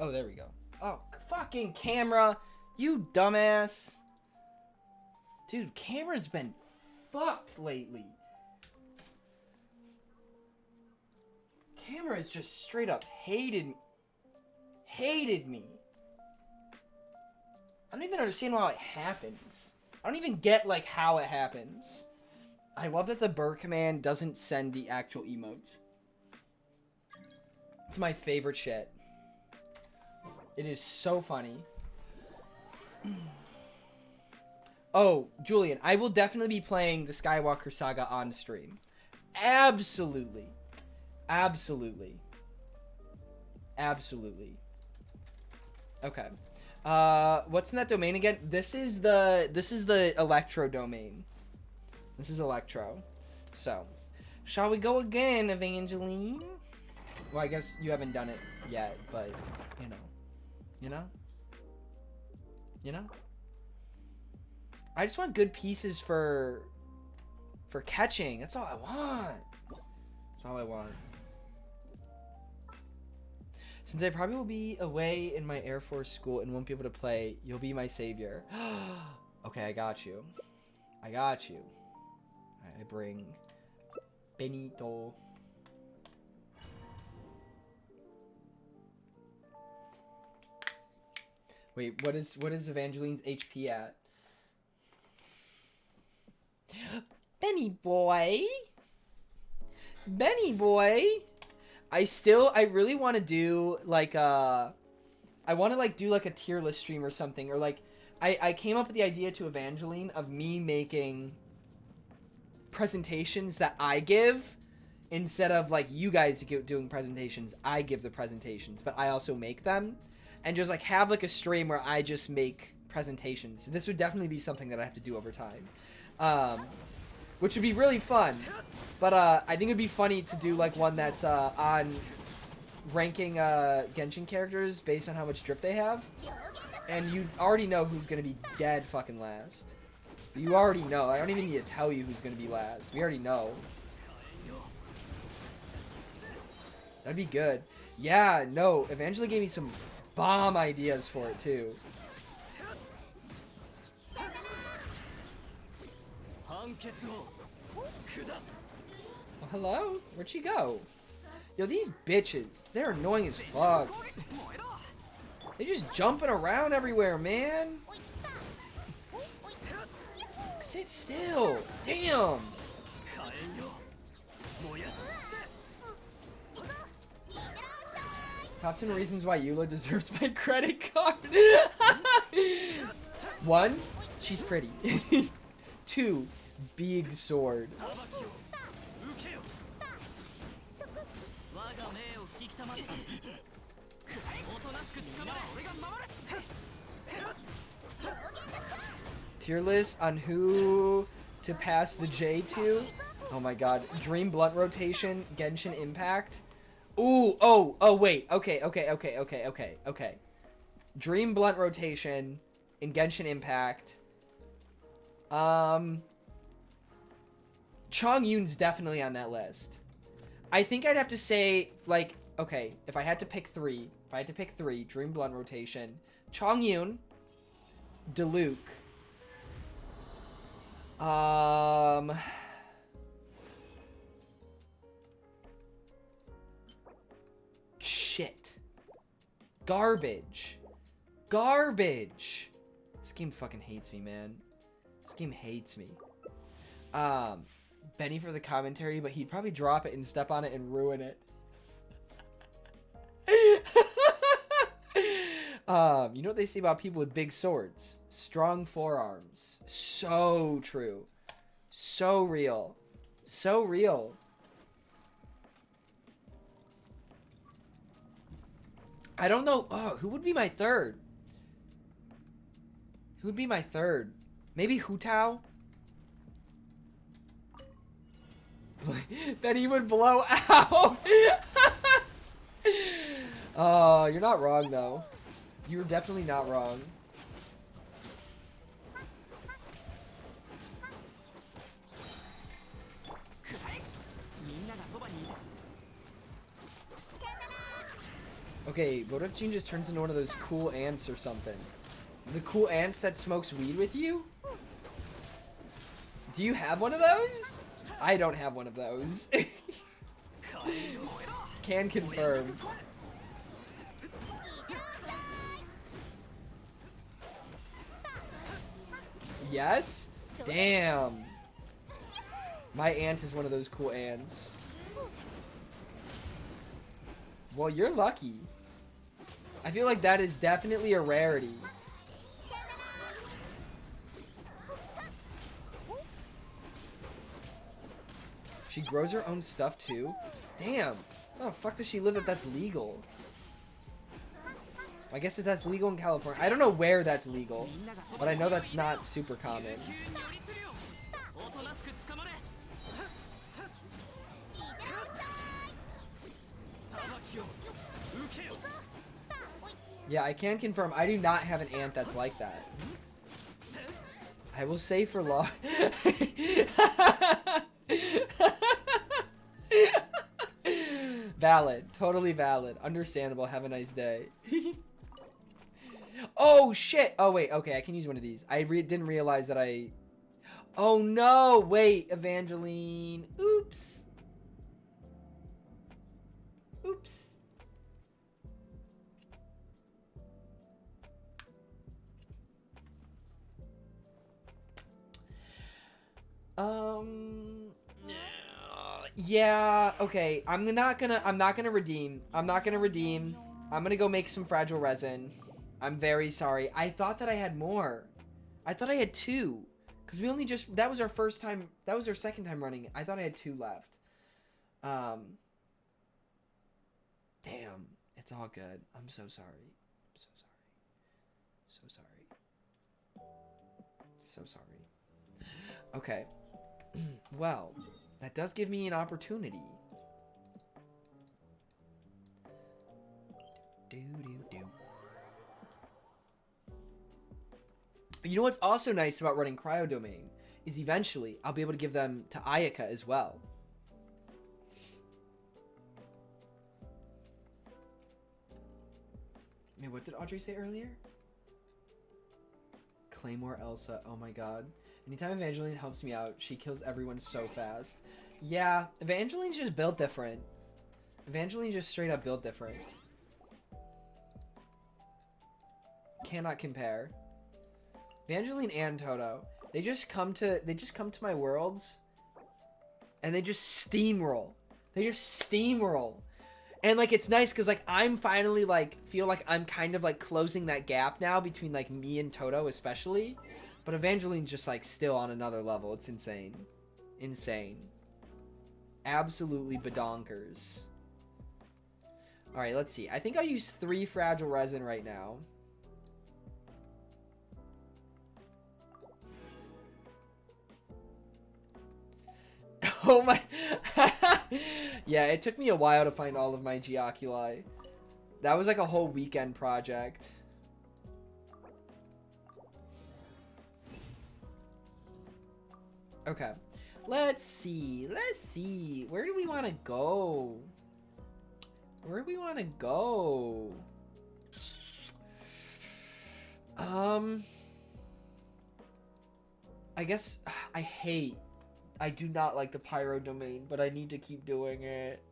Oh, there we go. Oh, fucking camera. You dumbass. Dude, camera's been fucked lately. Camera has just straight up hated me. I don't even understand how it happens. I don't even get, like, how it happens. I love that the burr command doesn't send the actual emotes. It's my favorite shit. It is so funny. Oh, Julian, I will definitely be playing the Skywalker Saga on stream. Absolutely. Absolutely. Absolutely. Okay. What's in that domain again? This is the Electro domain. This is Electro. So, shall we go again, Evangeline? Well, I guess you haven't done it yet, but you know. You know? You know? I just want good pieces for catching. That's all I want. That's all I want. Since I probably will be away in my Air Force school and won't be able to play, you'll be my savior. Okay, I got you. I got you. I bring Benito. Wait, what is Evangeline's HP at? Benny boy. Benny boy. I really want to do like I want to like do like a tier list stream or something, or like I came up with the idea to Evangeline of me making presentations that I give instead of like you guys doing presentations. I give the presentations, but I also make them, and just like have like a stream where I just make presentations. This would definitely be something that I have to do over time, which would be really fun. But I think it'd be funny to do like one that's on ranking Genshin characters based on how much drip they have, and you already know who's gonna be dead fucking last. You already know. I don't even need to tell you who's gonna be last. We already know. That'd be good. Yeah, no. Evangeline gave me some bomb ideas for it too. Oh, hello? Where'd she go? Yo, these bitches. They're annoying as fuck. They're just jumping around everywhere, man. Sit still. Damn. Top 10 reasons why Eula deserves my credit card. 1, she's pretty. 2, big sword. Tier list on who to pass the J to? Oh my god. Dream Blunt Rotation, Genshin Impact. Ooh, oh, wait. Okay. Dream Blunt Rotation in Genshin Impact. Chong Yoon's definitely on that list. I think I'd have to say, like, okay, if I had to pick three, Dream Blunt Rotation, Chong Yoon, Diluc, shit. Garbage. This game fucking hates me, man. This game hates me. Benny for the commentary, but he'd probably drop it and step on it and ruin it. You know what they say about people with big swords? Strong forearms. So true. So real. So real. I don't know. Oh, who would be my third? Who would be my third? Maybe Hu Tao? Then he would blow out. Oh, you're not wrong, though. You're definitely not wrong. Okay, what if Jean just turns into one of those cool ants or something? The cool ants that smokes weed with you? Do you have one of those? I don't have one of those. Can confirm. Yes? Damn. My aunt is one of those cool ants. Well, you're lucky. I feel like that is definitely a rarity. She grows her own stuff too? Damn. Oh, fuck does she live if that's legal? I guess if that's legal in California. I don't know where that's legal, but I know that's not super common. Yeah, I can confirm I do not have an aunt that's like that. I will say for law. Valid. Totally valid. Understandable. Have a nice day. Oh, shit. Oh, wait. Okay, I can use one of these. I didn't realize that I... Oh, no. Wait, Evangeline. Oops. Oops. Yeah, okay. I'm not gonna redeem. I'm gonna go make some fragile resin. I'm very sorry. I thought that I had more. I thought I had 2. Because we only just... That was our first time... That was our second time running. I thought I had 2 left. Damn. It's all good. I'm so sorry. I'm so sorry. So sorry. So sorry. Okay. Well, that does give me an opportunity. You know what's also nice about running Cryo Domain is eventually I'll be able to give them to Ayaka as well. I mean, what did Audrey say earlier? Claymore Elsa. Oh my god. Anytime Evangeline helps me out, she kills everyone so fast. Yeah, Evangeline's just built different. Evangeline just straight up built different. Cannot compare. Evangeline and Toto. They just come to my worlds and they just steamroll. They just steamroll. And like it's nice cuz like I'm finally like feel like I'm kind of like closing that gap now between like me and Toto especially. But Evangeline's just like still on another level. It's insane. Insane. Absolutely badonkers. Alright, let's see. I think I'll use 3 fragile resin right now. Oh my... Yeah, it took me a while to find all of my Geoculi. That was like a whole weekend project. Okay. Let's see. Let's see. Where do we want to go? Where do we want to go? I guess I do not like the Pyro Domain, but I need to keep doing it.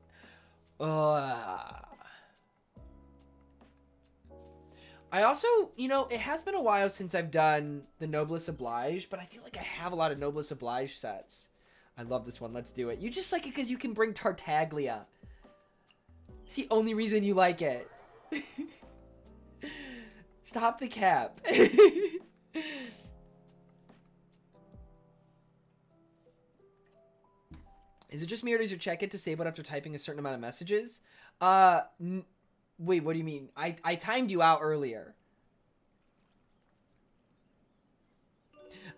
I also, you know, it has been a while since I've done the Noblesse Oblige, but I feel like I have a lot of Noblesse Oblige sets. I love this one. Let's do it. You just like it because you can bring Tartaglia. It's the only reason you like it. Stop the cap. Is it just me or does your check get disabled after typing a certain amount of messages? Wait, what do you mean? I timed you out earlier.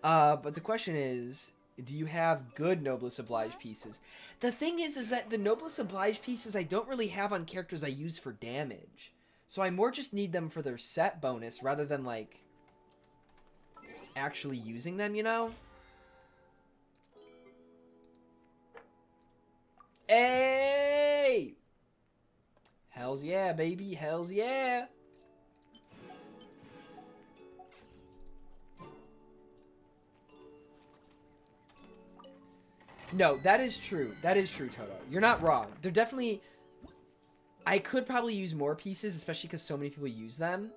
But the question is, do you have good Noblesse Oblige pieces? The thing is that the Noblesse Oblige pieces I don't really have on characters I use for damage. So I more just need them for their set bonus rather than, like, actually using them, you know? Hey! Hells Hells yeah, baby. Hells yeah. No, that is true. That is true, Toto. You're not wrong. They're definitely... I could probably use more pieces, especially because so many people use them.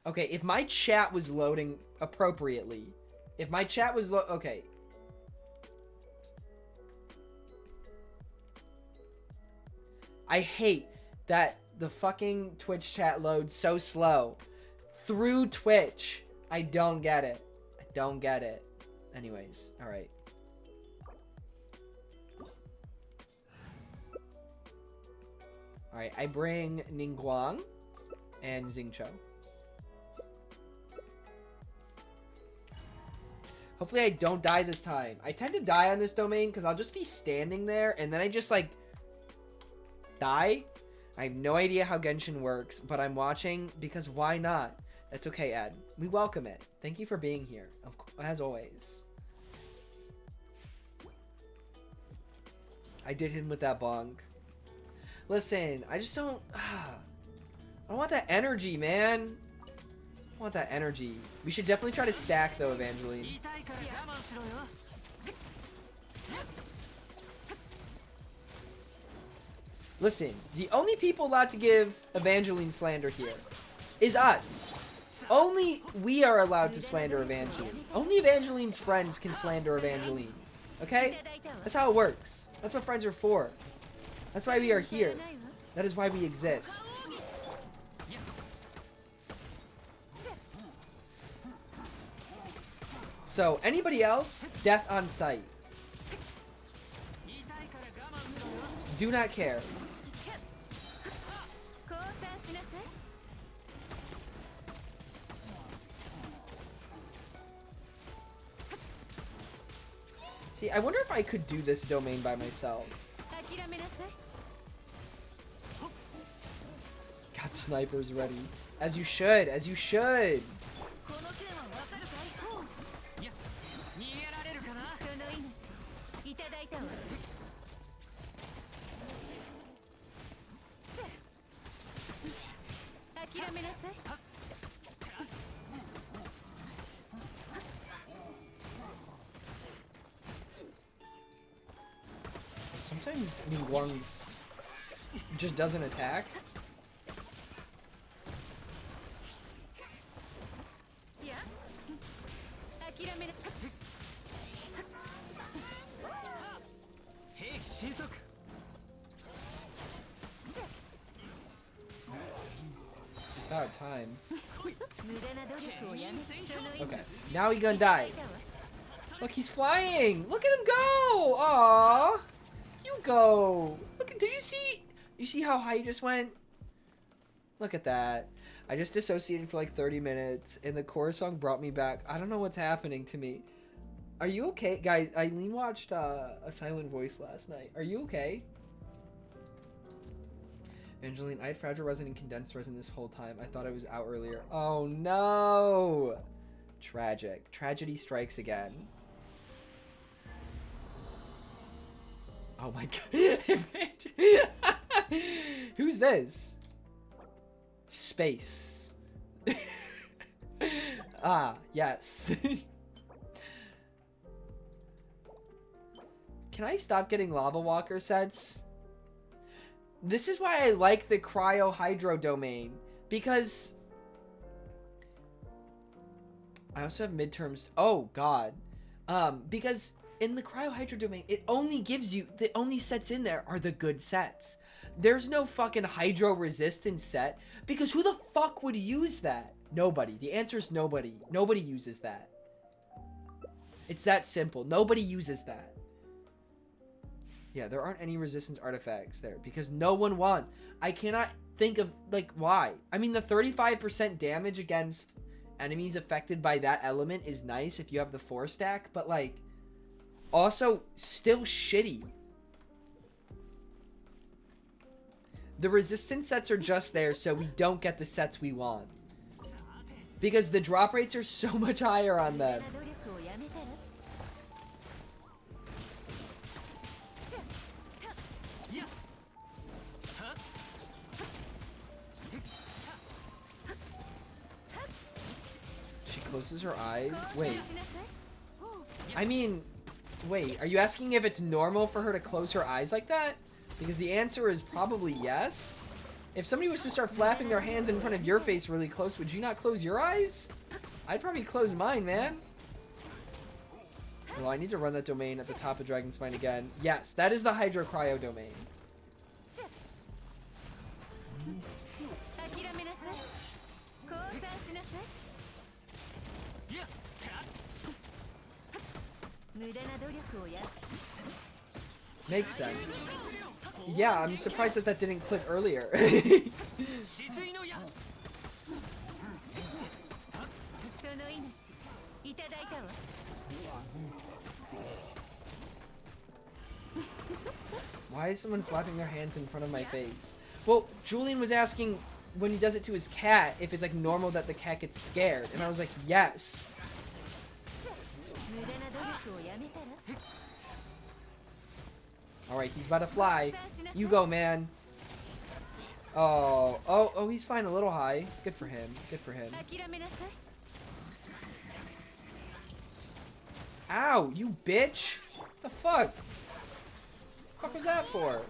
Okay, if my chat was loading appropriately... If my chat was... Okay. I hate that the fucking Twitch chat loads so slow. Through Twitch. I don't get it. I don't get it. Anyways, alright. Alright, I bring Ningguang and Xingqiu. Hopefully I don't die this time. I tend to die on this domain because I'll just be standing there and then I just like die. I have no idea how Genshin works, but I'm watching because why not? That's okay, Ed. We welcome it. Thank you for being here, as always. I did hit him with that bonk. Listen, I just don't... I don't want that energy, man. I want that energy. We should definitely try to stack, though, Evangeline. Listen, the only people allowed to give Evangeline slander here is us. Only we are allowed to slander Evangeline. Only Evangeline's friends can slander Evangeline. Okay? That's how it works. That's what friends are for. That's why we are here. That is why we exist. So, anybody else? Death on sight. Do not care. See, I wonder if I could do this domain by myself. Got snipers ready. As you should, as you should. Sometimes Ningguang's just doesn't attack. About time. Okay, now he's gonna die. Look, he's flying. Look at him go. Aww. You go. Look, did you see? You see how high he just went? Look at that. I just dissociated for like 30 minutes, and the core song brought me back. I don't know what's happening to me. Are you okay? Guys, Eileen watched A Silent Voice last night. Are you okay? Angeline, I had fragile resin and condensed resin this whole time. I thought I was out earlier. Oh no! Tragic. Tragedy strikes again. Oh my god. Who's this? Space. Ah, yes. Can I stop getting Lava Walker sets? This is why I like the Cryo Hydro domain. Because I also have midterms. Oh god. Because in the Cryo Hydro domain, it only gives you, the only sets in there are the good sets. There's no fucking Hydro resistance set, because who the fuck would use that? Nobody. The answer is nobody. Nobody uses that. It's that simple. Nobody uses that. Yeah, there aren't any resistance artifacts there, because no one wants. I cannot think of, like, why. I mean, the 35% damage against enemies affected by that element is nice if you have the 4 stack, but, like, also, still shitty. The resistance sets are just there so we don't get the sets we want. Because the drop rates are so much higher on them. closes her eyes? Wait. I mean, wait, are you asking if it's normal for her to close her eyes like that? Because the answer is probably yes. If somebody was to start flapping their hands in front of your face really close, would you not close your eyes? I'd probably close mine, man. Well, I need to run that domain at the top of Dragon's Spine again. Yes, that is the Hydro Cryo domain. Makes sense. Yeah, I'm surprised that that didn't click earlier. Why is someone flapping their hands in front of my face? Well, Julian was asking when he does it to his cat if it's like normal that the cat gets scared, and I was like, yes. Alright, he's about to fly. You go, man. Oh, he's flying a little high. Good for him. Good for him. Ow, you bitch. What the fuck? The fuck was that for?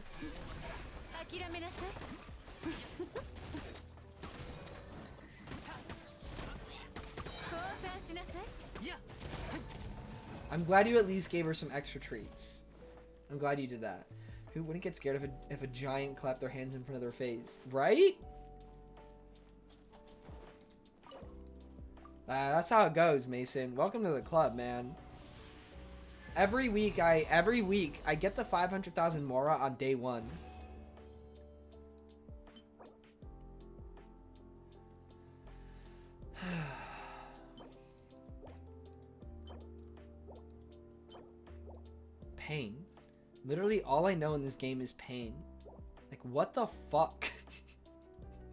I'm glad you at least gave her some extra treats. I'm glad you did that. Who wouldn't get scared if a giant clapped their hands in front of their face, right? That's how it goes, Mason. Welcome to the club, man. Every week I get the 500,000 Mora on day 1. Pain. Literally all I know in this game is pain. Like, what the fuck?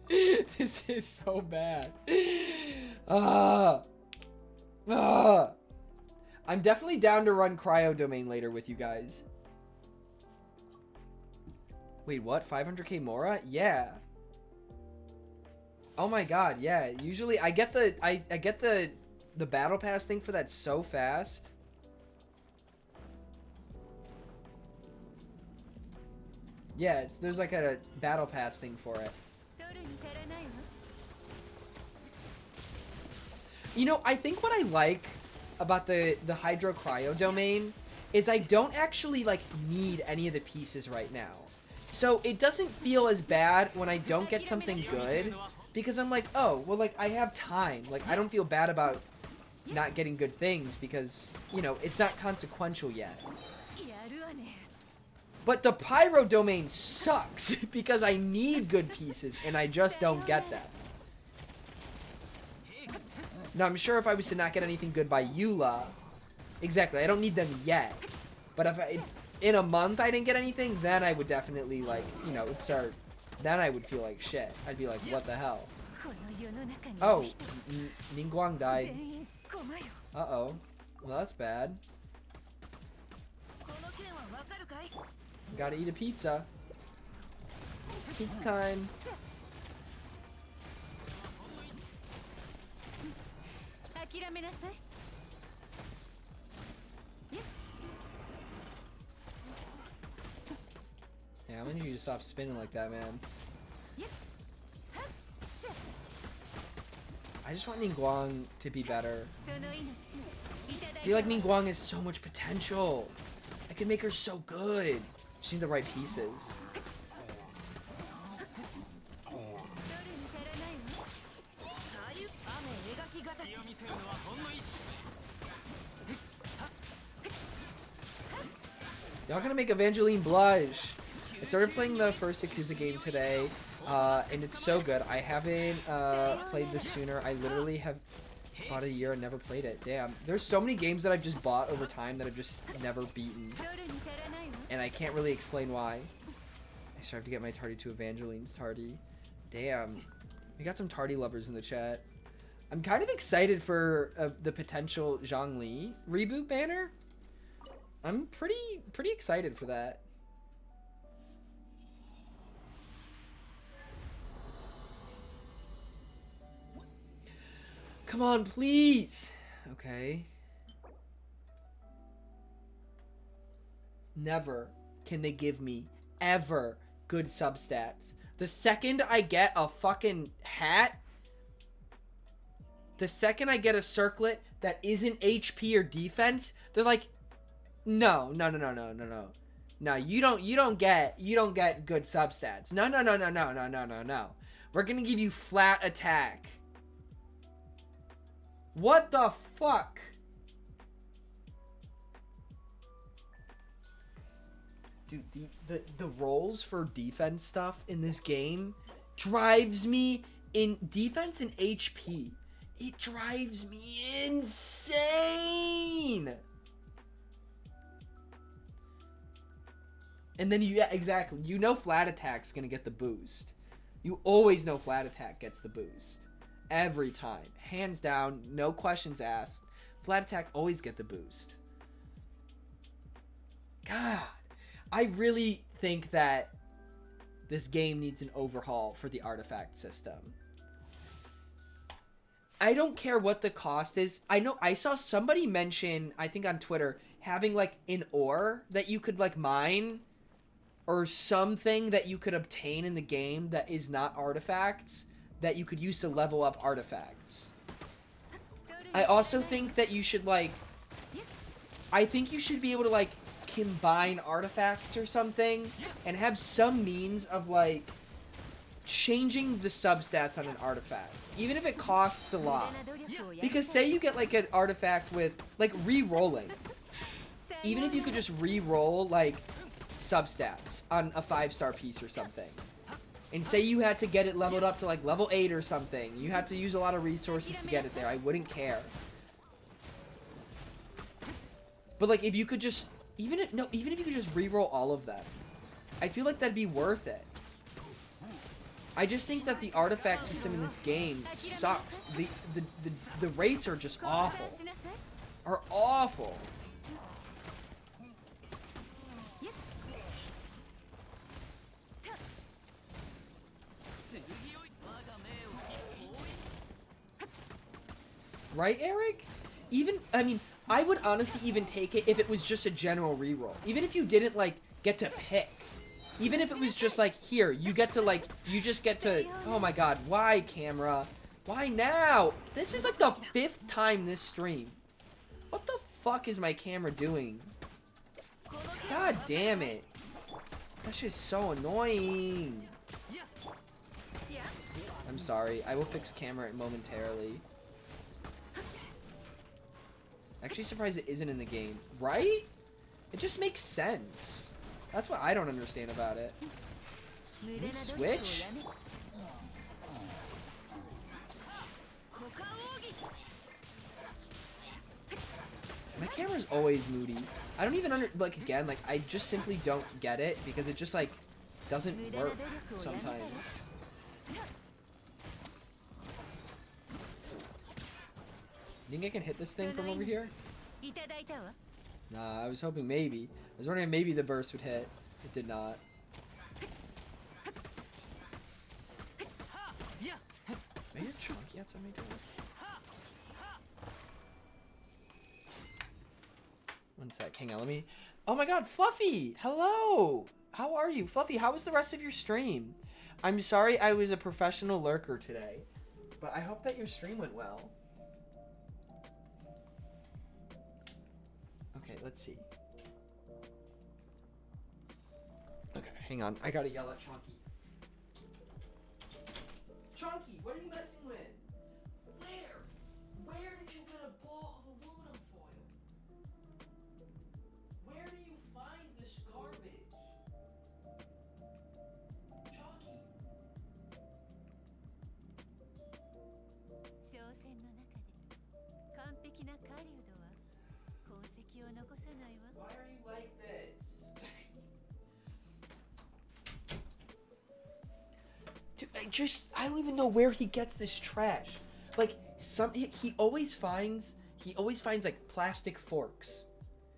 This is so bad. I'm definitely down to run Cryo Domain later with you guys. Wait, what? 500k Mora? Yeah. Oh my god, yeah. Usually I get the I get the battle pass thing for that so fast. Yeah, there's like a battle pass thing for it. You know, I think what I like about the Hydro Cryo domain is I don't actually like need any of the pieces right now. So it doesn't feel as bad when I don't get something good because I'm like, oh, well, like I have time. Like I don't feel bad about not getting good things because, you know, it's not consequential yet. But the Pyro domain sucks because I need good pieces and I just don't get that. Now, I'm sure if I was to not get anything good by Eula, exactly, I don't need them yet. But if in a month I didn't get anything, then I would definitely, like, you know, then I would feel like shit. I'd be like, what the hell? Oh, Ningguang died. Uh-oh. Well, that's bad. Gotta eat a pizza. Pizza time. Yeah, I'm gonna need you to stop spinning like that, man. I just want Ningguang to be better. I feel like Ningguang has so much potential. I could make her so good. She needs the right pieces. Y'all gonna make Evangeline blush. I started playing the first Yakuza game today, and it's so good. I haven't played this sooner. I literally have bought a year and never played it. Damn. There's so many games that I've just bought over time that I've just never beaten. And I can't really explain why. I started to get my tardy to Evangeline's tardy. Damn. We got some tardy lovers in the chat. I'm kind of excited for the potential Zhongli reboot banner. I'm pretty excited for that. Come on, please. Okay. Never can they give me, ever, good substats. The second I get a fucking hat, the second I get a circlet that isn't HP or defense, they're like, no. No, you don't get good substats. No. We're gonna give you flat attack. What the fuck? Dude, the rolls for defense stuff in this game drives me in defense and HP. It drives me insane. And then yeah, exactly. You know flat attack's gonna get the boost. You always know flat attack gets the boost. Every time. Hands down, no questions asked. Flat attack always get the boost. God. I really think that this game needs an overhaul for the artifact system. I don't care what the cost is. I know I saw somebody mention, I think on Twitter, having like an ore that you could like mine or something that you could obtain in the game that is not artifacts that you could use to level up artifacts. I also think that you should like, I think you should be able to like combine artifacts or something and have some means of like changing the substats on an artifact, even if it costs a lot. Because say you get like an artifact with like re-rolling, even if you could just re-roll like substats on a 5-star piece or something, and say you had to get it leveled up to like level 8 or something, you had to use a lot of resources to get it there, I wouldn't care. But like if you could just even if you could just re-roll all of them, I feel like that'd be worth it. I just think that the artifact system in this game sucks. The rates are just awful. Are awful. Right, Eric? Even, I mean, I would honestly even take it if it was just a general reroll. Even if you didn't, like, get to pick. Even if it was just, like, here, you get to, like, you just get to, oh my god, why, camera? Why now? This is, like, the 5th time this stream. What the fuck is my camera doing? God damn it. That shit's so annoying. I'm sorry. I will fix camera momentarily. Actually surprised it isn't in the game. Right? It just makes sense. That's what I don't understand about it. Can we switch? My camera's always moody. I don't even again, like, I just simply don't get it because it just, like, doesn't work sometimes. You think I can hit this thing from over here? Nah, I was hoping maybe. I was wondering if maybe the burst would hit. It did not. Am I here chunky outside my door? One sec, hang on, let me... Oh my god, Fluffy! Hello! How are you? Fluffy, how was the rest of your stream? I'm sorry I was a professional lurker today, but I hope that your stream went well. Okay, let's see. Okay, hang on. I gotta yell at Chunky. Chunky, what are you messing with? Where? Where did you get a ball of aluminum foil? Where do you find this garbage? Chunky. Why are you like this? Dude, I don't even know where he gets this trash. Like, he always finds like plastic forks.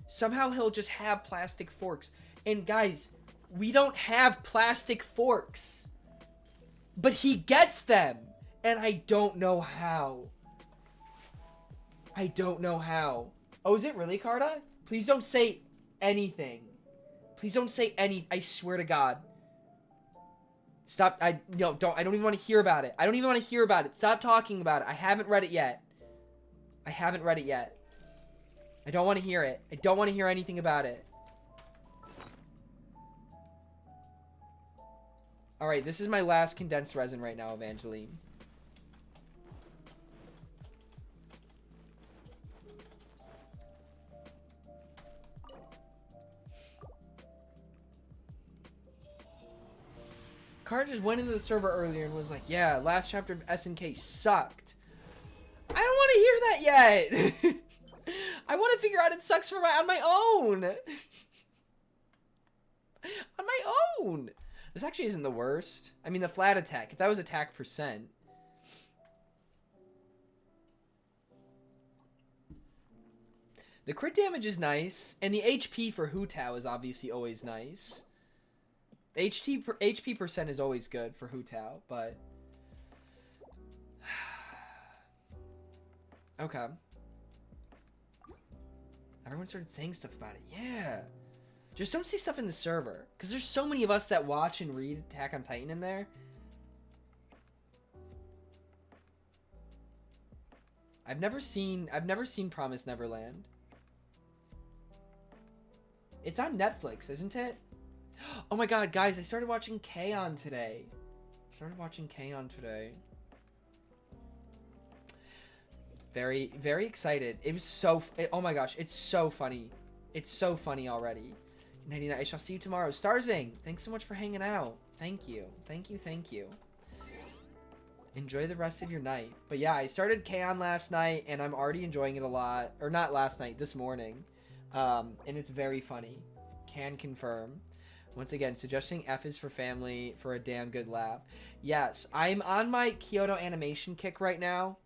Somehow he'll just have plastic forks. And guys, we don't have plastic forks. But he gets them. And I don't know how. I don't know how. Oh, is it really, Carta? Please don't say anything. Please don't say any. I swear to God. Stop. No, don't. I don't even want to hear about it. I don't even want to hear about it. Stop talking about it. I haven't read it yet. I haven't read it yet. I don't want to hear it. I don't want to hear anything about it. Alright, this is my last condensed resin right now, Evangeline. Carter just went into the server earlier and was like, yeah, last chapter of SNK sucked. I don't want to hear that yet. I want to figure out it sucks on my own. On my own. This actually isn't the worst. I mean, the flat attack. If that was attack percent. The crit damage is nice. And the HP for Hu Tao is obviously always nice. HP percent is always good for Hu Tao, but... Okay. Everyone started saying stuff about it. Yeah. Just don't say stuff in the server. Because there's so many of us that watch and read Attack on Titan in there. I've never seen Promised Neverland. It's on Netflix, isn't it? Oh my god, guys, I started watching K-On! Today. Very, very excited. It was so... oh my gosh, it's so funny. It's so funny already. 99, I shall see you tomorrow. Starzing, thanks so much for hanging out. Thank you. Thank you, thank you. Enjoy the rest of your night. But yeah, I started K-On! Last night, and I'm already enjoying it a lot. Or not last night, this morning. And it's very funny. Can confirm. Once again, suggesting F is for family for a damn good laugh. Yes, I'm on my Kyoto animation kick right now.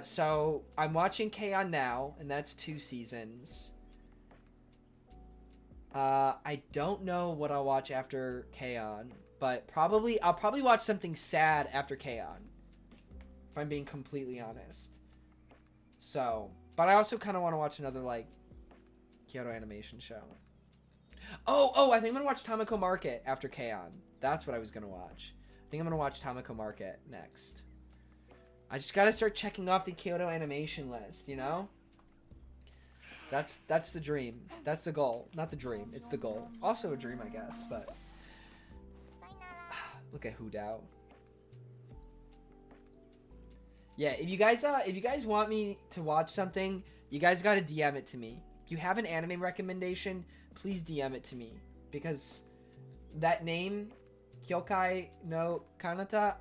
So I'm watching K-On! Now, and that's 2 seasons. I don't know what I'll watch after K-On!, but I'll probably watch something sad after K-On!, if I'm being completely honest. So, but I also kind of want to watch another, like, Kyoto animation show. Oh, I think I'm going to watch Tamako Market after K-On!. That's what I was going to watch. I think I'm going to watch Tamako Market next. I just got to start checking off the Kyoto animation list, you know? That's the dream. That's the goal. Not the dream. It's the goal. Also a dream, I guess, but... Look at Hu Tao. Yeah, if you guys want me to watch something, you guys gotta DM it to me. If you have an anime recommendation, please DM it to me. Because that name, Kyokai no Kanata,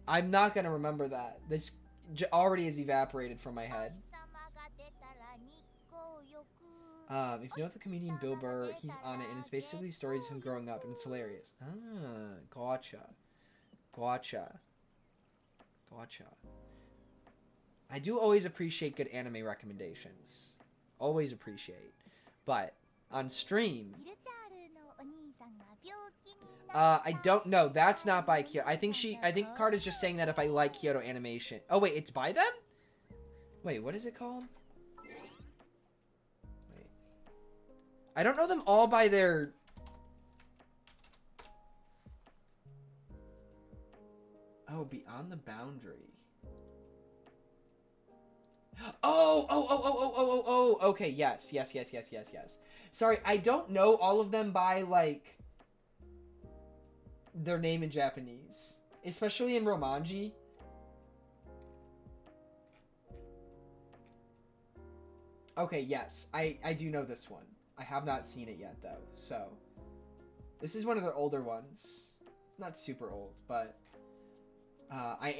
I'm not gonna remember that. This already has evaporated from my head. If you know the comedian Bill Burr, he's on it, and it's basically stories of him growing up, and it's hilarious. Ah, gotcha. I do always appreciate good anime recommendations. Always appreciate. But, on stream... I don't know. That's not by Kyoto. I think Carter's just saying that if I like Kyoto animation. Oh, wait, it's by them? Wait, what is it called? Wait. I don't know them all by their... Oh, Beyond the Boundary. Oh, okay, yes. Sorry, I don't know all of them by, like... their name in Japanese, especially in Romanji. Okay, yes, I do know this one. I have not seen it yet though, so this is one of their older ones. Not super old, but I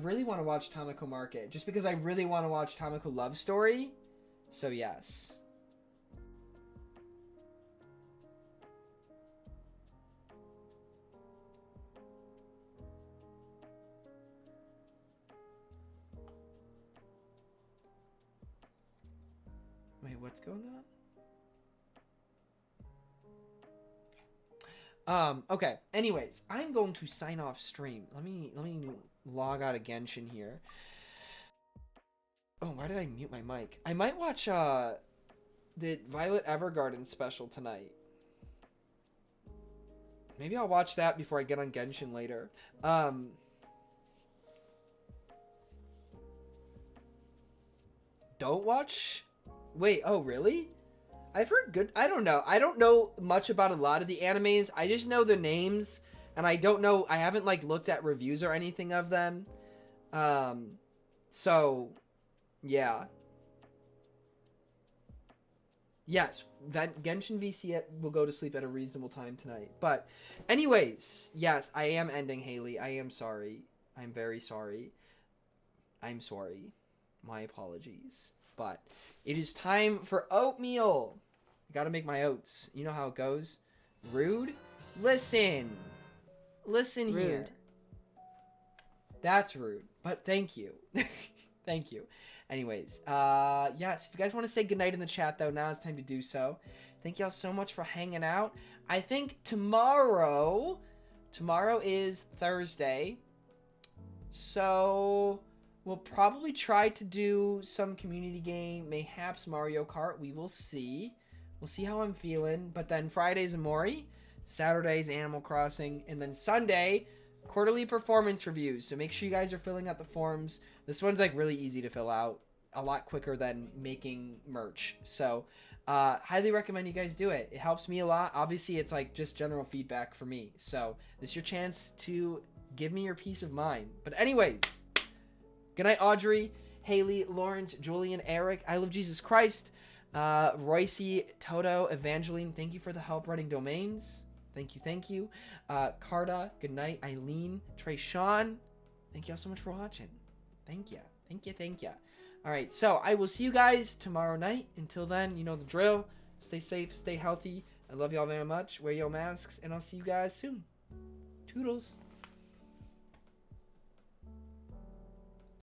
really want to watch Tamako Market just because I really want to watch Tamako Love Story. So yes. Wait, what's going on? Okay. Anyways, I'm going to sign off stream. Let me log out of Genshin here. Oh, why did I mute my mic? I might watch the Violet Evergarden special tonight. Maybe I'll watch that before I get on Genshin later. Don't watch? Wait, oh really? I've heard good. I don't know. I don't know much about a lot of the animes. I just know the names, and I don't know. I haven't like looked at reviews or anything of them. So, yeah. Yes, Genshin VC will go to sleep at a reasonable time tonight. But, anyways, yes, I am ending, Haley. I am sorry. I'm very sorry. I'm sorry. My apologies. But it is time for oatmeal. I gotta make my oats. You know how it goes. Rude? Listen. Listen Rude. here. That's rude. But thank you. Thank you. Anyways, yes, if you guys want to say goodnight in the chat, though, now it's time to do so. Thank y'all so much for hanging out. I think tomorrow is Thursday, so we'll probably try to do some community game, mayhaps Mario Kart. We will see. We'll see how I'm feeling. But then Friday's Amori, Saturday's Animal Crossing, and then Sunday, quarterly performance reviews. So make sure you guys are filling out the forms. This one's like really easy to fill out, a lot quicker than making merch. So highly recommend you guys do it. It helps me a lot. Obviously, it's like just general feedback for me. So this is your chance to give me your peace of mind. But anyways, good night, Audrey, Haley, Lawrence, Julian, Eric. I love Jesus Christ. Royce, Toto, Evangeline, thank you for the help writing domains. Thank you, thank you. Carta, good night. Eileen, Trey, Sean, thank y'all so much for watching. Thank you. Thank you. Thank you. All right. So I will see you guys tomorrow night. Until then, you know the drill. Stay safe. Stay healthy. I love y'all very much. Wear your masks. And I'll see you guys soon. Toodles.